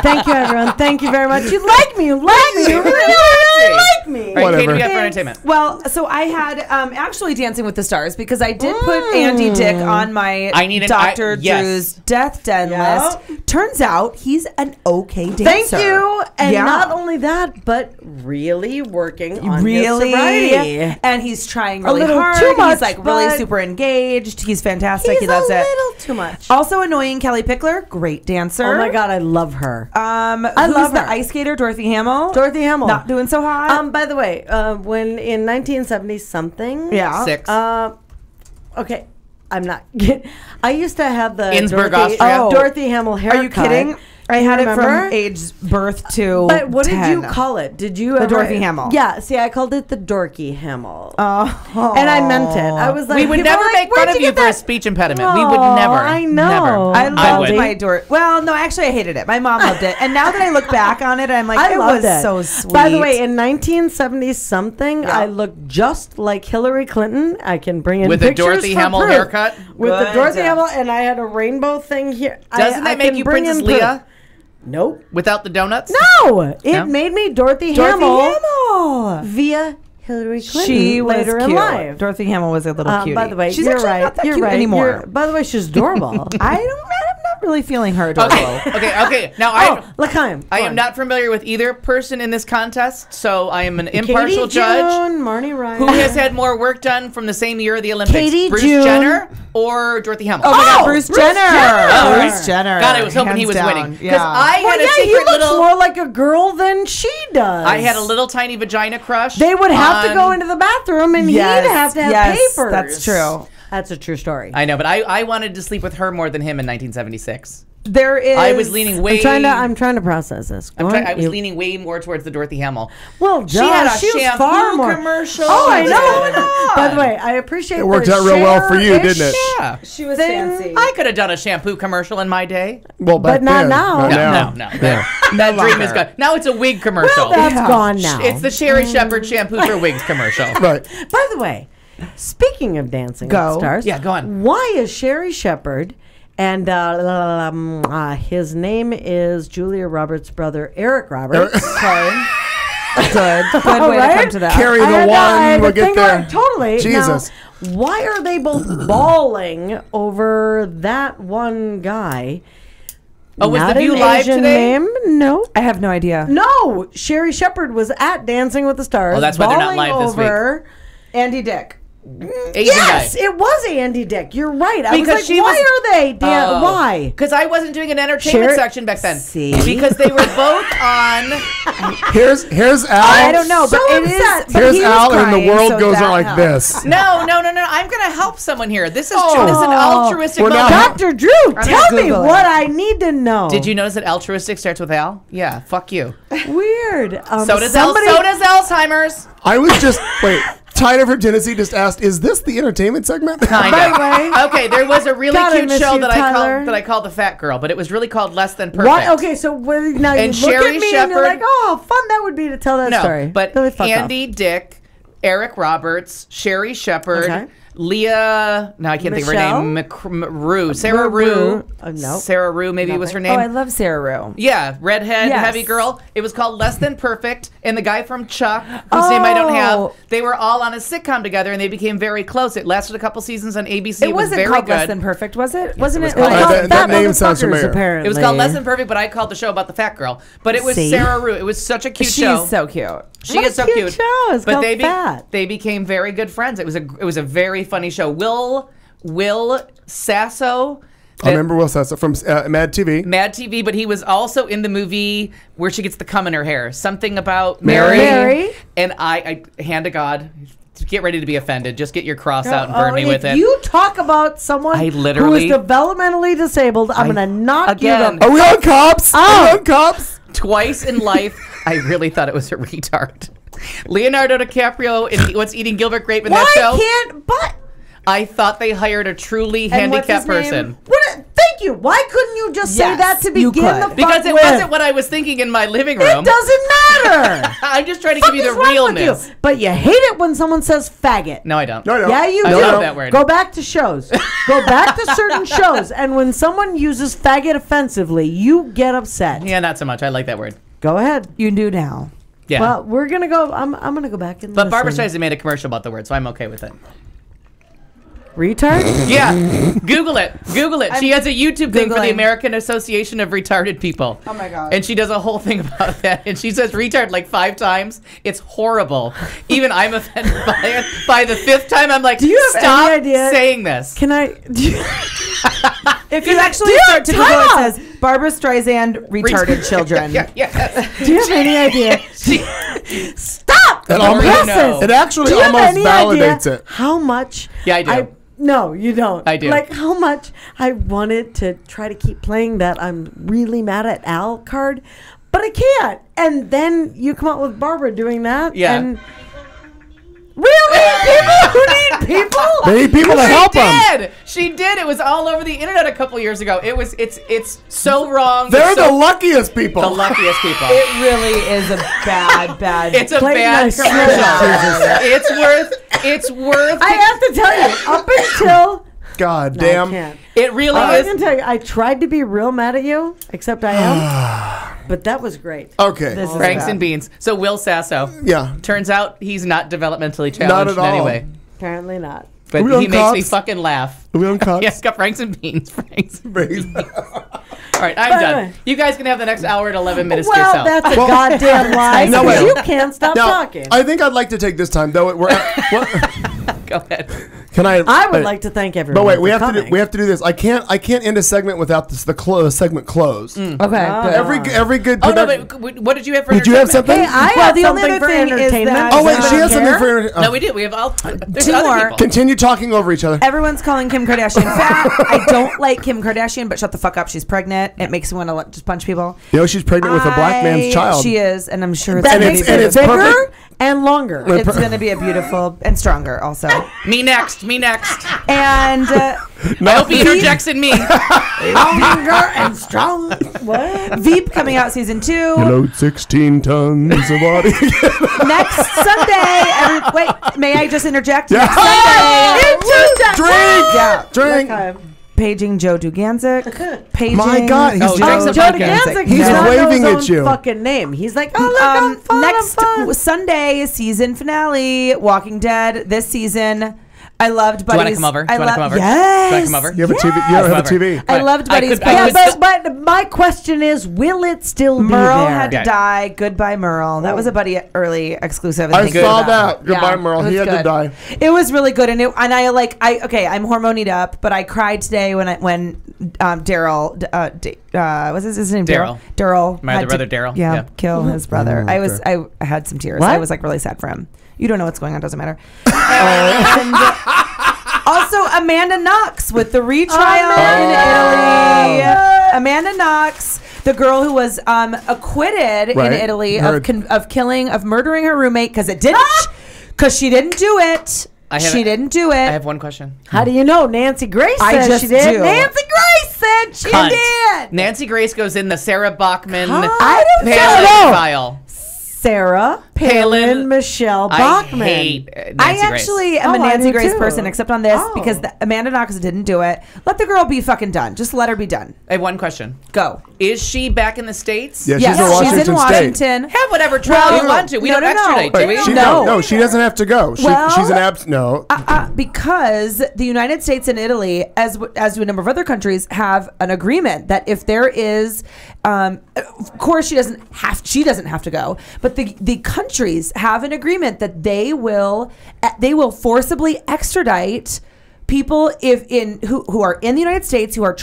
Thank you, everyone. Thank you very much. You like me. You like me. You really like me. All right, Katie, Whatever. what do you got for entertainment? Well, so I had actually Dancing with the Stars because I did put Andy Dick on my I need an- Dr. yes. Drew's death den Yeah. list. Turns out he's an okay dancer. Thank you. And Yeah. not only that, but really working on his Really, sobriety. and he's trying really little hard. too much, he's like really but super engaged. He's fantastic. He's he loves a it. little too much. Also annoying Kelly Pickler, great dancer. Oh my God, I love her. I love love the her. ice skater Dorothy Hamill. Dorothy Hamill. not doing so hot. By the way, when in 1970 something. yeah. 6. Okay, I'm not. I used to have the Innsbruck, Dorothy, Austria. Dorothy Hamill haircut. Are you kidding? I had it from age birth to But what 10. did you call it? Did you ever? Dorothy Hamill. Yeah. See, I called it the Dorky Hamill. Oh. And I meant it. I was like, we would people never were like, make fun "Where'd of you get for a that?" speech impediment. We would Oh, never. I know. Never. I loved would. my Dorothy. Well, no, actually, I hated it. My mom loved it, and now that I look back on it, I'm like, I it loved was it. so sweet. By the way, in 1970 something, Yeah. I looked just like Hillary Clinton. I can bring in With a pictures Dorothy for Hamill proof. haircut? With the Good. Dorothy Hamill, and I had a rainbow thing here. Doesn't that make can you bring Princess in proof. Leia Nope. without the donuts? No, it No? made me Dorothy Hamill via Hillary Clinton she was later cute. in life. Dorothy Hamill was a little cutie. By the way, she's you're actually right. not that you're cute right. anymore. By the way, she's adorable. I'm not really feeling her adorable. Okay. Now Oh, L'chaim. I go am on. not familiar with either person in this contest, so I am an impartial Katie judge. June, Marnie Ryan. Who has had more work done from the same year of the Olympics? Katie Bruce June. Jenner or Dorothy Hamill? Oh my God, Bruce Bruce Jenner. Jenner. Bruce Jenner. God, I was hoping he Hands was down. winning. Because Yeah. I Well, had a yeah, he secret looks little... more like a girl than she does. I had a little tiny vagina crush. They would have to on- go into the bathroom, and Yes, he'd have to have yes, papers. that's true. That's a true story. I know, but I wanted to sleep with her more than him in 1976. There is. I was leaning way... I'm trying to process this. Go on. I was You- leaning way more towards the Dorothy Hamill. Well, She had a she was shampoo far more commercial. Oh, I What's know. going on? By the way, I appreciate It worked the out real well for you, share-ish didn't it? Yeah. She was Thing. fancy. I could have done a shampoo commercial in my day. Well, back But not then. now. Not No. now. That dream is longer. gone. Now it's a wig commercial. Well, that's gone now. It's the Sherry Shepherd shampoo for wigs commercial. Right. By the way, Speaking of Dancing with the Stars, Yeah, go on. Why is Sherry Shepherd and his name is Julia Roberts' brother Eric Roberts? Okay. Good way to Right? come to that. Carry the one. We'll get there. Totally. Jesus. Now, why are they both bawling over that one guy? Oh, was Not The View an live Asian today? Name? No. I have no idea. No. Sherry Shepherd was at Dancing with the Stars. Oh, that's why they're not bawling live this week. over Andy Dick. Asian Yes, guy. it was Andy Dick. You're right. I Because was like, she why was- are they? Why? Because I wasn't doing an entertainment Sherry- section back then. See? Because they were both on. Here's Al. I don't know, but So it is. upset. but Here's he was Al, and the crying, world so goes that on like helps. this. No. I'm going to help someone here. This is true. This is an altruistic We're now- moment. Dr. Drew, tell me Googling. what I need to know. Did you notice that altruistic starts with Al? Yeah, fuck you. Weird. So does somebody. so does Alzheimer's. I was just wait. Tyler from Tennessee just asked, "Is this the entertainment segment?" Kind By of. the way- Okay, there was a really God, I cute miss show you, that Tyler. I called The Fat Girl, but it was really called Less Than Perfect. What? Okay, so now you And look Sherry at me and you're Shepherd- like, oh, fun that would be to tell that No, story. but Really fuck Andy Dick, Eric Roberts, Sherry Shepherd, Okay. Leah. No, I can't think of her name. Rue. Sarah Rue. No. Sarah Rue, maybe was her name. Oh, I love Sarah Rue. Yeah, redhead, Yes. heavy girl. It was called Less Than Perfect, and the guy from Chuck, whose name I don't have, Oh. they were all on a sitcom together, and they became very close. It lasted a couple seasons on ABC. It was wasn't very called good. Less Than Perfect, was it? Wasn't was it? called- like- that Fat name sounds motherfuckers, familiar. Apparently. It was called Less Than Perfect, but I called the show about the fat girl. But it was See? Sarah Rue. It was such a cute She's show. so cute. She What a is so cute cute. show. It's but called they Fat. they became very good friends. It was a very funny show. Will Sasso. I remember Will Sessa from Mad TV. Mad TV, but he was also in the movie where she gets the cum in her hair. Something about Mary. Mary. And I hand to God, get ready to be offended. Just get your cross out and burn me with if it. you talk about someone I who literally- is developmentally disabled, I'm going to knock again- you the Are we on cops? Are we on cops? Twice in life, I really thought it was a retard. Leonardo DiCaprio in What's Eating Gilbert Grape in that show. but I thought they hired a truly And what's handicapped his name? person. thank you. Why couldn't you just say Yes, that to you begin the could. fuck Because it with? wasn't what I was thinking in my living room. It doesn't matter. I'm just trying to Fuck give you is the wrong with realness. you? But you hate it when someone says faggot. No, I don't. No, I don't. Yeah, you I do. love that word. Go back to shows. Go back to certain shows, and when someone uses faggot offensively, you get upset. Yeah, not so much. I like that word. Go ahead. You do now. Yeah. Well, we're gonna go. I'm gonna go back and. but Barbara listen. Streisand made a commercial about the word, so I'm okay with it. Retard. Yeah. Google it. Google it. She has a YouTube thing for the Googling. American Association of Retarded People. Oh my God. And she does a whole thing about that. And she says retard like 5 times. It's horrible. Even I'm offended by it. By the 5th time, I'm like, Do you have stop any idea- saying this. Can I? If you actually Do start to time Google, out. it says Barbara Streisand retarded children. Yes. Do you have any idea? Stop. It, Or almost, you know. it actually Do you have almost any validates idea it. how much? Yeah, I do. No, you don't. I do. Like how much I wanted to try to keep playing that I'm really mad at Al card, but I can't. And then you come out with Barbara doing that. Yeah. And really, people who need people. They need people to help them. She did. It was all over the internet a couple years ago. It's so wrong. They're It's the so, luckiest people. the luckiest people. It really is a bad. It's a Clayton, bad I swear commercial. It's worth. I have to tell you, up until God No, I damn. can't. It really I is. can tell you, I tried to be real mad at you, except I am. But that was great. Okay. This is Franks bad. and beans. So Will Sasso. Yeah. Turns out he's not developmentally Not challenged at in any all. way. Apparently not. But we he on makes me cops? fucking laugh. Are we on cops? Yeah, it's got Franks and beans. Franks. and beans. Praise. All right, I'm By the done. way. You guys can have the next hour and 11 minutes to Well, yourself. that's a goddamn lie. No, because wait. you can't stop Now, talking. I think I'd like to take this time, though. We're Go ahead. Can I? I would wait. like to thank everyone. But wait, we for have to coming. do this. I can't end a segment without the segment closed. Okay. Every good Oh, no, production. but what did you have for Did you have entertainment? something? Hey, I have the only something other for thing is entertainment. that- Oh wait, Does she has anyone something care? for. No, we do. We have all. There's Two other more. people. Continue talking over each other. Everyone's calling Kim Kardashian fat. I don't like Kim Kardashian, but shut the fuck up. She's pregnant. It makes me want to just punch people. You know she's pregnant with a black man's child. She is, and I'm sure it's That And gonna it's- be and big. it's bigger. perfect. And longer. It's going to be a beautiful and stronger also. Me next. And I hope he interjects in me. Longer and strong. What? Veep coming out season 2. You load 16 tons of body. Next Sunday. Wait, may I just interject? Yeah. Next Sunday. Drink! Yeah. Drink! Okay. Paging Joe Duganzik. Paging. My God, he's Oh, just Jackson Joe Podcast. Duganzik. He's does not know waving his at own you. Fucking name. He's like, oh look, I'm fun, next I'm fun. Sunday, season finale, Walking Dead this season. I loved Do you Buddy's. want to come over? Yes. Do you want to come over? You have a TV? You don't have a TV. I loved Buddy's. I could But my question is, will it still be Merle there? had to Yeah. die. Goodbye, Merle. That was a Buddy early exclusive. I think saw about that. it. Goodbye, Yeah, Merle. it was He had to good. die. It was really good, and I'm hormonied up, but I cried today when Daryl, what's his name? Daryl. Daryl. My had other to- brother, Daryl. Yeah, Yeah. kill his brother. okay. I had some tears. What? I was like really sad for him. You don't know what's going on. Doesn't matter. And, also, Amanda Knox with the retrial in Italy. Amanda Knox, the girl who was acquitted Right. in Italy Heard. of murdering her roommate because she didn't do it. She didn't do it. I have one question. How do you know? Nancy Grace I said just she did. do. Nancy Grace said she Cunt. did. Nancy Grace goes in the Sarah Bachman I don't Palin know. file. Sarah Palin, Michelle Bachman. I hate Nancy I Grace. actually am Oh, a I Nancy do Grace too. person, except on this Oh. because Amanda Knox didn't do it. Let the girl be fucking done. Just let her be done. I have one question. Go. Is she back in the States? Yeah, Yes, she's in Washington she's in State. Washington. Have whatever trial Well, you want to. We no, don't no, no. extradite, do But we? No. she doesn't have to go. Well- She's an no. Because the United States and Italy, as do a number of other countries, have an agreement that if there is, of course, she doesn't have to go, but the countries have an agreement that they will forcibly extradite people who are in the United States who are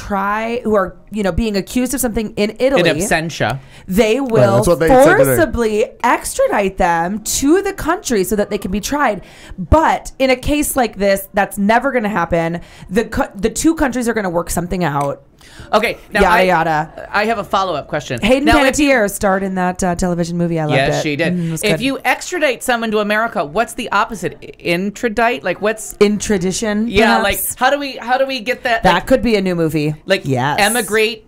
being accused of something in Italy. In absentia. They will that's what they said today. forcibly extradite them to the country so that they can be tried. But in a case like this, that's never going to happen. The two countries are going to work something out. Okay. Now Yada, yada. I have a follow-up question. Hayden Now, if you- Panettiere starred in that television movie. I loved it. Yes, she did. It was If good. you extradite someone to America, what's the opposite? Intradite? Like what's? in tradition, Yeah, perhaps? like how do we get that? that could be a new movie. like yes,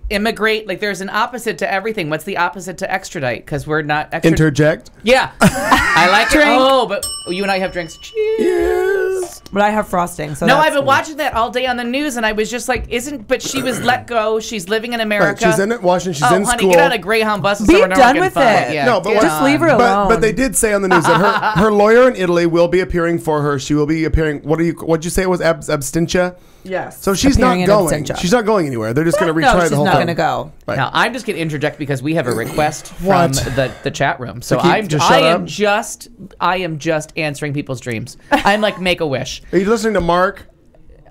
immigrate. Like there's an opposite to everything. What's the opposite to extradite? Because we're not Interject. Yeah, I like Drink. it. Oh, but you and I have drinks. Cheers. But I have frosting. So No, that's I've been watching that all day on the news, and I was just like, but she was let go. She's living in America. Right, she's in Washington. She's Oh, in honey, school. get on a Greyhound bus and Be somewhere done Norfolk with and it. fun. Yeah, No, but get what- just leave her alone. But they did say on the news that her lawyer in Italy will be appearing for her. She will be appearing. What'd you say it was? Abstentia. yes. So she's Appearing in not going. absentia. She's not going anywhere. They're just going to retry No, the she's whole not thing. going to go. Right. Now I'm just going to interject because we have a request from What? the chat room. So keep- I'm to just shut I up? am just answering people's dreams. I'm like Make a Wish. Are you listening to Mark?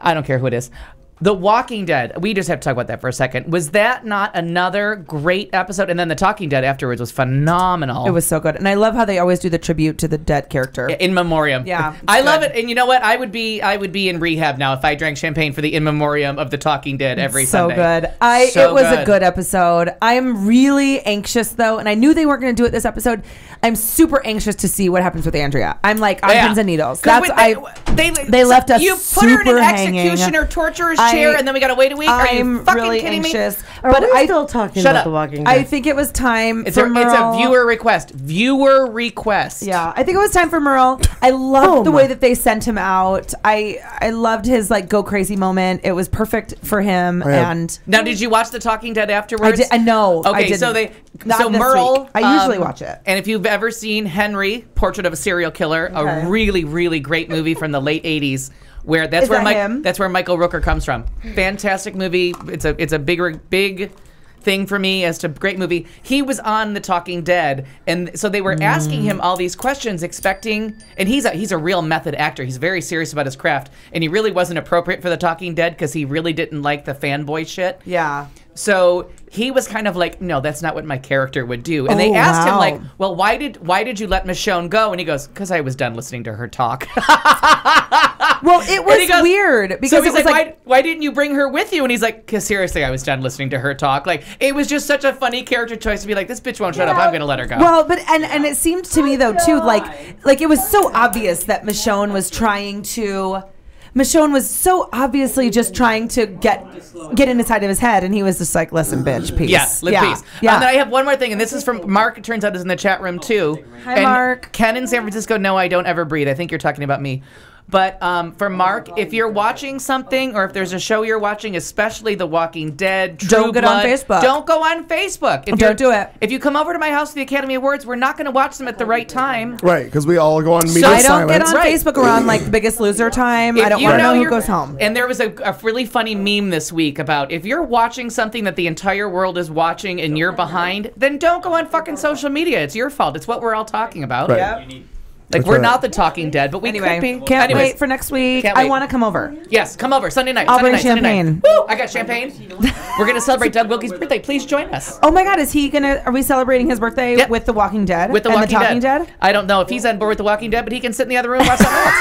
I don't care who it is. The Walking Dead. We just have to talk about that for a second. Was that not another great episode? And then The Talking Dead afterwards was phenomenal. It was so good, and I love how they always do the tribute to the dead character. In memoriam. Yeah, it's I love good. it. And you know what? I would be in rehab now if I drank champagne for the in memoriam of The Talking Dead every so Sunday. good. So it was a good episode. I am really anxious though, and I knew they weren't going to do it this episode. I'm super anxious to see what happens with Andrea. I'm like on Yeah. pins and needles. 'Cause That's they left us You put her in super an hanging. executioner torturer's chair, and then we got to wait a week. Are you I'm fucking really kidding anxious. Are But we I still talking Shut about up. The Walking Dead? I think it was time It's for a Merle. viewer request. Viewer request. Yeah, I think it was time for Merle. I loved the way that they sent him out. I loved his like go crazy moment. It was perfect for him. Yeah. And Now, did you watch The Talking Dead I afterwards? did. I know. I Okay, didn't. so they Not so this Merle. week. I usually watch it. And if you've ever seen Henry, Portrait of a Serial Killer, Okay. a really really great movie from the late '80s, where that's Is where that him? that's where Michael Rooker comes from. Fantastic movie. It's a big thing for me as to great movie. He was on The Talking Dead, and so they were asking him all these questions, expecting. And he's a real method actor. He's very serious about his craft, and he really wasn't appropriate for The Talking Dead because he really didn't like the fanboy shit. Yeah. So he was kind of like, no, that's not what my character would do. And they asked him like, well, why did you let Michonne go? And he goes, because I was done listening to her talk. Well, it was weird because so he's it was like, why didn't you bring her with you? And he's like, because seriously, I was done listening to her talk. Like, it was just such a funny character choice to be like, this bitch won't shut up. I'm gonna let her go. Well, but and it seemed to me though too, like it was so obvious that Michonne was so obviously just trying to get inside of his head, and he was just like, listen, bitch, peace. Yeah, peace. Yeah. And then I have one more thing, and this is from Mark, it turns out is in the chat room too. Hi, Mark. Ken in San Francisco, no, I don't ever breathe. I think you're talking about me. But for Mark, if you're watching something or if there's a show you're watching, especially The Walking Dead, True Don't get Blood, on Facebook. Don't go on Facebook. Don't do it. If you come over to my house for the Academy Awards, we're not going to watch them at the right time. Right, because we all go on media I silence. don't get on Right. Facebook around like The Biggest Loser time. If I don't you want to know who you're- goes home. And there was a really funny meme this week about if you're watching something that the entire world is watching and you're behind, then don't go on fucking social media. It's your fault. It's what we're all talking about. Right. Yep. Like, That's we're right. not the Talking Dead, but we Anyway, could be. can't Anyways, wait for next week. Can't I wait. want to come over. Yes, come over Sunday night. I'll Sunday bring night, Sunday champagne. night. Woo! I got champagne. We're gonna celebrate Doug Wilkie's birthday. Please join us. Oh my God, are we celebrating his birthday Yep. with The Walking Dead? With the and Walking the Talking Dead? I don't know if he's on board with the Walking Dead, but he can sit in the other room and watch something else.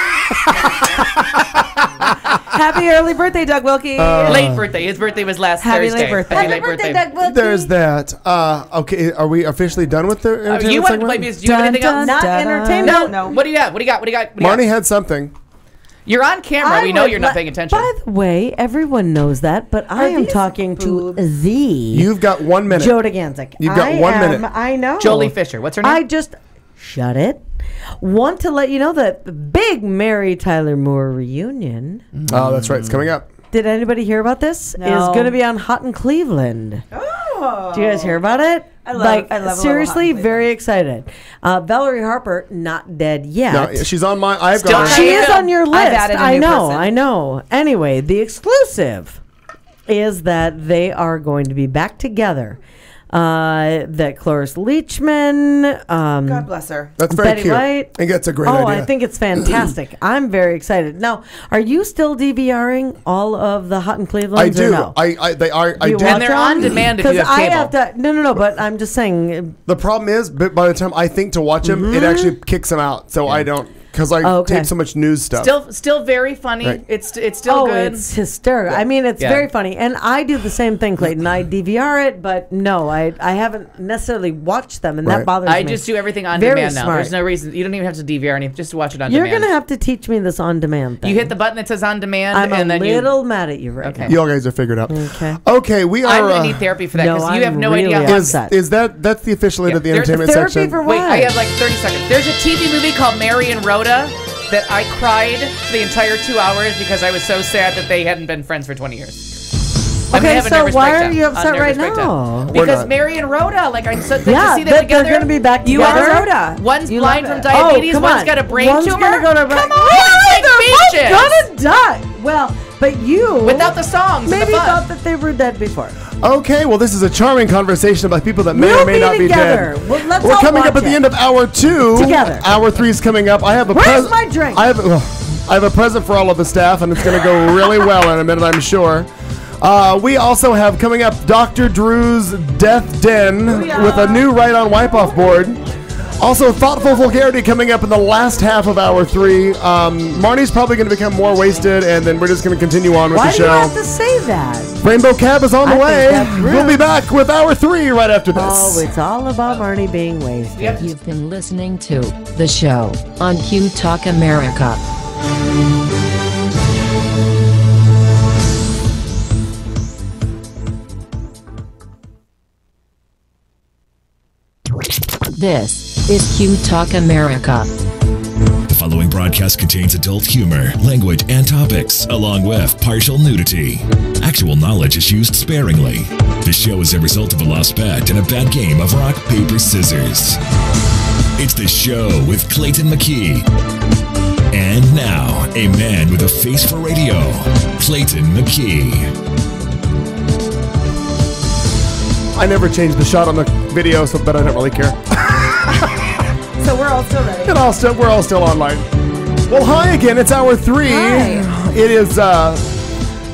Happy early birthday, Doug Wilkie. Late birthday. His birthday was last Happy Thursday. late birthday. Happy Happy late birthday. Doug Wilkie. There's that. Okay, are we officially done with the entertainment You want to segment? play music? Do you have anything else? Not entertainment. No. What do you got? What do you got? What do you got? Marnie had something. You're on camera. We know you're not paying attention. By the way, everyone knows that, but I am talking to the You've got 1 minute. Joe DeGanzik. You've got 1 minute. I know. Jolie Fisher. What's her name? I just shut it. Want to let you know that the big Mary Tyler Moore reunion. Oh, that's right. It's coming up. Did anybody hear about this? No. Is going to be on Hot in Cleveland. Oh. Do you guys hear about it? I love a little seriously, Hot in very excited. Valerie Harper, not dead yet. No, she's on my. I've Still got her. She Yeah. is on your list. I've added a I new know, person. I know. Anyway, the exclusive is that they are going to be back together. That Cloris Leachman, God bless her. That's very Betty cute. White. I think that's a great Oh, idea. I think it's fantastic. I'm very excited. Now, are you still DVRing all of the Hot in Cleveland? I do. No? They are. I You do. watch And they're on demand if you have Because I cable. have to. No. But I'm just saying. The problem is, but by the time I think to watch them, it actually kicks them out. So I don't, because I Okay. tape so much news stuff. Still very funny. Right. It's still good. It's hysterical. I mean, it's Yeah. very funny. And I do the same thing, Clayton. I DVR it, but no, I haven't necessarily watched them, and Right. that bothers me. I just do everything on Very demand now. smart. There's no reason. You don't even have to DVR anything. Just watch it on You're demand. going to have to teach me this on-demand thing. You hit the button that says on demand, I'm and a then little mad at you right Okay. now. You all guys are figured out. Okay. Okay, we are. I'm gonna need therapy for that no, because you have I'm no really idea. How upset. is that's the official end of the There's entertainment therapy section? for Wait, what? I have like 30 seconds. There's a TV movie called Mary and Rhoda that I cried for the entire 2 hours because I was so sad that they hadn't been friends for 20 years. I'm gonna Okay, have a so nervous why are breakdown. you A upset right nervous breakdown. now? We're Because not. Mary and Rhoda, like I'm so to Yeah, see them that together. they're going to be back You together. are Rhoda. One's You blind love from it. diabetes. come One's on. got a brain One's tumor. gonna go to Come Oh, on, they're like both bitches. gonna die. Well, but you Without the songs, and the maybe fun. thought that they were dead before. Okay, well, this is a charming conversation about people that may We'll or may be not be together. dead. Well, let's We're all coming watch up at the it. end of hour 2. Together. Hour 3 is coming up. I have a Where's my drink? I have a present for all of the staff, and it's going to go really well in a minute, I'm sure. We also have coming up Dr. Drew's Death Den with a new Right On Wipe-Off board. Also, Thoughtful Vulgarity coming up in the last half of hour 3. Marnie's probably going to become more wasted, and then we're just going to continue on with Why the do you show. have to say that? Rainbow Cab is on the I think way. that's rude. We'll be back with hour 3 right after this. Oh, it's all about Marnie being wasted. You've been listening to The Show on QTalk America. This is QTalk America. The following broadcast contains adult humor, language, and topics, along with partial nudity. Actual knowledge is used sparingly. This show is a result of a lost bet and a bad game of rock, paper, scissors. It's The Show with Clayton McKee. And now, a man with a face for radio, Clayton McKee. I never changed the shot on the video, so but I don't really care. So we're all still ready. We're all still online. Well, hi again. It's hour 3. Hi. It is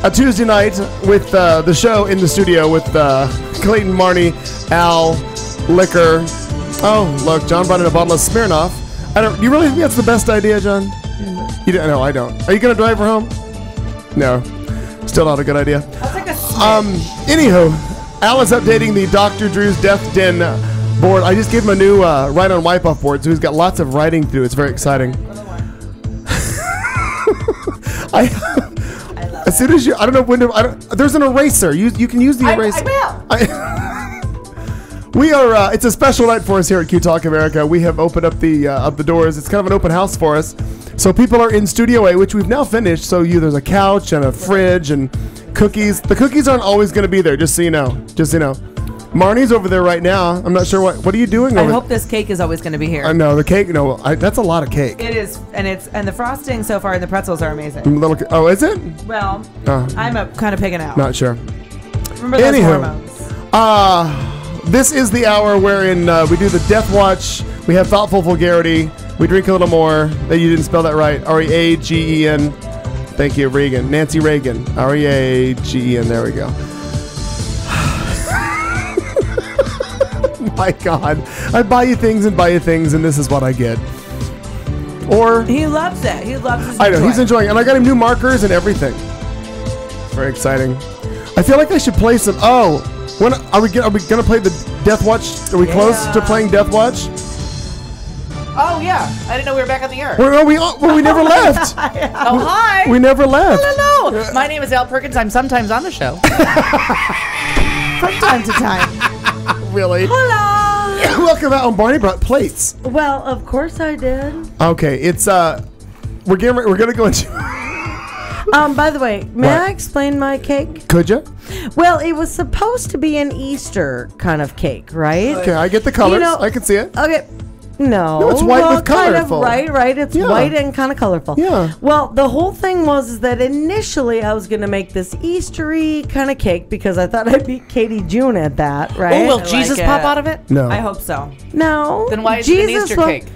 a Tuesday night with the show in the studio with Clayton, Marnie, Al, Liquor. Oh, look, John brought in a bottle of Smirnoff. Do you really think that's the best idea, John? You don't, no, I don't. Are you going to drive her home? No. Still not a good idea. I'll take a smidge. Anywho, Al is updating the Dr. Drew's Death Den board. I just gave him a new write on wipe off board, so he's got lots of writing to do. It's very exciting. As soon as you, I don't know when to, there's an eraser. You can use the eraser. I will. We are. It's a special night for us here at QTalk America. We have opened up the doors. It's kind of an open house for us. So people are in Studio A, which we've now finished. So there's a couch and a fridge and cookies. The cookies aren't always going to be there, just so you know. Just so you know. Marnie's over there right now. I'm not sure what are you doing over I there? hope this cake is always going to be here. No, the cake. No, that's a lot of cake. It is, and the frosting so far and the pretzels are amazing. Oh, is it? Well, I'm kind of pigging out. Not sure. Remember those hormones. This is the hour wherein we do the Death Watch. We have thoughtful vulgarity. We drink a little more. You didn't spell that right. R-E-A-G-E-N. Thank you, Reagan. Nancy Reagan. R-E-A-G-E-N. There we go. My God. I buy you things, and this is what I get. Or he loves it. He loves his I know, he's enjoying it. And I got him new markers and everything. Very exciting. I feel like I should play some. When are we gonna play the Death Watch? Are we close to playing Death Watch? Oh yeah, I didn't know we were back on the air. We never left. Oh hi. We never left. Hello. My name is Al Perkins. I'm sometimes on the show. From time to time. Really? Hello. Welcome out. Barney brought plates. Well, of course I did. Okay, it's we're gonna go into. By the way, may I explain my cake? Could you? Well, it was supposed to be an Easter kind of cake, right? Okay, I get the colors. I can see it. Okay. No, it's white with colorful. Right. It's white and kind of colorful. Yeah. Well, the whole thing was that initially I was going to make this Eastery kind of cake because I thought I'd beat Katie June at that, right? Oh, will Jesus pop out of it? No. I hope so. No. Then why is it an Easter cake?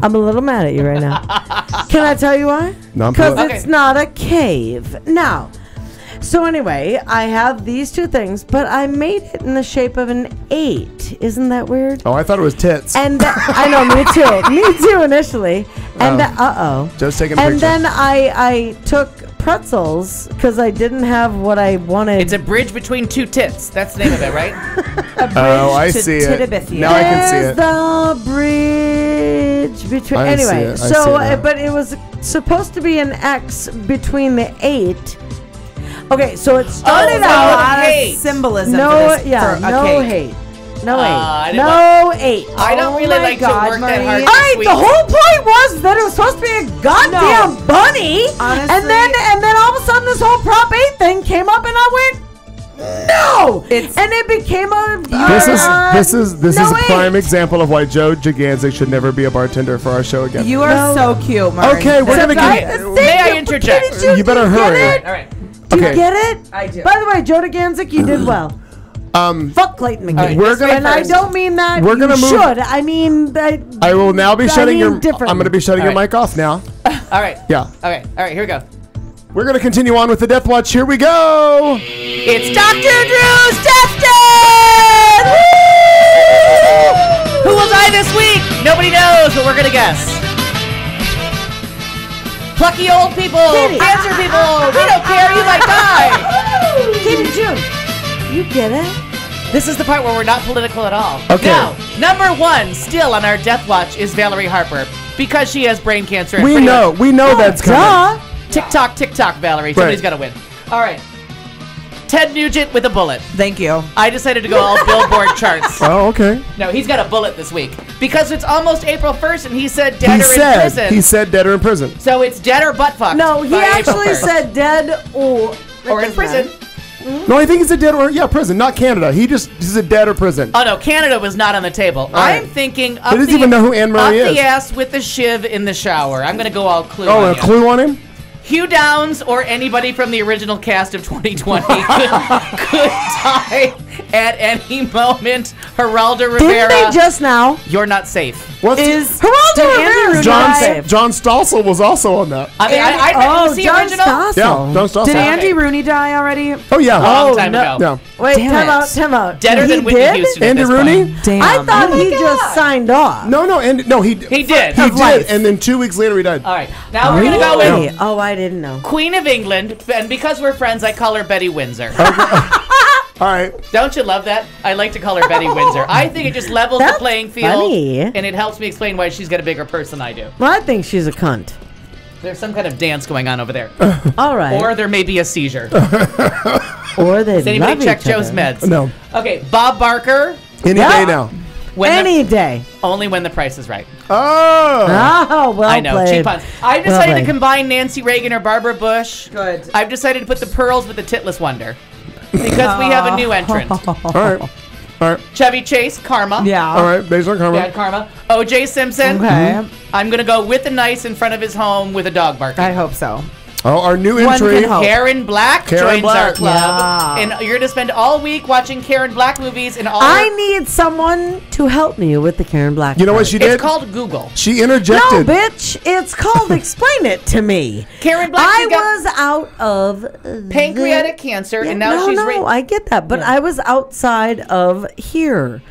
I'm a little mad at you right now. Can I tell you why? No, because it's not a cave. Now. So anyway, I have these two things, but I made it in the shape of an 8. Isn't that weird? Oh, I thought it was tits. And I know, me too. Me too initially. And Just taking a picture. And then I took pretzels because I didn't have what I wanted. It's a bridge between two tits. That's the name of it, right? I see it. Now I can see it. The bridge between. Anyway, but it was supposed to be an X between the 8. Okay, so it started out hate. Symbolism. No, for this, no cake. hate. No 8. No 8. I don't really like to work that hard. All right, the whole point was that it was supposed to be a goddamn bunny. Honestly, and then all of a sudden this whole Prop 8 thing came up and I went, no! And it became a... This is a prime example of why Joe Giganzik should never be a bartender for our show again. You are so cute, Mari. Okay, we're going to get... May I interject? You better hurry. All right. Do you get it? I do. By the way, Joe Giganzik, you did well. Fuck Clayton McGee. We're And I don't mean that we're gonna you move. should. I mean... I will now be shutting your... I'm differently. going to be shutting your mic off now. All right. Yeah. Okay. All right. Here we go. We're going to continue on with the Death Watch. Here we go. It's Dr. Drew's Death Den! Who will die this week? Nobody knows, but we're going to guess. Plucky old people, cancer people, we don't care, you might die. Katie June, you get it? This is the part where we're not political at all. Okay. Now, number 1 still on our Death Watch is Valerie Harper because she has brain cancer. And We know that's coming. TikTok, Valerie. Somebody's got to win. All right. Ted Nugent with a bullet. Thank you. I decided to go all Billboard charts. Oh, okay. No, he's got a bullet this week because it's almost April 1st and he said dead or in prison. He said dead or in prison. So it's dead or butt fucked. No, he by April actually 1st. said dead or in prison. No, I think he said dead or prison, not Canada. He said dead or prison. Oh no, Canada was not on the table. Right. I'm thinking He up doesn't even know who Anne Marie up is. the ass with the shiv in the shower. I'm gonna go all Clue. Oh, on a you. clue on him? Hugh Downs or anybody from the original cast of 2020 could die at any moment. Geraldo Didn't Rivera, they just now? you're not safe. What's Geraldo Rivera John Stossel was also on that. I mean, I was the John original. Stossel. Yeah, John Stossel. Did Okay. Andy Rooney die already? Oh yeah. Long time no. ago. Yeah. Wait, Damn time it. out. Deader He than Whitney did? Houston. Andy at this Rooney? point. Damn. I thought he just signed off. No, he did. He did. He Of did, life. and then 2 weeks later he died. All right, now we're gonna go with Really? Oh, I didn't know. Queen of England, and because we're friends, I call her Betty Windsor. All right. Don't you love that? I like to call her Betty Windsor. I think it just levels the That's playing field, funny. and it helps me explain why she's got a bigger purse than I do. Well, I think she's a cunt. There's some kind of dance going on over there, All right. or there may be a seizure. Or they Does anybody love check each Joe's other. meds? No. Okay, Bob Barker. Any Yeah. day now. When Any day. only when the price is right. Oh. Oh, well I know, played. cheap puns. I've Well decided to played. combine Nancy Reagan or Barbara Bush. Good. I've decided to put the pearls with the titless wonder because we have a new entrant. All right. All right. Chevy Chase, Karma. Yeah. All right. Based on karma. Bad Karma. O.J. Simpson. Okay. I'm gonna go with the nice in front of his home with a dog barking. I hope so. Oh, our new One entry. can hope. Karen Black Karen joins our Black. club, Yeah. and you're gonna spend all week watching Karen Black movies and all. I need someone to help me with the Karen Black. You know what part. she did? It's called Google. She No, interjected. bitch. It's called Explain It to Me. Karen Black. I she's got was out of pancreatic cancer, and now no, she's no, I get that, but I was outside of here.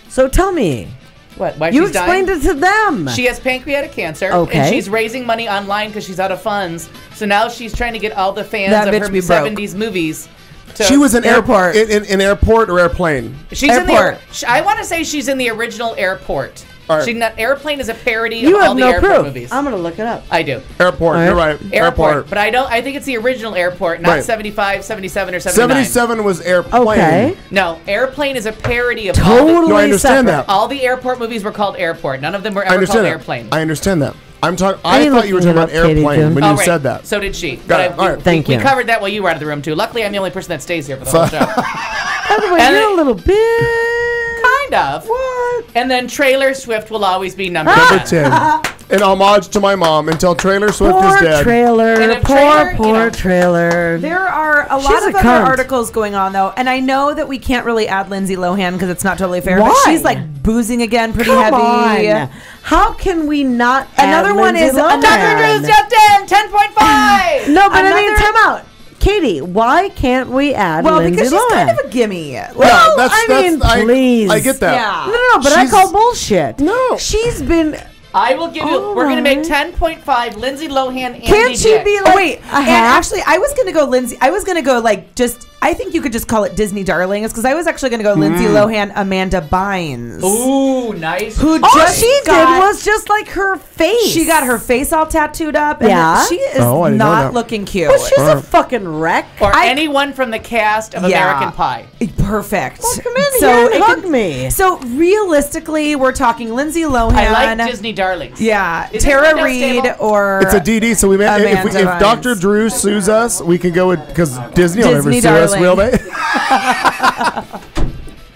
So tell me, what? Why you she's dying? explained it to them. She has pancreatic cancer, Okay. and she's raising money online because she's out of funds. So now she's trying to get all the fans That of bitch her be broke. 70s movies. To, She was in Airport. in airport or airplane. She's Airport. in the. I want to say she's in the original Airport. All right. She not Airplane is a parody you of have all the no airport proof. movies. I'm gonna look it up. I do. Airport. All You're right. right. Airport. But I don't. I think it's the original Airport, not Right. 75, 77, or 79. 77 was airplane. Okay. No, Airplane is a parody of Totally No, I understand separate. that. all the airport movies were called Airport. None of them were I ever called understand that. Airplane. I understand that. I'm talking. I I ain't thought you were looking talking it about up, Katie airplane Jim. when Oh, you right. said that. So did she. Got But it. All right. Thank we you. covered that while you were out of the room too. Luckily, I'm the only person that stays here for the whole show. By the way, And you're it- a little bit. Kind of. What? And then Trailer Swift will always be number Number 10. 10. In homage to my mom until Trailer Swift Poor is dead. trailer. And if Poor, Trailer, you poor know- trailer. There are a lot She's of a other cunt. articles going on though, and I know that we can't really add Lindsay Lohan because it's not totally fair. Why? But she's like boozing again, pretty Come heavy. on. How can we not? Another add one Lindsay is Lohan? Dr. Drew's just in 10.5. No, but I mean, Another- time out. Katie, why can't we add Well, Lindsay because she's Lohan? kind of a gimme. Well, that's- I mean, that's- please. I get that. Yeah. No, but I She's- call bullshit. No. She's been. I will give you. All We're gonna make right. 10.5. Lindsay Lohan. Andy Can't she Dick. be Oh like wait, a and half? actually, I was gonna go Lindsay. I was gonna go like just. I think you could just call it Disney Darlings because I was actually gonna go Lindsay Lohan, Amanda Bynes. Ooh, nice. Who All just she got- did was just like her face. She got her face all tattooed up. And Yeah? she is Oh, I didn't know not that. looking cute. Well, she's a fucking wreck. Or I- anyone from the cast of Yeah. American Pie. Perfect. Well, come in here and it hug me. So realistically, we're talking Lindsay Lohan. I like Disney Darlings. Yeah, Is Tara Disney Reid stable? or It's a DD, so we if Amanda Bynes. Dr. Drew sues us, we can go with because Disney will never Disney sue us, Darling. will they?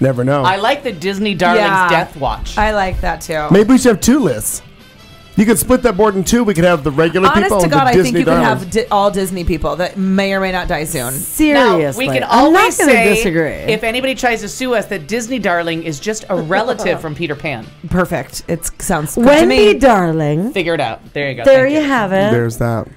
Never know. I like the Disney Darlings Yeah. Death Watch. I like that too. Maybe we should have two lists. You could split that board in two. We could have the regular Honest people to and God, the I Disney think you could Darlings. have all Disney people that may or may not die soon. Seriously, Now, we can I'm not always gonna say, disagree. if anybody tries to sue us, that Disney Darling is just a relative from Peter Pan. Perfect. It sounds good Wendy to me. Darling. Figure it out. There you go. There Thank you have it. There's that.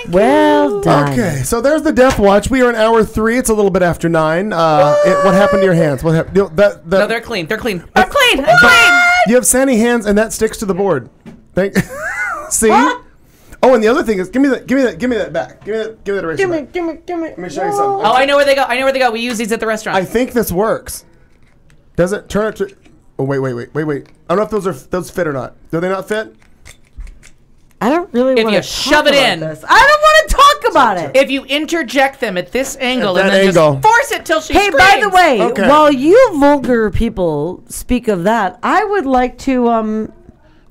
Well done. Okay, so there's the Death Watch. We are in hour 3. It's a little bit after 9. What happened to your hands? What happened? No, they're clean. They're clean. I'm clean. I'm clean. You have sandy hands, and that sticks to the board. See? Oh, and the other thing is, give me that back. Give me that eraser back. Give me. Let me show you something. Oh, I know where they go. I know where they go. We use these at the restaurant. I think this works. Does it turn it to? Oh wait. I don't know if those fit or not. Do they not fit? I don't really If want you to shove it in. This. I don't want to talk about it. If you interject them at this angle At and that then angle. just force it till she Hey, screams. by the way, Okay. while you vulgar people speak of that, I would like to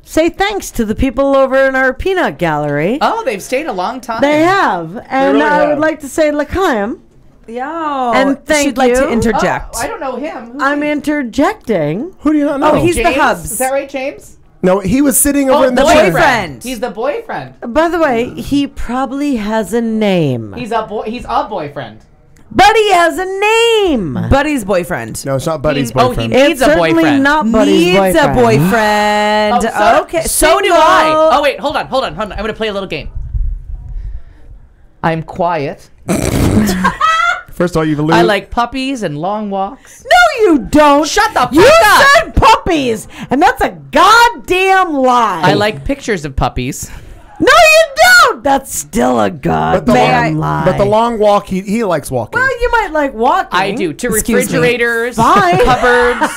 say thanks to the people over in our peanut gallery. Oh, they've stayed a long time. They have, and really I have. would like to say l'chaim. Yeah. And thank she'd like you. to interject. Oh, I don't know him. Who's I'm he? interjecting. Who do you not know? Oh, he's James? the hubs. Is that right, James? No, he was sitting over in the the chair. boyfriend. He's the boyfriend. By the way, he probably has a name. He's a boyfriend. Buddy has a name. Buddy's boyfriend. No, it's not Buddy's Oh, he boyfriend. needs It's a certainly boyfriend. not Buddy's Needs boyfriend. a boyfriend. Oh, Okay. So do single. I. Oh wait, hold on. I'm gonna play a little game. I'm quiet. First of all, you've alluded. I like puppies and long walks. No, you don't. Shut the fuck You up. said puppies, and that's a goddamn lie. I like pictures of puppies. No, you don't. That's still a goddamn lie. But the long walk, he likes walking. Well, you might like walking. I do to Excuse me. refrigerators, Fine. cupboards.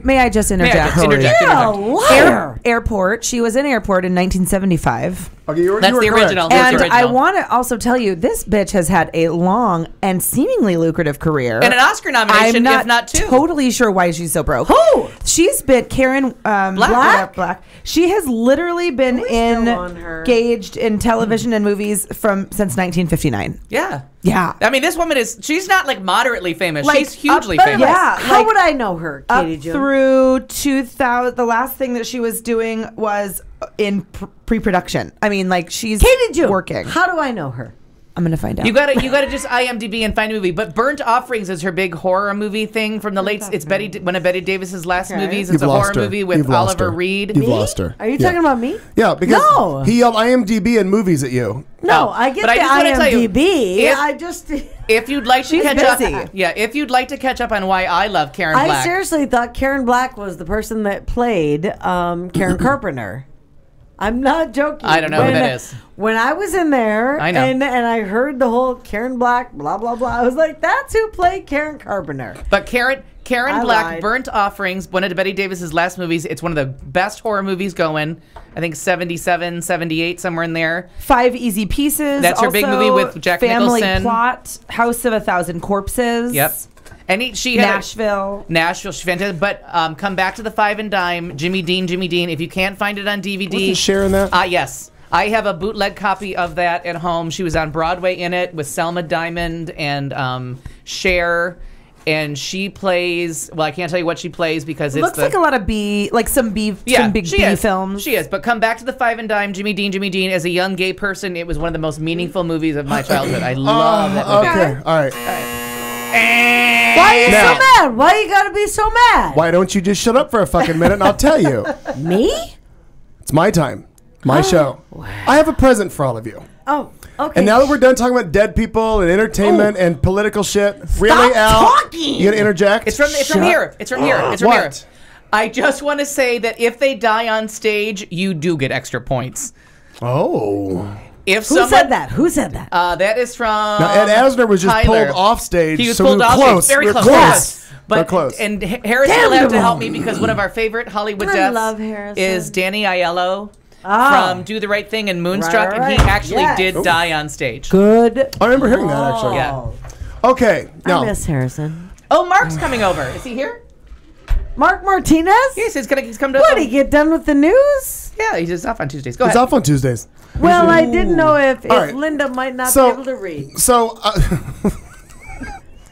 May I just interject? interject? Yeah, liar. Airport. She was in airport in 1975. Okay, you were, That's you were the correct. original. That's And the I original. want to also tell you, this bitch has had a long and seemingly lucrative career. And an Oscar nomination, I'm not, if not two. totally sure why she's so broke. Who? She's been Karen Black. She has literally been still on her. engaged in television and movies since 1959. Yeah. Yeah. I mean, this woman she's not like moderately famous. Like, She's hugely up- famous. yeah. How like, would I know her, Up Katie June? through 2000, the last thing that she was doing was in pre-production. I mean, like she's Katie June. working. How do I know her? I'm gonna find out. You gotta just IMDb and find a movie. But Burnt Offerings is her big horror movie thing from the late. It's one of Betty Davis's last movies. It's You've a horror lost her. movie with You've lost Oliver her. Reed. You've lost her. Are you Yeah. talking about me? Yeah, because No. he yelled IMDb and movies at you. No, Oh, I get but the I just wanna tell you, IMDb. if- I just. If you'd like to She's catch busy. up, if you'd like to catch up on why I love Karen I Black. seriously thought Karen Black was the person that played Karen Carpenter. I'm not joking. I don't know who that is. When I was in there I know. and I heard the whole Karen Black blah blah blah, I was like, that's who played Karen Carpenter. But Karen I Black, lied. Burnt Offerings, one of Betty Davis's last movies. It's one of the best horror movies going. I think 77, 78, somewhere in there. 5 Easy Pieces. That's her big also movie with Jack Family Nicholson. Plot, House of a Thousand Corpses. Yep. And she had Nashville. Nashville, she's fantastic. But come back to the Five and Dime, Jimmy Dean. If you can't find it on DVD, Wasn't Cher in that? Yes. I have a bootleg copy of that at home. She was on Broadway in it with Selma Diamond and Cher. And she plays, well, I can't tell you what she plays because it's Looks like a lot of some big she B is. films. She is. But come back to the Five and Dime, Jimmy Dean. As a young gay person, it was one of the most meaningful movies of my childhood. I love that movie. Okay, all right. Why are you Now- so mad? Why you gotta be so mad? Why don't you just shut up for a fucking minute and I'll tell you? Me? It's my time. My show. I have a present for all of you. Oh, okay. And now that we're done talking about dead people and entertainment and political shit, really, Al? talking! You gonna interject? It's from here. It's from here. It's from What? here. I just want to say that if they die on stage, you do get extra points. Oh. If Who said that? Who said that? That is from Now, Ed Asner was just Tyler. pulled off stage. He was so pulled we were off close. stage. Very We were close. close. Yes. But We're close. And Harrison Damn will have to them help all. me because one of our favorite Hollywood I deaths love Harrison. is Danny Aiello Ah. from Do the Right Thing and Moonstruck, Right, and he right. actually Yes. did die on stage. Good. I remember hearing that, actually. Yeah. Okay, I now, miss Harrison. Oh, Mark's coming over. Is he here? Mark Martinez? Yes, he's come to. What, he get done with the news? Yeah, he's just off on Tuesdays. Go it's ahead. off on Tuesdays. Well, I didn't know if All right. Linda might not So- be able to read. So,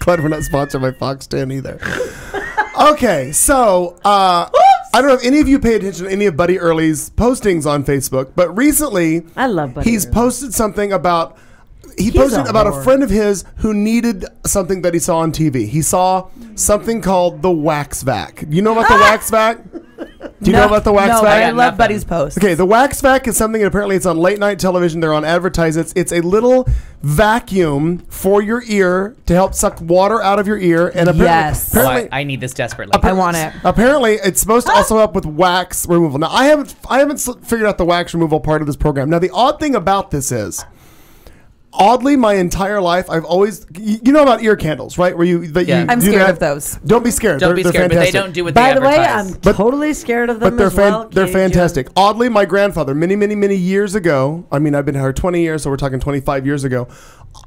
glad we're not sponsored by Fox 10 either. Okay, so I don't know if any of you paid attention to any of Buddy Early's postings on Facebook, but recently I love Buddy he's Early. posted something about He's posted a about a whore. friend of his who needed something that he saw on TV. He saw something called the wax vac. You know about the wax vac? Do you know about the wax No, vac? I got love nothing. Buddy's post. Okay, the wax vac is something that apparently it's on late night television. They're on advertisements. It's a little vacuum for your ear to help suck water out of your ear. And apparently, Yes. Oh, apparently, I need this desperately. I want it. apparently it's supposed to also help with wax removal. Now, I haven't figured out the wax removal part of this program. Now, the odd thing about this is, oddly, my entire life, I've always, you know about ear candles, right? Where you Yeah. I'm do scared that? of those. Don't be scared. Don't be They're scared, but they fantastic. don't do what By they the way, advertise. I'm totally scared of them But they're as well. they're Katie June. fantastic. Oddly, my grandfather, many years ago, I mean, I've been here 20 years, so we're talking 25 years ago,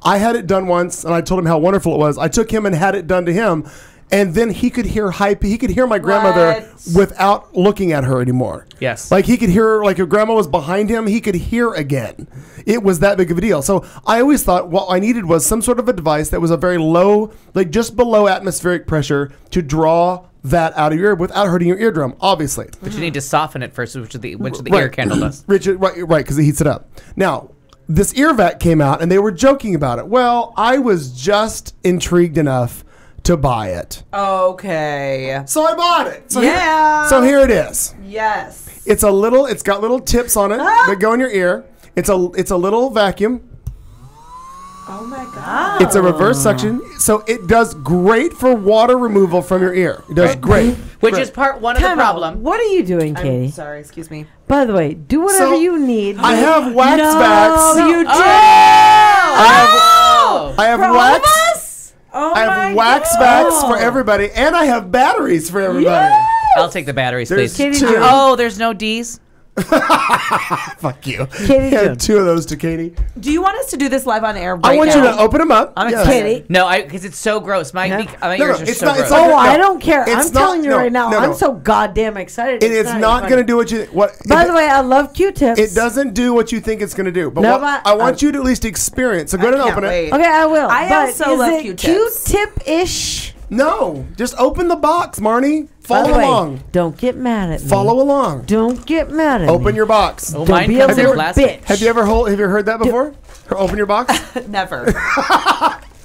I had it done once, and I told him how wonderful it was. I took him and had it done to him, and then he could hear he could hear my grandmother without looking at her anymore. Yes. Like he could hear, like if grandma was behind him, he could hear again. It was that big of a deal. So I always thought what I needed was some sort of a device that was a very low, like just below atmospheric pressure to draw that out of your ear without hurting your eardrum, obviously. But you need to soften it first, which the Right. ear candle does. Richard, right, because it heats it up. Now, this ear vac came out and they were joking about it. Well, I was just intrigued enough to buy it. Okay. So I bought it. So Yeah. here it is. Yes. It's got little tips on it that go in your ear. It's a little vacuum. Oh my God. It's a reverse suction, so it does great for water removal from your ear. It does great. Which is part one of the Time out. problem. What are you doing, Katie? Sorry, excuse me. By the way, do whatever So, you need. I have wax No, vacs. you did. I have For all wax. of us? Oh I my have wax God. vacs for everybody, and I have batteries for everybody. I'll take the batteries, There's please. two. Oh, there's no D's? Fuck you. Katie Hand June. 2 of those to Katie. Do you want us to do this live on air right I want now? you to open them up. I'm Yes. excited. Katie. No, because it's so gross. My No, ears no, are it's so not- gross. it's not- Oh, No, I don't care. it's I'm not- telling you no, right now. no, no. I'm so goddamn excited. It is not going to do what you what. By the way, I love Q-tips. it doesn't do what you think it's going to do. But No, what, but- I want you to at least experience. So go ahead and can't open wait. it. Okay, I will. I but also is love it Q-tips. Q-tip-ish? No, just open the box, Marnie. By the Follow way, along. don't get mad at me. Follow along. Don't get mad at me. Open your box. Oh, Don't mine be a comes in little plastic. bitch. Have you ever heard that before? Open your box. Never.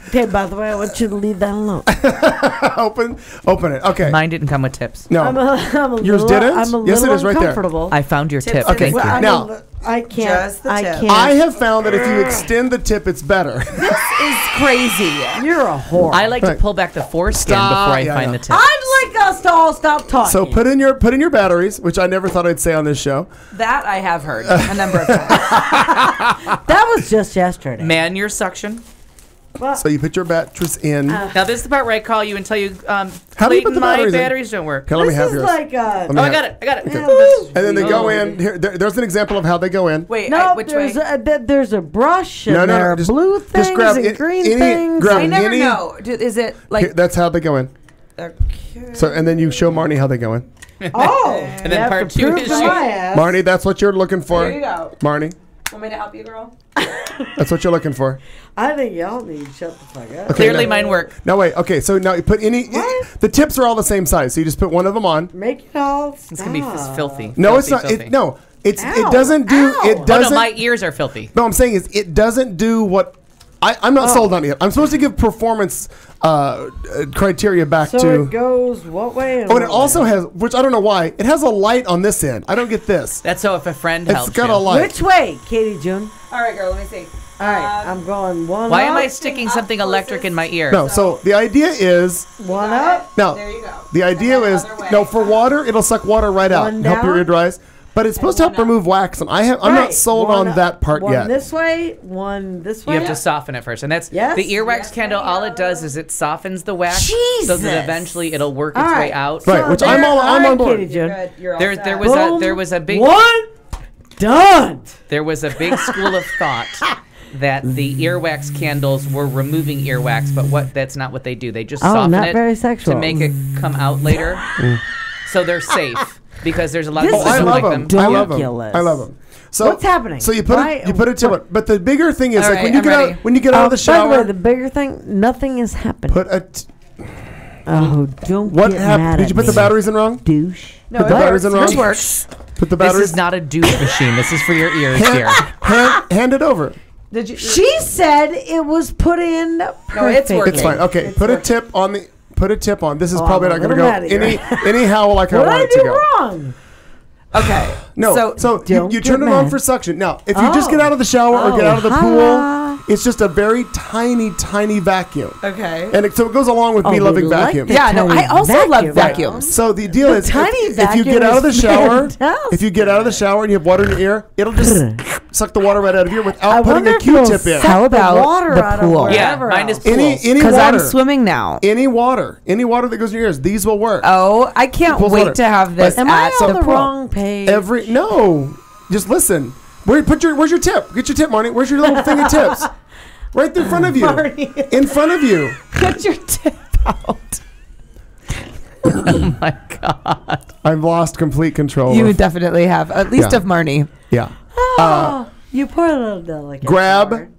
Okay, by the way, I want you to leave that alone. open it. Okay. Mine didn't come with tips. No. I'm a Yours little, didn't? I'm a Yes, it little is right there. uncomfortable. I found your tip. Okay, Thank you. I'm now- a li- I can't. Just the I tip. can't. I have found that if you extend the tip, it's better. Is crazy. You're a whore. I like Right. to pull back the foreskin Stop. before I Yeah, find yeah. the tip. I'd like us to all stop talking. So put in your batteries, which I never thought I'd say on this show. That I have heard a number of times. that was just yesterday. Man your suction. So you put your batteries in. Now this is the part where I call you and tell you, How do you Clayton, put the my batteries in? batteries don't work. Okay, let me This have is yours. like Let me Oh, I have- got it. I got it. And then they go Oh. in. Here, there's an example of how they go in. Wait, no, which way? there's a brush and No, no, no, there are just- blue just things grab and it- green any- things. grab I never any- know. Is it like... Here, that's how they go in. Okay. So and then you show Marnie how they go in. Oh, And then you have part to 2 prove is to you. my ass. Marnie, that's what you're looking for. There you go. Marnie, Want me to help you, girl? that's what you're looking for. I think y'all need to shut the fuck up. Okay, Clearly no. mine work. No, wait. Okay, so now you put any. What? The tips are all the same size, so you just put one of them on. Make it all stop. It's going to be filthy. No, Filthy, it's not. filthy. No, it Ow, doesn't do. ow. It Oh, doesn't. no, my ears are filthy. No, I'm saying is it doesn't do what. I'm not sold on it yet. I'm supposed to give performance criteria back So to. it goes what way? Oh, and it also has, which I don't know why, it has a light on this end. I don't get this. That's so if a friend It's helps got you. a light. Which way, Katie June? All right, girl, let me see. All right, I'm going one Why up. am I sticking something electric in my ear? No, so the idea is One up. now. There you go. The idea And then is other way. no for water. It'll suck water right out, One and help your down. ear dries. But it's supposed to help one up. remove wax, and I'm not Right, sold one on up. that part one yet. this way, one this way. You have to soften it first, and that's Yes. the earwax Yes, candle. All it does is it softens the wax, so Jesus. that eventually it'll work its All way right. out. Right, which I'm on board. Katie June. Good. You're all There set. was Boom. there was a big One. Done. there was a big school of thought that the earwax candles were removing earwax, but that's not what they do. They just Oh, soften not it very sexual. to make it come out later, so they're safe because there's a lot of This people I that is don't love like them. I love them. ridiculous. I love them. So What's happening? So you put Why- you put a tip on. But the bigger thing is All like right, when you I'm get ready. out when you get out of the By the way, shower. the bigger thing, nothing is happening. Put a. Oh, don't What get happened? mad Did at you put the me, batteries in wrong? douche? No, Put the it batteries in works. wrong. This works. Put the This batteries. is not a douche machine. This is for your ears here. hand it over. Did you? She said it was put in. No, it's perfectly. working. It's fine. Okay, It's put a working. tip on the. Put a tip on. This is Oh, probably I'm not a going to little go mad at you. anyhow like I What did want I it to do go. wrong? Okay. No, so you don't turn get it on mad. for suction. Now, if you just Oh. get out of the shower or get out of the ha. pool, it's just a very tiny, tiny vacuum. Okay. And so it goes along with Oh, me we loving like vacuums. the Yeah, no, tiny I also love vacuum. vacuums. So the deal is, tiny if you vacuum get out of the is shower, fantastic. if you get out of the shower and you have water in your ear, it'll just suck the water right out of your ear I without putting wonder a if it'll Q-tip in. suck How the about water the out pool? Of Yeah, wherever mine is else. pool. Any Because I'm water, swimming now. any water that goes in your ears, these will work. Oh, I can't Pulls wait water. to have this Am I at on the the pool. wrong page? No, just listen. Where's your tip? Get your tip, Marnie. Where's your little thing of tips? Right in front of you. Marnie. In front of you. Put your tip out. Oh my god! I've lost complete control. You definitely have, at least Yeah. of Marnie. Yeah. Oh, you poor little delicate. Grab flower.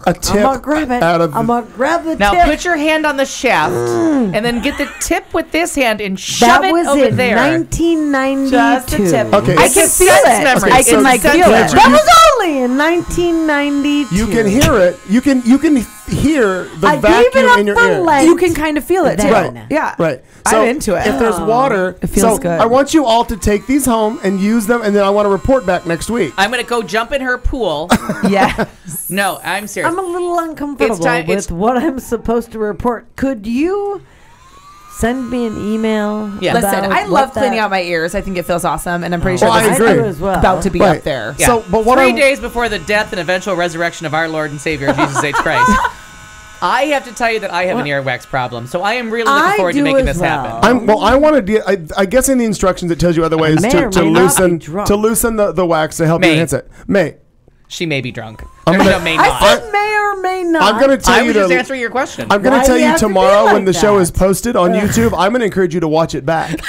a tip I'm gonna grab it. out of I'm gonna grab the Now tip. put your hand on the shaft and then get the tip with this hand and shove that it was over in there. 1992. Just the tip. Okay. I can feel it. memory. I Okay, can so like sense feel memory. it. That was only Why in 1992? You can hear it. You can hear the I gave vacuum it up in your for ear. legs. You can kind of feel it too. Then. Yeah. Right. I'm into it. If there's water, It feels so good. I want you all to take these home and use them, and then I want to report back next week. I'm gonna go jump in her pool. Yeah. No, I'm serious. I'm a little uncomfortable with what I'm supposed to report. Could you send me an email? Yeah. Listen, about I love what cleaning that- out my ears. I think it feels awesome, and I'm pretty sure Well, I this agree. is do as well. about to be Right. up there. Yeah. So, but what 3 I days before the death and eventual resurrection of our Lord and Savior Jesus H. Christ, I have to tell you that I have an earwax problem. So I am really looking I forward to do making as this well. happen. I want to. I guess in the instructions it tells you other ways may to or may not loosen be drunk. the wax to help May. you enhance it. May. She may be drunk. I'm There's gonna- no may I not. said may or may not. I'm going to tell I you was to. just answering your question. I'm going Why to tell do you you have to be tomorrow like when the show that? is posted on YouTube. I'm going to encourage you to watch it back,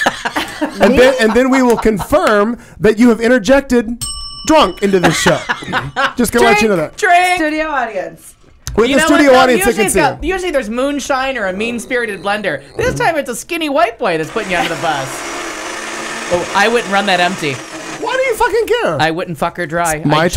and then we will confirm that you have interjected drunk into this show. Just going to let you know that. Drink. Studio audience. With You the know studio what, though? audience, they usually, can see. it's usually there's moonshine or a mean-spirited blender. This time it's a skinny white boy that's putting you under the bus. Oh, I wouldn't run that empty. Why do you fucking care? I wouldn't fuck her dry. My I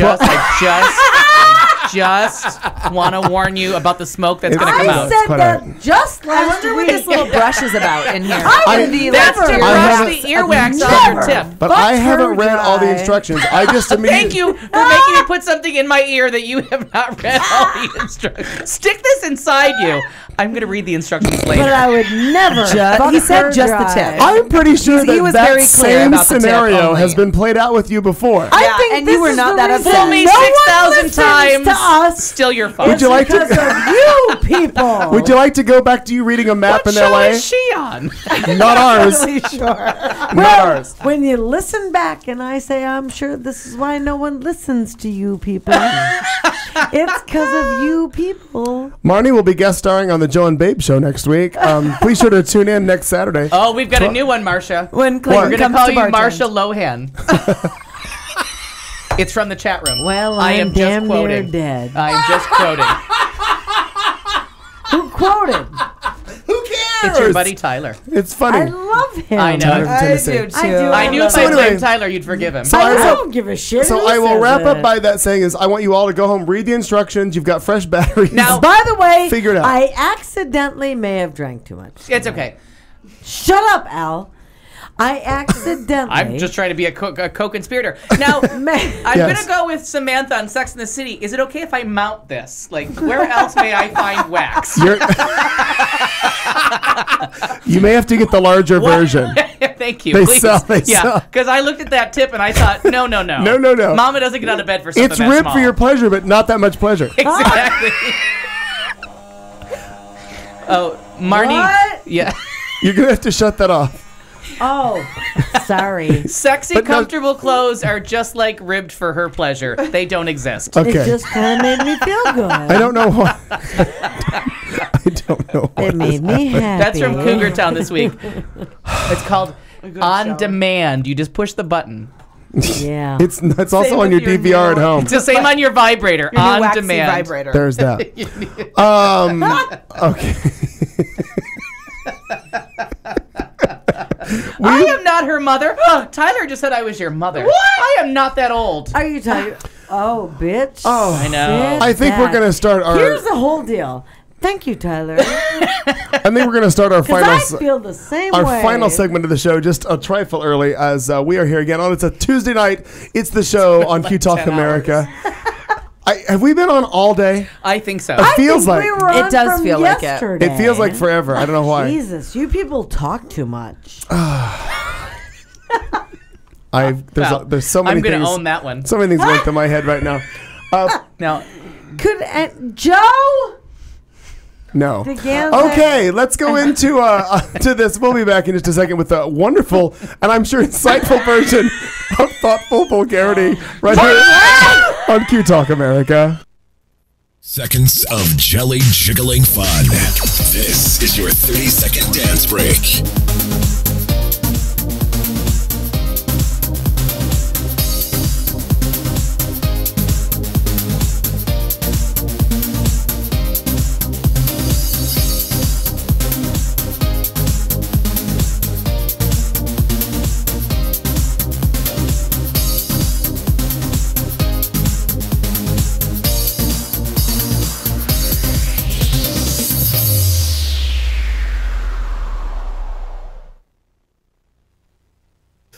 just want to warn you about the smoke that's going to come I out. said Quite that all right. just I last wonder what week. this little brush is about in here. I- That's to I brush haven't- the earwax on your tip. But Fuck I haven't her read all the dry. instructions. I just immediately. Thank you for making me put something in my ear that you have not read all the instructions. Stick this inside you. I'm going to read the instructions But later. I would never. fuck he said her just the dry. tip. I'm pretty sure He that was that very clear same about the tip scenario only. has been played out with you before. I Yeah, think and this you were is not the that reason upset. Fool me no one 6,000 listens times. to us. Still your fault. Would you like because to? of you people. Would you like to go back to you reading a map What in show LA? is she on? Not ours. Really sure. Not Well, ours. when you listen back and I say, I'm sure this is why no one listens to you people. It's because of you people. Marnie will be guest starring on the Joe and Babe show next week. Please sure to tune in next Saturday. Oh, we've got a new one, Marcia. When What? Clayton We're going comes to call to you bartend. Marcia Lohan. It's from the chat room. Well, I I'm am damn just near quoting. dead. I'm just quoting. Who quoted? Who cares? It's your buddy Tyler. It's funny. I love him. I know. Tyler from Tennessee. I do too. I do. I knew if So I anyway- blamed Tyler, you'd forgive him. So I I don't give a shit. So who I will says wrap up it. by that saying is I want you all to go home, read the instructions. You've got fresh batteries. Now- By the way, Figure it out. I accidentally may have drank too much. It's okay. Shut up, Al. I accidentally. I'm just trying to be a co-conspirator. Now, May- I'm Yes. going to go with Samantha on Sex and the City. Is it okay if I mount this? Like, where else may I find wax? You're- you may have to get the larger version. Thank you. They please. sell- they yeah, sell. because I looked at that tip and I thought, no. No, no, no. Mama doesn't get out of bed for something It's that ribbed small. for your pleasure, but not that much pleasure. Exactly. Oh, Marnie. What? Yeah. You're gonna have to shut that off. Oh, sorry. Sexy, But no- comfortable clothes are just like ribbed for her pleasure. They don't exist. Okay. It just kind of made me feel good. I don't know why. I don't know why. It made me happy. That's from Cougar Town this week. It's called On Demand. You just push the button. Yeah. It's also Same on your with your DVR at new- home. It's the same on your vibrator. Your new On waxy demand. vibrator. There's that. Okay. I am not her mother. Oh, Tyler just said I was your mother. What? I am not that old. Are you telling? Oh, bitch. Oh, I know. I think we're gonna start our. Here's the whole deal. Thank you, Tyler. I think we're gonna start our Because final. I feel the same Our way. final segment of the show, just a trifle early, as we are here again. It's a Tuesday night. It's the show on QTalk 10 America. Have we been on all day? I think so. It feels think like we were It on does from feel like it. yesterday. it feels like forever. I don't know why. Jesus, you people talk too much. There's so many I'm going things. to own that one. So many things going through my head right now. Now, Could Joe? No. The Gans- Okay, let's go into to this. We'll be back in just a second with a wonderful and I'm sure insightful version of thoughtful vulgarity right here on QTalk America. Seconds of jelly jiggling fun. This is your 30-second dance break.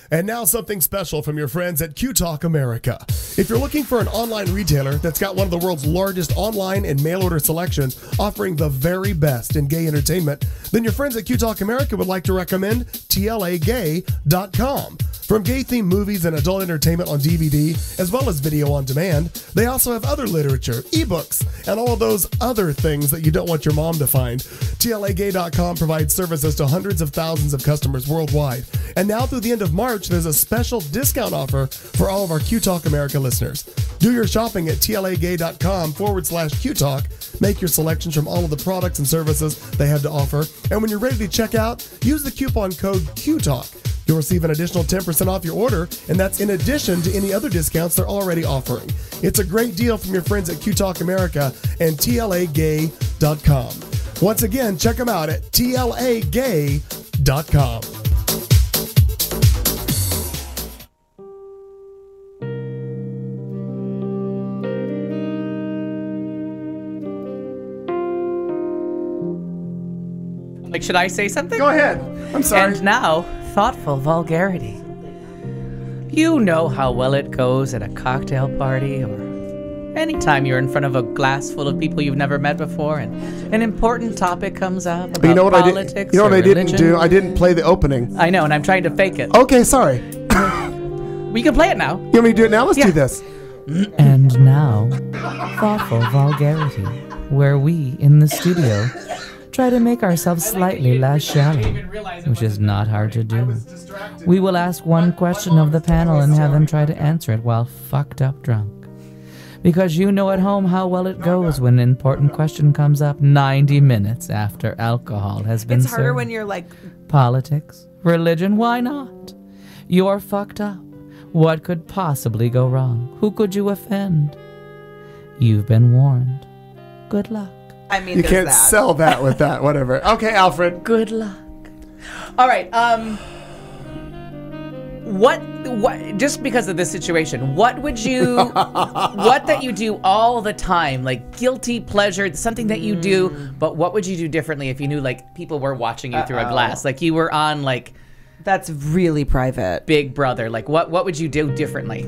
And now something special from your friends at QTalk America. If you're looking for an online retailer that's got one of the world's largest online and mail order selections offering the very best in gay entertainment, then your friends at QTalk America would like to recommend TLAgay.com. From gay-themed movies and adult entertainment on DVD, as well as video on demand, they also have other literature, ebooks, and all of those other things that you don't want your mom to find. TLAgay.com provides services to hundreds of thousands of customers worldwide. And now through the end of March, there's a special discount offer for all of our QTalk America listeners. Do your shopping at TLAgay.com/QTalk. Make your selections from all of the products and services they have to offer. And when you're ready to check out, use the coupon code QTalk. You'll receive an additional 10% off your order, and that's in addition to any other discounts they're already offering. It's a great deal from your friends at QTalk America and TLAgay.com. Once again, check them out at TLAgay.com. Like, should I say something? Go ahead. I'm sorry. And now, thoughtful vulgarity. You know how well it goes at a cocktail party or anytime you're in front of a glass full of people you've never met before and an important topic comes up about But you know what politics You know what I didn't religion. do? I didn't play the opening. I know, and I'm trying to fake it. Okay, sorry. We can play it now. You want me to do it now? Let's do this. And now, thoughtful vulgarity, where we in the studio try to make ourselves slightly less shallow, which is not hard to do. We will ask one question of the panel and have them try to answer it while fucked up drunk. Because you know at home how well it goes when an important question comes up 90 minutes after alcohol has been It's harder served. when you're like, Politics, religion, why not? You're fucked up. What could possibly go wrong? Who could you offend? You've been warned. Good luck. I mean, You there's can't that. sell that with that, whatever. Okay, Alfred. Good luck. All right. What? Just because of this situation, what would you? What that you do all the time, like guilty pleasure, something that you do, but what would you do differently if you knew like people were watching you through a glass, like you were on like That's really private. Big Brother, like what would you do differently?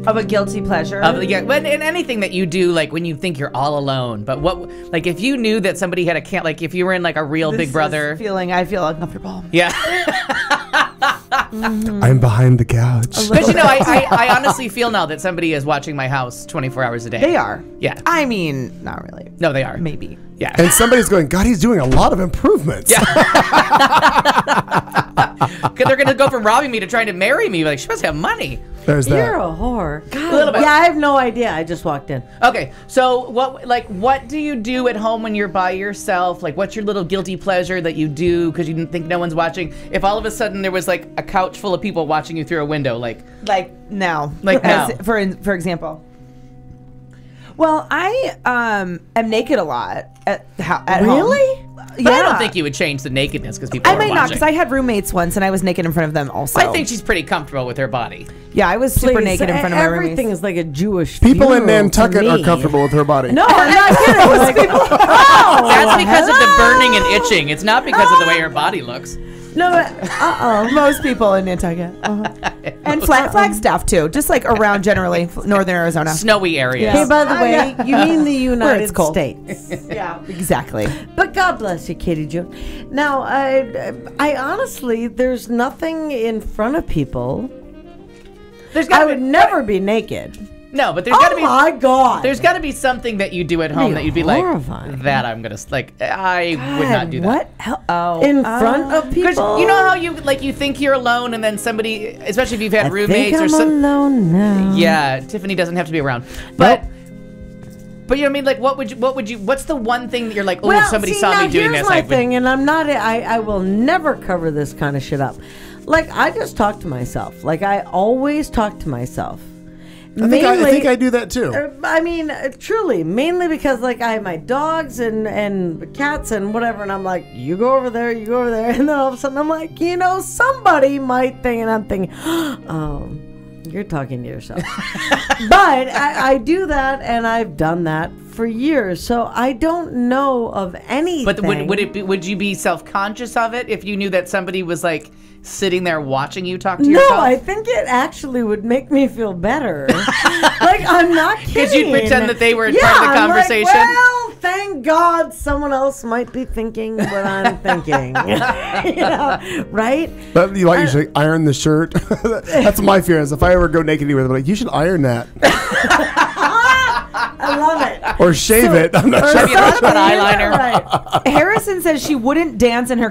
Of a guilty pleasure? Yeah, but in anything that you do, like when you think you're all alone. But what, like if you knew that somebody had a like if you were in like a real Big Brother. I feel uncomfortable. Yeah. I'm behind the couch. But you know, I honestly feel now that somebody is watching my house 24 hours a day. They are. Yeah. I mean, not really. No, they are. Maybe. Yeah. And somebody's going, God, he's doing a lot of improvements. Yeah. Because they're going to go from robbing me to trying to marry me. Like, she must have money. There's that. You're a whore. God. A little bit. Yeah, I have no idea. I just walked in. Okay, so what do you do at home when you're by yourself? Like, what's your little guilty pleasure that you do because you think no one's watching? If all of a sudden there was like a couch full of people watching you through a window, like now. Like now. For example. Well, I am naked a lot at home. Really? But I don't think you would change the nakedness because people I are might watching. not, because I had roommates once and I was naked in front of them also. I think she's pretty comfortable with her body. Yeah, I was super Please, naked in front of my roommates. Everything is like a Jewish People in funeral to Nantucket are me. comfortable with her body. No, I'm not kidding. Like, That's because of the burning and itching. It's not because of the way her body looks. no, but, Most people in Nantucket. And Flagstaff too, just like around generally northern Arizona. Snowy areas. Hey, by the way, you mean the Where it's United cold. States. Yeah, exactly. But God bless you, Katie June. Now, I honestly, there's nothing in front of people. I would never be naked. No, but there's got to Oh be. my God. There's got to be something that you do at home that you'd be horrifying. like, that I'm gonna like. I would not do that. What? In front of people? Because you know how you think you're alone and then somebody, especially if you've had I roommates think or I'm something. alone now. Yeah, Tiffany doesn't have to be around. But but you know what I mean? Like what would you what's the one thing that you're like, oh, if somebody saw now me doing here's this, my I would. thing, and I'm not. I will never cover this kind of shit up. Like I just talk to myself. Like I always talk to myself. I think I do that too. I mean, truly, mainly because like I have my dogs and cats and whatever, and I'm like, you go over there, you go over there, and then all of a sudden I'm like, somebody might think, and I'm thinking, oh, You're talking to yourself. But I do that, and I've done that for years, so I don't know of anything. But would you be self-conscious of it if you knew that somebody was like sitting there watching you talk to yourself? No, I think it actually would make me feel better. Like, I'm not kidding. Because you'd pretend that they were part of the I'm conversation. Like, well, thank God someone else might be thinking what I'm thinking. Right? But you usually iron the shirt. That's my fear. Is if I ever go naked anywhere, they're like, you should iron that. I love it. Or shave it. I'm not sure. Have you thought about eyeliner? Right. Harrison says she wouldn't dance in her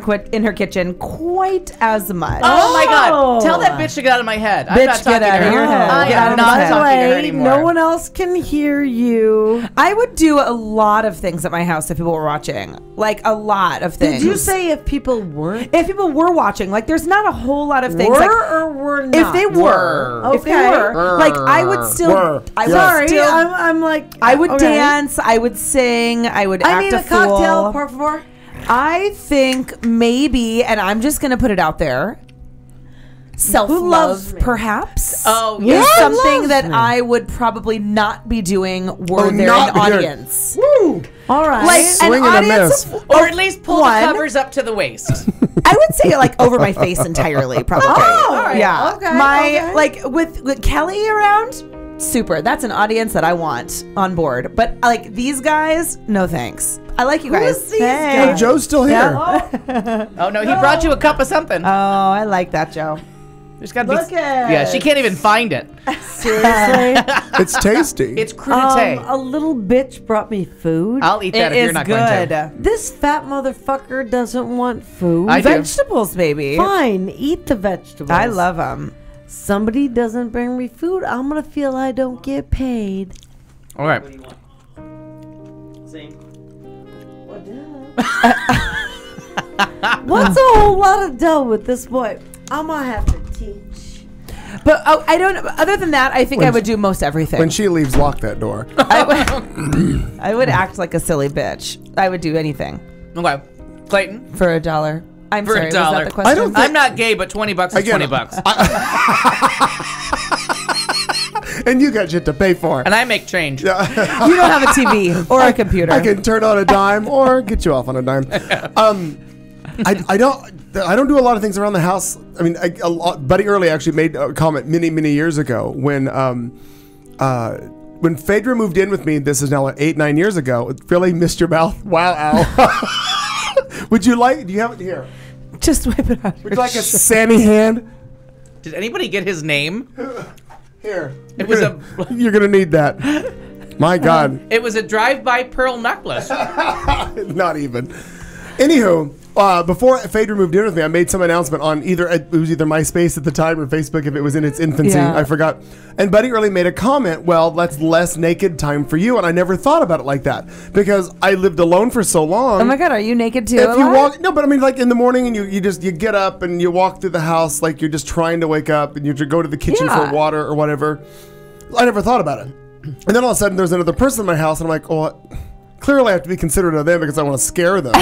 kitchen quite as much. Oh my God! Tell that bitch to get out of my head. I'm Bitch, not talking get out to of her. your head. I Get out am of not my head. talking to her anymore. No one else can hear you. I would do a lot of things at my house if people were watching. Like, a lot of things. Did you say if people weren't? If people were watching, like, there's not a whole lot of things. Were like, or were not? if they were, if they Okay. were, like, I would still. Were. I would Sorry, still. I'm like. I would okay. dance. I would sing. I would I act need a a cocktail, fool. por favor. I think maybe, and I'm just gonna put it out there. loves Self-love, me? perhaps. Oh, is yeah. something loves that me? I would probably not be doing were there not an be doing- audience. Woo! All right. Like Swing an and a audience miss. of, Or at least pull one. the covers up to the waist. I would say like over my face entirely, probably. Oh, all right. Yeah. Okay, My okay. like with Kelly around, super. That's an audience that I want on board. But like these guys, no thanks. I like you guys. Who's these Hey. guys? Joe's still here. Oh no, he brought you a cup of something. Oh, I like that, Joe. There's gotta Look be. at Yeah, she can't even find it. Seriously. It's tasty. It's crudité. A little bitch brought me food. I'll eat that It if you're is not good. going to. This fat motherfucker doesn't want food. I do. Vegetables, baby. Fine, eat the vegetables. I love them. Somebody doesn't bring me food, I'm gonna feel I don't get paid. All right. What's a whole lot of dough with this boy? I'm gonna have to teach. But I don't. Other than that, I think I would do most everything. When she leaves, lock that door. I would act like a silly bitch. I would do anything Okay. Clayton. for $1. I'm For sorry. $1. Was that the question? I don't think- I'm not gay, but $20 is Again, $20. And you got shit to pay for. And I make change. You don't have a TV or a computer. I can turn on a dime or get you off on a dime. I don't do a lot of things around the house. I mean, Buddy Early actually made a comment many years ago when Phaedra moved in with me. This is now like 8-9 years ago. Really missed your mouth. Wow, Al. Would you like? Do you have it here? Just wipe it out. Would you like a Sammy hand? Did anybody get his name? Here. It was You're gonna need that. My God. It was a drive-by pearl necklace. Not even. Anywho, before Phaedra moved in with me, I made some announcement on it was either MySpace at the time or Facebook if it was in its infancy. Yeah. I forgot. And Buddy Early made a comment, well, that's less naked time for you. And I never thought about it like that because I lived alone for so long. Oh my God, are you naked too? If you Eli? walk, no, but I mean, like in the morning, and you get up and you walk through the house like you're just trying to wake up, and you go to the kitchen Yeah. for water or whatever. I never thought about it, and then all of a sudden there's another person in my house, and I'm like, oh, clearly I have to be considerate of them because I want to scare them.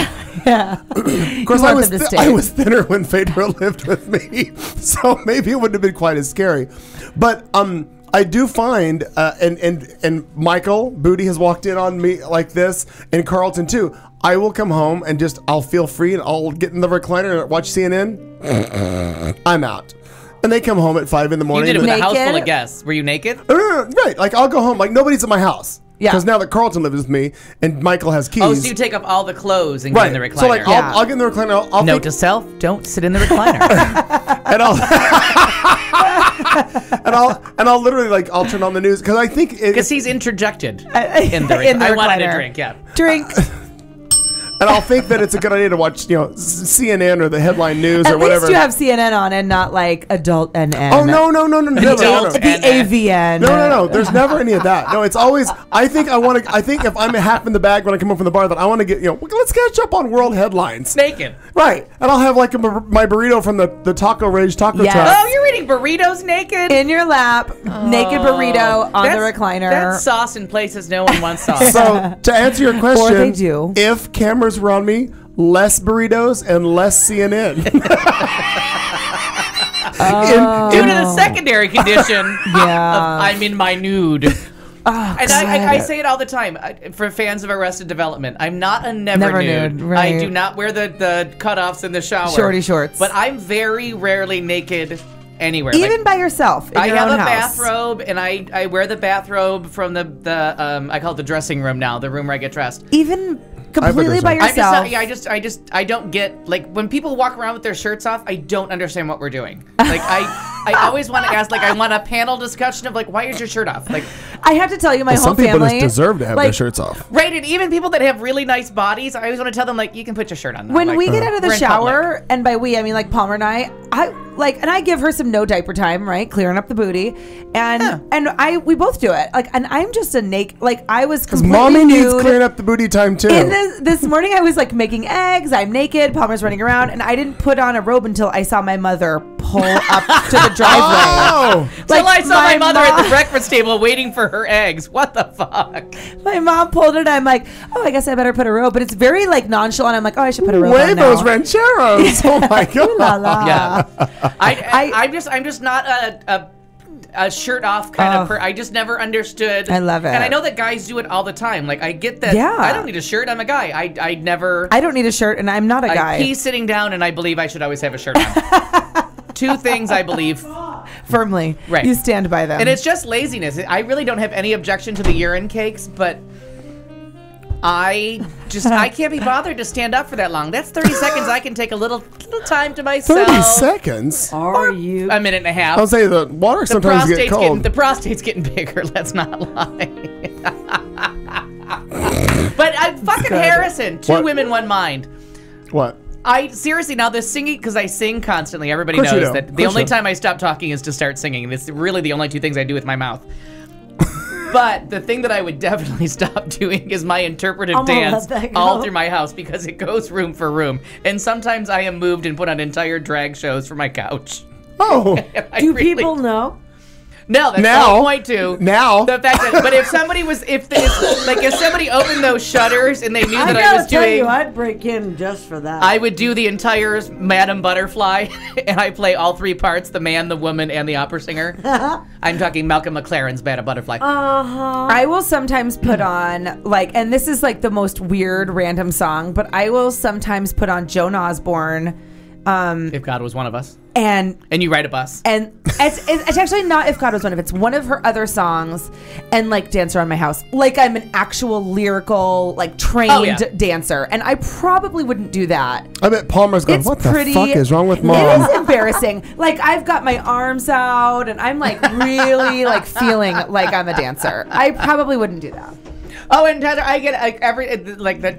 Yeah. Of course, You I want was them to stay. I was thinner when Phaedra lived with me, so maybe it wouldn't have been quite as scary. But I do find, and Michael Booty has walked in on me like this, and Carlton too. I will come home and I'll feel free and I'll get in the recliner and watch CNN. I'm out. And they come home at 5 in the You morning. did it with a house Naked? full of guests. Were you naked? Right, like I'll go home, like nobody's at my house. Yeah. Because now that Carlton lives with me and Michael has keys. Oh, so you take off all the clothes and get in the recliner. So like I'll get in the recliner. I'll Note think, to self: don't sit in the recliner. and I'll literally like I'll turn on the news because I think Because he's interjected in the In the recliner. I wanted a recliner. drink. Yeah. Drink. and I'll think that it's a good idea to watch CNN or the headline news At or whatever. least you have CNN on and not like Adult NN. Oh no. Adult The and- AVN. No. There's never any of that. No, it's always. I think if I'm half in the bag when I come home from the bar, that I want to get. Let's catch up on world headlines. Naked. Right, and I'll have like my burrito from the Taco Rage taco Yes. truck. Oh, you're eating burritos naked? In your lap, naked burrito on the recliner. That's sauce in places no one wants sauce. So to answer your question, they do. if cameras were on me, less burritos and less CNN. Due to the secondary condition Yeah. of I'm in my nude. Oh, And I say it all the time for fans of Arrested Development. I'm not a never nude. right. I do not wear the cutoffs in the shower. Shorty shorts. But I'm very rarely naked anywhere. Even by yourself in I your have own a house. bathrobe, and I wear the bathrobe from the I call it the dressing room now, the room where I get dressed. Even completely by I'm yourself. I don't get, like, when people walk around with their shirts off, I don't understand what we're doing. Like, I always want to ask, like, I want a panel discussion of, like, why is your shirt off? Like, I have to tell you, my whole Some people family just deserve to have like, their shirts off. right, and even people that have really nice bodies, I always want to tell them, like, you can put your shirt on now. When like, we get out of the we're in shower, public. and by we I mean like Palmer and I and I give her some no diaper time, right, clearing up the booty, and we both do it. Like, and I'm just a naked. Like, I was completely Mommy needs nude. clearing up the booty time too. And this morning I was like making eggs. I'm naked. Palmer's running around, and I didn't put on a robe until I saw my mother pull up to the driveway. Oh, Till I saw my mother at the breakfast table waiting for her eggs. What the fuck? My mom pulled it. I'm like, oh, I guess I better put a robe. But it's very like nonchalant. I'm like, oh, I should put a robe on now. Huevos rancheros. Oh my god. La la. Yeah. I'm just not a shirt off kind of person. I just never understood. I love it. And I know that guys do it all the time. Like, I get that. Yeah. I don't need a shirt. I'm a guy. I never. I don't need a shirt, and I'm not a guy. I pee sitting down, and I believe I should always have a shirt on. Two things I believe. Firmly. Right. You stand by them. And it's just laziness. I really don't have any objection to the urine cakes, but I can't be bothered to stand up for that long. That's 30 seconds. I can take a little time to myself. 30 seconds? Are you? A minute and a half. I'll say the water sometimes gets cold. The prostate's getting bigger. Let's not lie. But fucking Harrison, two What? women, one mind. What? I seriously, now this singing, because I sing constantly. Everybody Of course you knows do. that Of the course only you do. time I stop talking is to start singing. And it's really the only two things I do with my mouth. But the thing that I would definitely stop doing is my interpretive I'm gonna dance let that go. all through my house, because it goes room for room. And sometimes I am moved and put on entire drag shows from my couch. Oh, Do people know? No, that's Now. the whole point too. Now. The fact that, but if somebody if somebody opened those shutters and they knew that I gotta was tell doing, you, I'd break in just for that. I would do the entire Madam Butterfly, and I play all three parts: the man, the woman, and the opera singer. I'm talking Malcolm McLaren's Madam Butterfly. I will sometimes put on, like, and this is like the most weird random song, but I will sometimes put on Joan Osborne. If God Was One of Us. And you ride a bus. And it's actually not If God Was One of. It's one of her other songs, and like dance around my house. Like I'm an actual lyrical, like trained dancer. And I probably wouldn't do that. I bet Palmer's going, It's what the pretty- fuck is wrong with It mom? is embarrassing. Like I've got my arms out and I'm like really like feeling like I'm a dancer. I probably wouldn't do that. Oh, and Heather, I get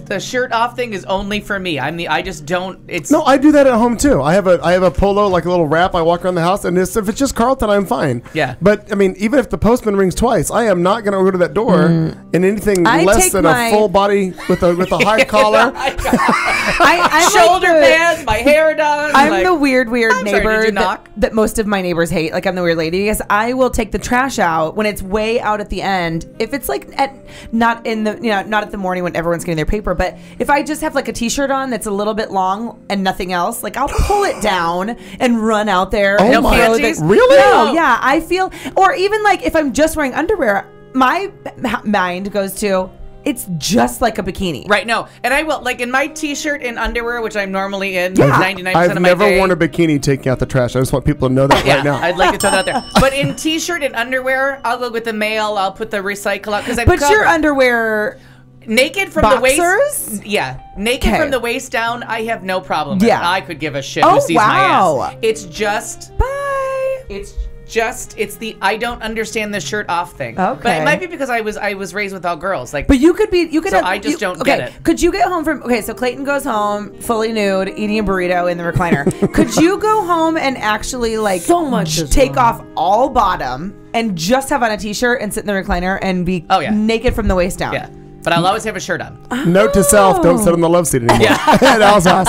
the shirt off thing is only for me. I just don't. It's No, I do that at home too. I have a polo, like a little wrap. I walk around the house, and if it's just Carlton, I'm fine. Yeah. But I mean, even if the postman rings twice, I am not going to go to that door in anything I less take than my- a full body with a high collar. I'm shoulder like the- pads, my hair done. I'm like, the weird I'm sorry, neighbor did you that, knock? that most of my neighbors hate. Like I'm the weird lady because I will take the trash out when it's way out at the end. If it's like not at the morning when everyone's getting their paper, but if I just have like a t-shirt on that's a little bit long and nothing else, like I'll pull it down and run out there. Oh and my- throw panties? Really? No, Oh. yeah, I feel, or even like if I'm just wearing underwear, my mind goes to, it's just like a bikini. Right, no. And I will, like, in my t-shirt and underwear, which I'm normally in Yeah. 99% I've of my never day. worn a bikini taking out the trash. I just want people to know that Yeah, right now. I'd like to throw that out there. But in t-shirt and underwear, I'll go with the mail. I'll put the recycle out because I'm But your covered. underwear, Naked from the Boxers? waist. Yeah, naked Okay. from the waist down. I have no problem with Yeah. it. I could give a shit Oh, who sees wow. my ass. It's just. bye. It's the I don't understand the shirt off thing. Okay. But it might be because I was raised with all girls. Like, But you could So I just don't okay, get it. Could you get home from, so Clayton goes home fully nude, eating a burrito in the recliner. Could you go home and actually like So much is take wrong. off all bottom and just have on a t-shirt and sit in the recliner and be Oh, yeah. naked from the waist down? yeah. But I'll always have a shirt on. Note to self: don't sit on the love seat anymore. Yeah. That was us.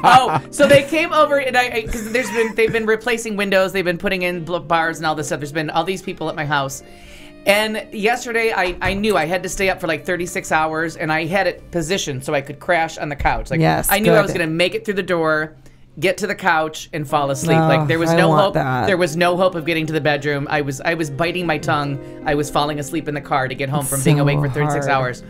Oh, so they came over and because they've been replacing windows, they've been putting in bars and all this stuff. There's been all these people at my house, and yesterday I knew I had to stay up for like 36 hours, and I had it positioned so I could crash on the couch. Like Yes, I knew I good. was gonna make it through the door get to the couch and fall asleep. Oh, Like there was I no want hope. that. There was no hope of getting to the bedroom. I was biting my tongue. I was falling asleep in the car to get home from being so awake for 36 hard. hours.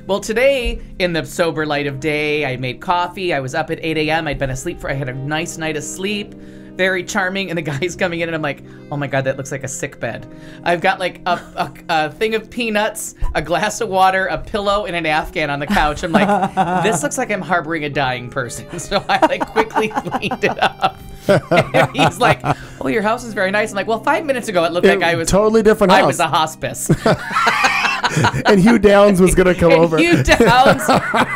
Well, today, in the sober light of day, I made coffee. I was up at 8 a.m. I had a nice night of sleep. Very charming. And the guy's coming in and I'm like, oh my God, that looks like a sick bed. I've got like a thing of peanuts, a glass of water, a pillow, and an Afghan on the couch. I'm like, this looks like I'm harboring a dying person. So I like quickly cleaned it up. And he's like, oh, your house is very nice. I'm like, well, 5 minutes ago, it looked like I was totally different house. I was a hospice. And Hugh Downs was going to come over. Hugh Downs,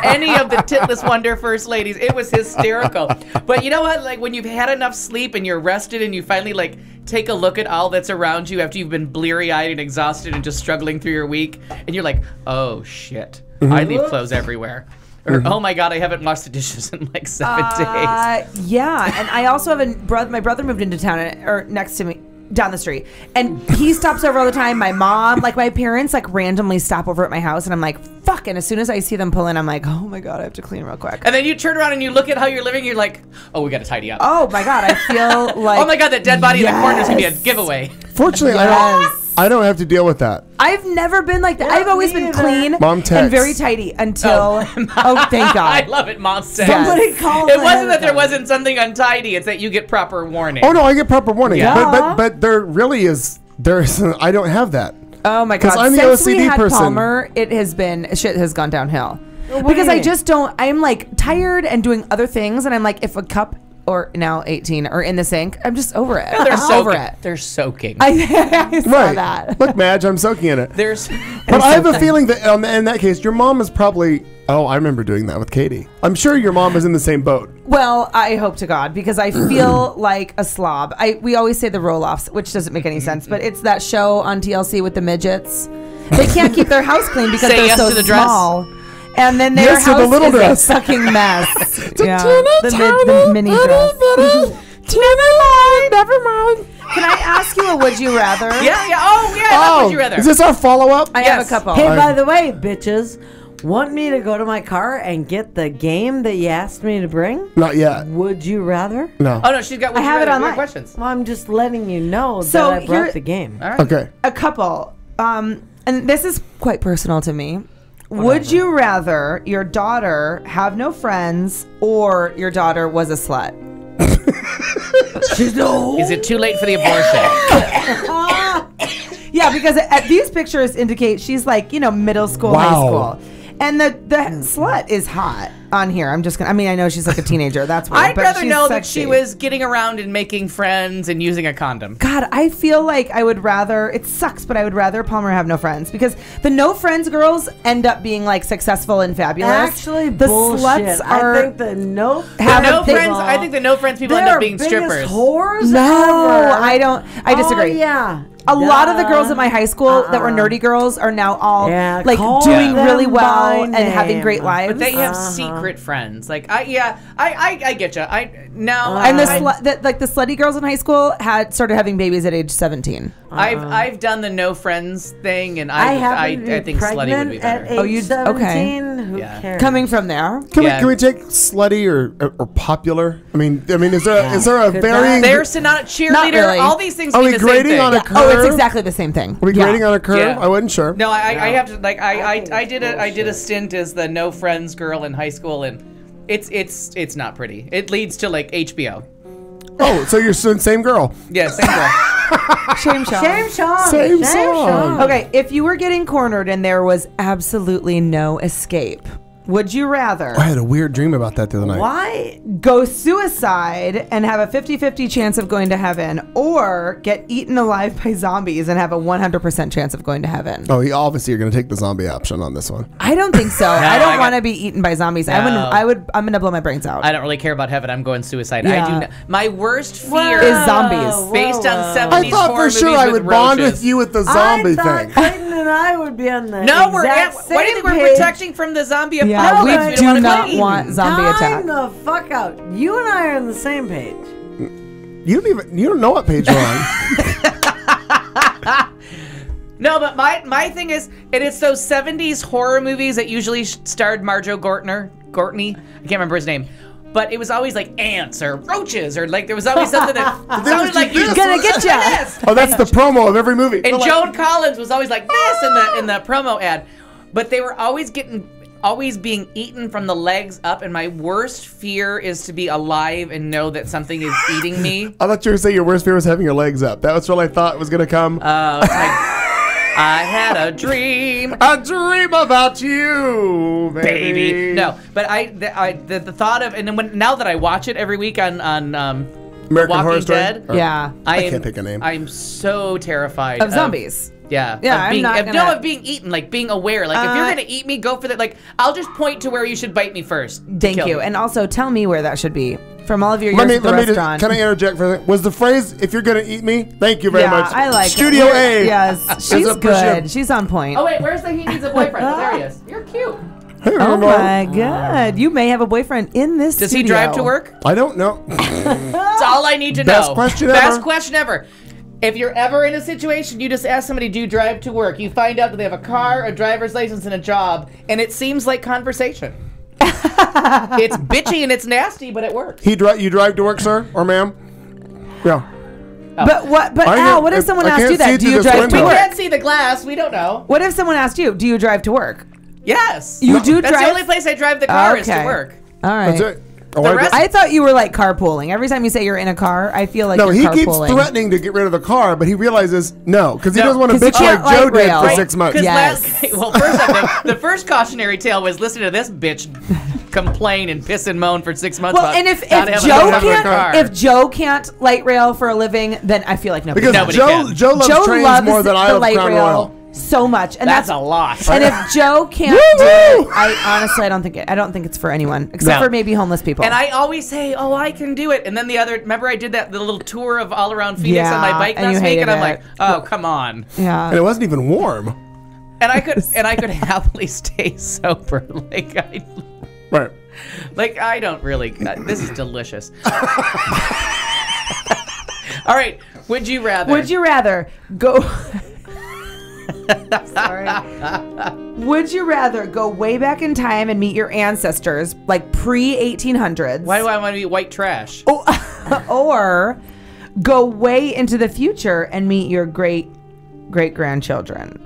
any of the titless wonder first ladies, it was hysterical. But you know what? Like when you've had enough sleep and you're rested and you finally like take a look at all that's around you after you've been bleary-eyed and exhausted and just struggling through your week, and you're like, oh shit, I leave clothes everywhere. Or, oh my God, I haven't washed the dishes in like 7 days. Yeah, and I also have a brother. My brother moved into town, or next to me, down the street, and he stops over all the time. My mom, like my parents, like randomly stop over at my house, and I'm like, fuck. And as soon as I see them pull in, I'm like, oh my God, I have to clean real quick. And then you turn around and you look at how you're living, you're like, oh, we got to tidy up. Oh my God, I feel like, oh my God, that dead body in the corner is going to be a giveaway. Fortunately, I don't have to deal with that. I've never been like that. Yeah, I've always me been either. clean Mom texts. and very tidy until, oh thank God. I love it, Mom said. Somebody calls It ahead wasn't of that there time. wasn't something untidy, it's that you get proper warning. Oh no, I get proper warning. Yeah. But there really is. I don't have that. Oh my 'Cause God! I'm the Since we OCD had person. Palmer, it has been shit has gone downhill. What do Because you I mean? just don't. I'm like tired and doing other things, and I'm like, if a cup or now 18 are in the sink, I'm just over it. They're I'm soaking. over it. They're soaking. I saw Right. that. Look, Madge, I'm soaking in it. There's But I have a feeling that in that case, your mom is probably. Oh, I remember doing that with Katie. I'm sure your mom is in the same boat. Well, I hope to God, because I feel like a slob. We always say the roll-offs, which doesn't make any sense, but it's that show on TLC with the midgets. They can't keep their house clean because Say they're yes so to the dress. small. And then their Yes to house the little is dress. a fucking mess. Yeah. teeny The mini dress. Never mind. Can I ask you a would you rather? yeah. Oh, yeah. I love Would you rather? Is this our follow-up? I have Yes. a couple. Hey, by the way, bitches, want me to go to my car and get the game that you asked me to bring? Not yet. Would you rather? No. Oh no, she's got. Would I you have it rather. online. What questions? Well, I'm just letting you know So that I brought here- the game. All right. Okay. A couple. And this is quite personal to me. Would you rather your daughter have no friends or your daughter was a slut? Is it too late for the abortion? Yeah, because these pictures indicate she's like, middle school, Wow. high school. And the slut is hot on here. I'm just gonna. I mean, I know she's like a teenager. That's weird. I'd but rather she's know that sexy. she was getting around and making friends and using a condom. God, I feel like I would rather. It sucks, but I would rather Palmer have no friends because the no friends girls end up being like successful and fabulous. Actually, the bullshit. sluts are. I think the no Have No a big- friends. I think the no friends people end they're up being biggest strippers. whores no, ever. I don't. I disagree. Oh, yeah. A lot of the girls Duh. at my high school that were nerdy girls are now all Yeah, like call doing them really well by and having name. great lives. But they have secret friends. Like I get you. and the slutty girls in high school had started having babies at age 17. I've done the no friends thing, and I think slutty would be better. At age Oh, you- 17? Who Yeah. cares? Coming from there, Can we take slutty or popular? I mean, is there a Could varying? They're not cheerleader. Not really. All these things Are mean we the same grading thing. on a oh, curve? it's exactly the same thing. Are we Yeah. grading on a curve? Yeah. I wasn't sure. No, I have to like I did a stint as the no friends girl in high school, and it's not pretty. It leads to like HBO. Oh, so you're same girl. Yeah, same girl. Shame Sean. Shame Sean. Same Shame song. Sean. Okay, if you were getting cornered and there was absolutely no escape, would you rather I had a weird dream about that the other night. Why? go suicide and have a 50-50 chance of going to heaven, or get eaten alive by zombies and have a 100% chance of going to heaven? Oh, obviously you're going to take the zombie option on this one. I don't think so. I I don't got- want to be eaten by zombies. No. I'm gonna blow my brains out. I don't really care about heaven. I'm going suicide. I Yeah. do not. My worst fear Is zombies. based on Whoa. 70s I thought horror for sure movies I with would bond roaches. with you with the zombie I thought thing. Clayton and I would be on the No, we're exact what do you think same we're page. protecting from the zombie Yeah, apocalypse? we don't do wanna not get eaten. want zombie attack. Time the fuck out. You and I are on the same page. You don't know what page we're on. No, but my thing is, and it's those 70s horror movies that usually starred Marjoe Gortney. I can't remember his name. but it was always like ants or roaches or like there was always something that sounded like this. Gonna get ya. Oh, that's the promo of every movie. And Joan Collins was always like this in the promo ad, but they were always being eaten from the legs up. And my worst fear is to be alive and know that something is eating me. I thought you were saying your worst fear was having your legs up. That was what I thought was gonna come. It's like, I had a dream. A dream about you, baby. No, but the thought of, and then now that I watch it every week on American Walking Horror Story? Dead, Yeah. I can't pick a name. I'm so terrified Of zombies. Yeah, Yeah, of I'm being, not gonna- of being eaten, like being aware. Like if you're gonna eat me, go for that. Like I'll just point to where you should bite me first. Thank Kill you. me. And also tell me where that should be. From all of your Let years me, at the let me just, restaurant. can I interject for a second? Was the phrase, if you're going to eat me? Thank you very yeah, much. I like Studio it. A. Yes, she's appreciative. good. She's on point. Oh wait, where's the he needs a boyfriend? Oh, there he is. You're cute. Hey, Oh Ramon. my God. You may have a boyfriend in this Does he studio. drive to work? I don't know. That's all I need to know. Best question Best ever. question ever. If you're ever in a situation, you just ask somebody, do you drive to work? You find out that they have a car, a driver's license, and a job, and it seems like conversation. It's bitchy and it's nasty, but it works. You drive to work, sir or ma'am? Yeah. But what? But I Al, can't- what if someone I asked can't you see that? Do through you this drive window. to We work? can't see the glass. We don't know. What if someone asked you, do you drive to work? Yes. You do That's drive? the only place I drive the car is to Okay. work. All right. That's it. Oh, The rest- I thought you were like carpooling. Every time you say you're in a car, I feel like no, you're he carpooling. keeps threatening to get rid of the car, but he realizes no, because he No, doesn't want to 'cause you bitch like can't Joe light did rail. for Right. 6 months. Because Yes. well, first off, the first cautionary tale was listen to this bitch complain and piss and moan for 6 months. Well, about and if not having Joe a car. can't, if Joe can't light rail for a living, then I feel like nobody. Because Nobody Joe can. loves Joe trains loves more than I the love light Crown rail Royal. so much, and that's a lot. And if Joe can't do it, I honestly I don't think it's for anyone except No. for maybe homeless people. And I always say, "Oh, I can do it." And then remember I did the little tour of all around Phoenix on my Yeah, bike and last you week, hated and I'm it. like, "Oh, come on." yeah. And it wasn't even warm. And I could happily stay sober. Right. I don't really. This is delicious. All right. Would you rather? Would you rather go? Sorry. Would you rather go way back in time and meet your ancestors, like pre-1800s? Why do I want to be white trash? Or go way into the future and meet your great-grandchildren?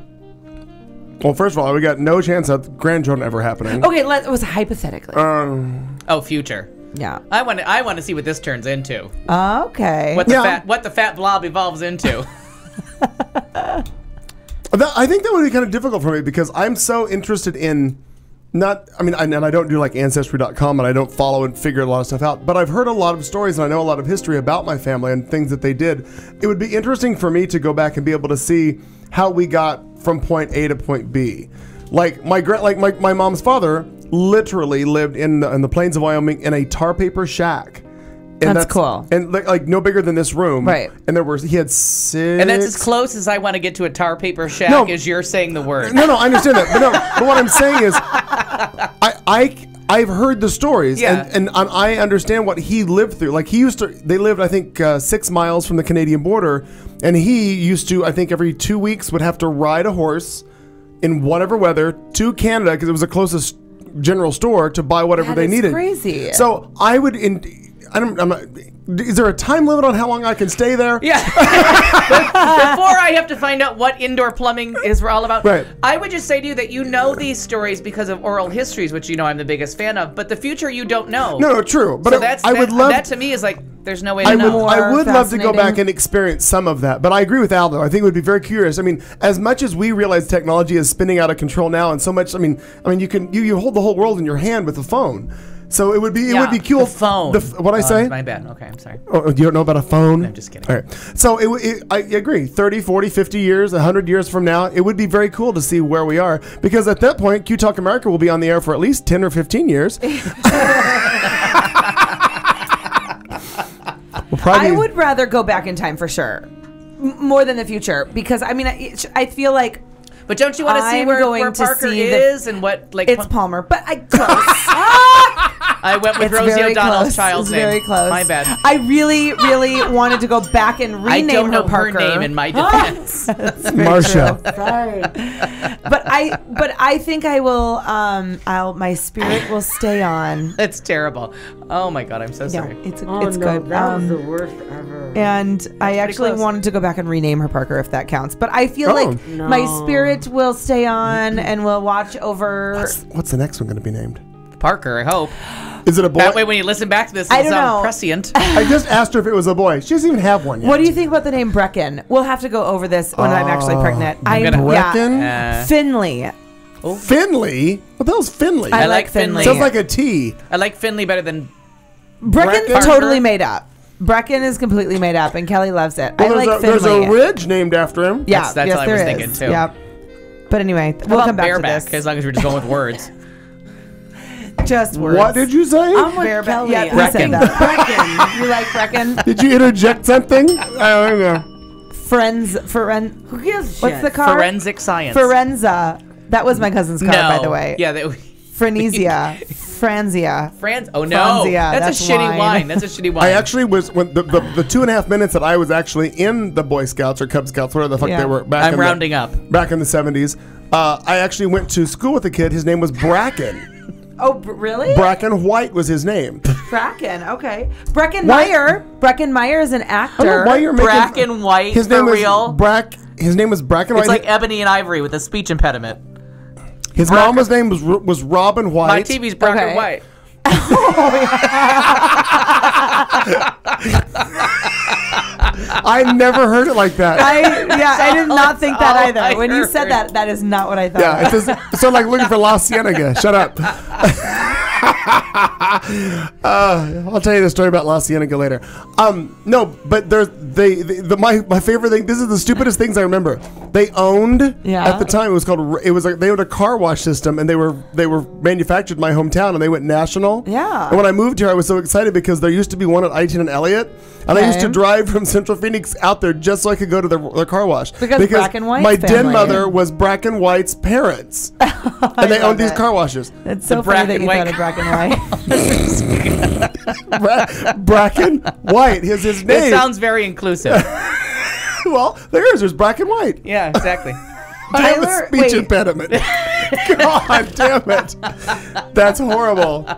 Well, first of all, we got no chance of grandchildren ever happening. Okay, it was hypothetically. Oh, future. Yeah. I want to see what this turns into. Okay. What the fat blob evolves into. I think that would be kind of difficult for me because I'm so interested in and I don't do like Ancestry.com and I don't follow and figure a lot of stuff out, but I've heard a lot of stories and I know a lot of history about my family and things that they did. It would be interesting for me to go back and be able to see how we got from point A to point B. Like my mom's father literally lived in the plains of Wyoming in a tar paper shack. And that's cool. And like no bigger than this room. Right. And he had 6. And that's as close as I want to get to a tar paper shack as you're saying the word. No, I understand that. But what I'm saying is I've heard the stories and I understand what he lived through. Like they lived, I think, 6 miles from the Canadian border. And he used to, I think every 2 weeks would have to ride a horse in whatever weather to Canada because it was the closest general store to buy whatever they needed. Crazy. So I would, I'm not, is there a time limit on how long I can stay there? Yeah. Before I have to find out what indoor plumbing is all about, right. I would just say to you that you know these stories because of oral histories, which you know I'm the biggest fan of, but the future you don't know. No, true. But so that to me is like, there's no way to know. I would love to go back and experience some of that. But I agree with Al, though. I think it would be very curious. I mean, as much as we realize technology is spinning out of control now, and so much, I mean, you hold the whole world in your hand with a phone. So it would be cool. The phone. What I say? My bad. Okay, I'm sorry. Oh, you don't know about a phone? No, I'm just kidding. All right. So I agree. 30, 40, 50 years, 100 years from now, it would be very cool to see where we are. Because at that point, QTalk America will be on the air for at least 10 or 15 years. I would rather go back in time for sure, more than the future, because I feel like. But don't you want to see where Parker is and what it's Palmer, but I close. I went with It's Rosie very O'Donnell's close. child's It's name. very close. My bad. I really, really wanted to go back and I rename don't know her Parker. her name in my defense. Marcia. But I think I will. My spirit will stay on. That's terrible. Oh my God, I'm so Yeah, sorry. it's Oh, good. that was the worst ever. And I actually close. wanted to go back and rename her Parker if that counts. But I feel like my spirit will stay on and will watch over. What's the next one going to be named? Parker, I hope. Is it a boy? That way when you listen back to this, I it'll don't sound know. prescient. I just asked her if it was a boy. She doesn't even have one yet. What do you think about the name Brecken? We'll have to go over this when I'm actually pregnant. Brecken? Finley. Finley? What the hell's Finley? I I like like Finley. Sounds like a T. I like Finley better than Brecken's Brecken? totally made up. Brecken is completely made up, and Kelly loves it. Well, I like there's Finley. a ridge named after him. Yeah, That's yes, what I was there thinking, is. too. Yep. But anyway, How we'll about come back bareback, to this. as long as we're just going with words. Just words. What did you say? I'm with Bareback. Kelly. Yeah, I you said Brecken. that. Brecken. You like Brecken? Did you interject something? I don't know. Who gives a What's shit? the car? Forensic science. Forenza. That was my cousin's car, No. by the way. Yeah. Phrenesia. Franzia. Oh no, Franzia, that's a that's shitty wine. wine. That's a shitty wine. I actually was when the 2.5 minutes that I was actually in the Boy Scouts or Cub Scouts, whatever the fuck Yeah. they were back. I'm in rounding up. Back in the 70s, I actually went to school with a kid. His name was Bracken. Oh, really? Bracken White was his name. Bracken. Okay. Brecken What? Meyer. Brecken Meyer is an I don't know actor. why you're making Black and white. his for name real. was His name was Bracken It's White. like ebony and ivory with a speech impediment. His mama's name was Robin White. My TV's black Okay. and white. I never heard it like that. I did not think that all either. I When you said heard. that, that is not what I thought. Yeah, it sounds like looking for La Cienega. Shut up. I'll tell you the story about La Cienega later. No, but there's my favorite thing. This is the stupidest things I remember. They owned at the time. They owned a car wash system, and they were manufactured in my hometown, and they went national. Yeah. And when I moved here, I was so excited because there used to be one at I-10 and Elliott, and I used to drive from Central Phoenix out there just so I could go to their car wash Because Bracken White's my family. den mother was Bracken White's parents, and they owned these car washes. It's so The funny that you Bracken thought of Bracken White. Bracken White is his name. It sounds very inclusive. Well, there's Bracken White. Yeah, exactly. I have a Tyler- speech wait. impediment. God damn it. That's horrible.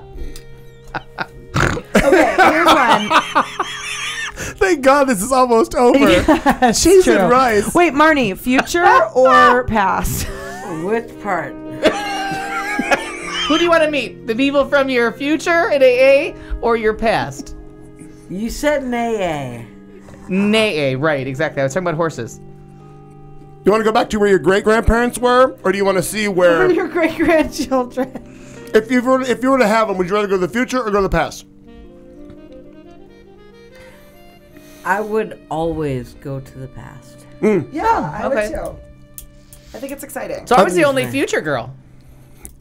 Okay, here's one. Thank God this is almost over. Cheese and rice. Wait, Marnie, future or past? Which part? Who do you want to meet? The people from your future at AA or your past? You said nay. Nay, right, exactly. I was talking about horses. You want to go back to where your great grandparents were, or do you want to see where? Your great grandchildren. If you were to have them, would you rather go to the future or go to the past? I would always go to the past. Yeah, I Okay. would too. I think it's exciting. So I was the only future girl.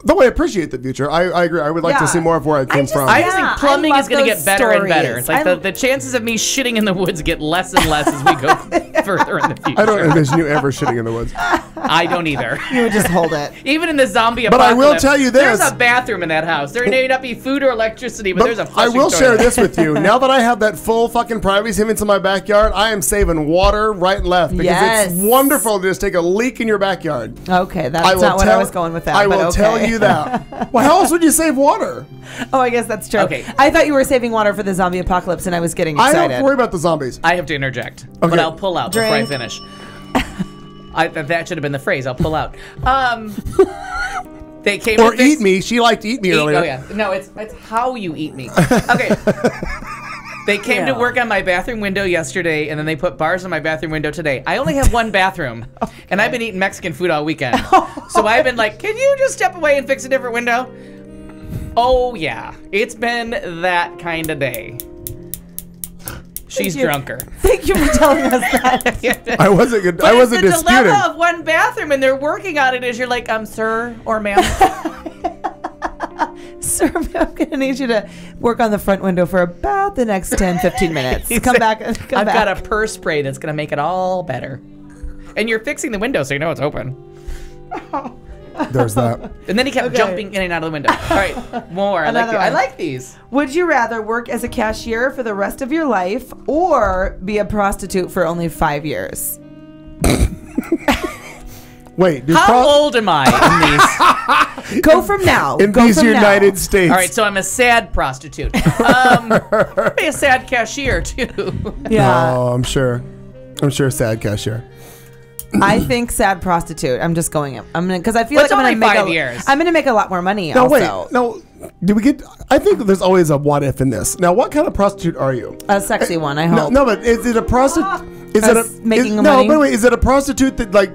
Though I appreciate the future, I agree. I would like to Yeah. see more of where I came from. I just think Yeah, plumbing I is going to love get better and those better. stories. It's like the chances of me shitting in the woods get less and less as we go further in the future. I don't envision you ever shitting in the woods. I don't either. You would just hold it. Even in the zombie But I apocalypse, will tell you this. there's a bathroom in that house. There may not be food or electricity, but there's a I flushing will share toilet. this with you. Now that I have that full fucking privacy in my backyard, I am saving water right and left because Yes. it's wonderful to just take a leak in your backyard. Okay, that's not what I was going with that. I but will okay. tell you that. Well, how else would you save water? Oh, I guess that's true. Okay. I thought you were saving water for the zombie apocalypse, and I was getting I excited. don't worry about the zombies. I have to interject, Okay. but I'll pull out before I Drink. finish. That should have been the phrase. I'll pull out. They came Or to fix- eat me. She liked to eat me earlier. Oh yeah, no, it's how you eat me. Okay. They came to work on my bathroom window yesterday, and then they put bars on my bathroom window today. I only have one bathroom, and I've been eating Mexican food all weekend. So I've been like, can you just step away and fix a different window? Oh yeah, it's been that kind of day. She's you. drunker. Thank you for telling us that. I wasn't good. But I wasn't it's the disputing. dilemma of one bathroom, and they're working on it. Is you're like, sir or ma'am? Sir, I'm going to need you to work on the front window for about the next 10, 15 minutes. Come back. I've got a purr spray that's gonna make it all better. And you're fixing the window, so you know it's open. There's that. And then he kept jumping in and out of the window. All right, more. Another I one. like these. Would you rather work as a cashier for the rest of your life or be a prostitute for only 5 years? Wait, How old am I in these? Go from now. in Go these from United now. States? All right, so I'm a sad prostitute. Be a sad cashier too. Yeah. Oh, I'm sure. I'm sure sad cashier. I think sad prostitute. I'm just going. I'm gonna because I feel Well, like it's I'm gonna only make 5 years. I'm gonna make a lot more money. No, also. wait. No. Do we get? I think there's always a what if in this. Now, what kind of prostitute are you? A sexy one. I No, hope. no, but is it a prostitute? Is it Us making no? money? But wait, is it a prostitute that like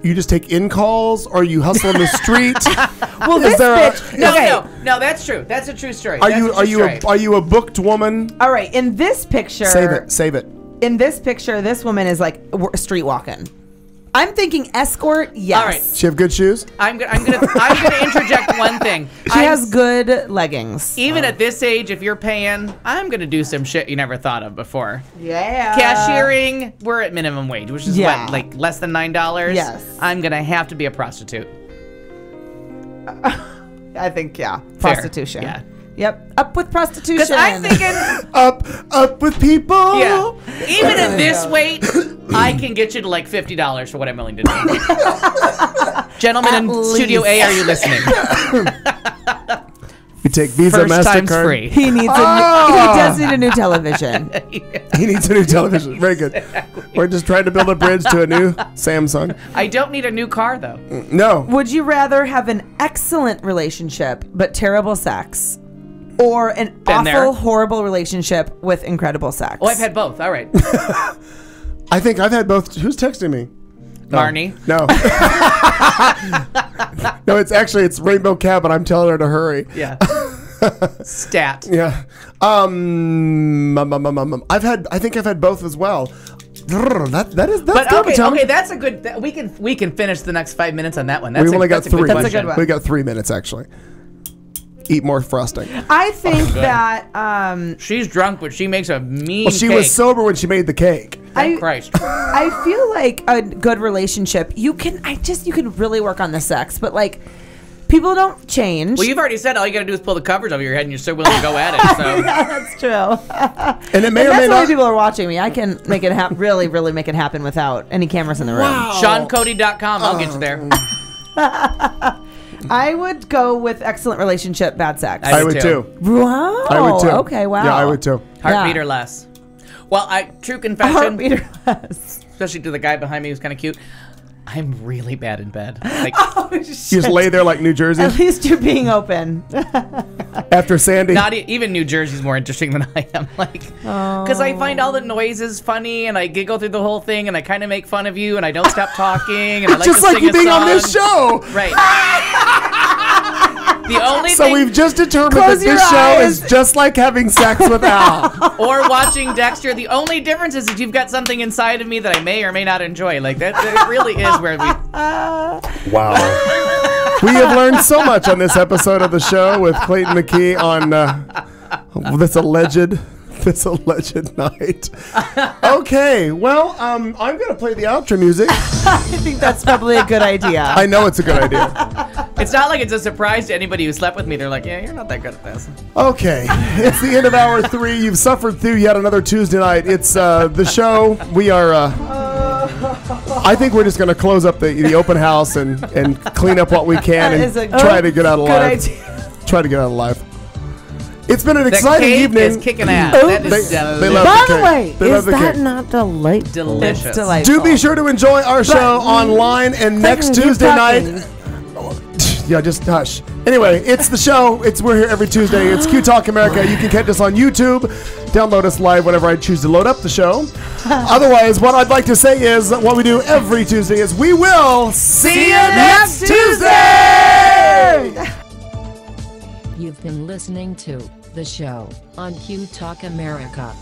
you just take in calls or you hustle in the street? Well, Is this there a- bitch. No, that's true. That's a true story. Are That's you a true story. are you a booked woman? All right. In this picture, Save it. In this picture, this woman is like street walking. I'm thinking escort. Yes. All right. She have good shoes? I'm gonna interject one thing. She has good leggings. Even at this age, if you're paying, I'm gonna do some shit you never thought of before. Yeah. Cashiering, we're at minimum wage, which is Yeah. what, like less than $9. Yes. I'm gonna have to be a prostitute. I think Fair. prostitution. Yeah. Yep. Up with prostitution. Because I'm thinking, Up with people. yeah, even at this weight, I can get you to like $50 for what I'm willing to do. Gentlemen At in Studio A, are you listening? You take Visa, First time's MasterCard. free. he needs. He does need a new television. He needs a new television. Very good. We're just trying to build a bridge to a new Samsung. I don't need a new car though. No. Would you rather have an excellent relationship but terrible sex, or an Been awful, there. horrible relationship with incredible sex? Oh, I've had both. All right, I think I've had both. Who's texting me? Marnie. No. No, it's Rainbow Cab, but I'm telling her to hurry. Yeah. Stat. Yeah. I think I've had both as well. That's But good, Tom. okay, that's a good. We can finish the next 5 minutes on that one. That's We've only got that's a good 3. That's a question. good one. We got 3 minutes actually. Eat more frosting. I think that She's drunk, but she makes a mean. Well, she cake. was sober when she made the cake. Thank Christ. I feel like a good relationship, you can really work on the sex, but like people don't change. Well, you've already said all you got to do is pull the covers over your head, and you're still willing to go at it. So Yeah, that's true. And it may And or may that's why not. people are watching me. I can make it really, really make it happen without any cameras in the room. SeanCody.com. I'll get you there. I would go with excellent relationship, bad sex. I would too. Wow. I would too. Okay, wow. Yeah, I would too. Heartbeat Yeah. or less. Well, true confession, Heartbeat less. especially to the guy behind me who's kind of cute. I'm really bad in bed. Like, Oh, You just lay there like New Jersey At least you're being open. after Sandy. not even New Jersey's more interesting than I am. Like, because I find all the noises funny, and I giggle through the whole thing, and I kind of make fun of you, and I don't stop talking, and I like just to like sing you a being song. on this show. Right. The only So thing, we've just determined Close that your this show eyes. is just like having sex with Al. or watching Dexter, the only difference is that you've got something inside of me that I may or may not enjoy. Like that it really is where we. Wow. We have learned so much on this episode of the show with Clayton McKee on this alleged night. Okay, well, I'm going to play the outro music. I think that's probably a good idea. I know it's a good idea. It's not like it's a surprise to anybody who slept with me. They're like, yeah, you're not that good at this. Okay, it's the end of hour 3. You've suffered through yet another Tuesday night. It's the show. We are. I think we're just going to close up the open house and clean up what we can That is a and try to get out good alive. idea. Try to get out alive. It's been an The exciting cake evening. is kicking ass. Oops. That is They delicious. love By the the cake. way, They love is the that cake. not delightful? Delicious. It's delightful. Do be sure to enjoy our show online and next Clayton, keep Tuesday talking. night. Yeah, just hush. Anyway, it's the show. We're here every Tuesday. It's QTalk America. You can catch us on YouTube. Download us live whenever I choose to load up the show. Otherwise, what I'd like to say is that what we do every Tuesday is we will see you next Tuesday. You've been listening to the show on QTalk America.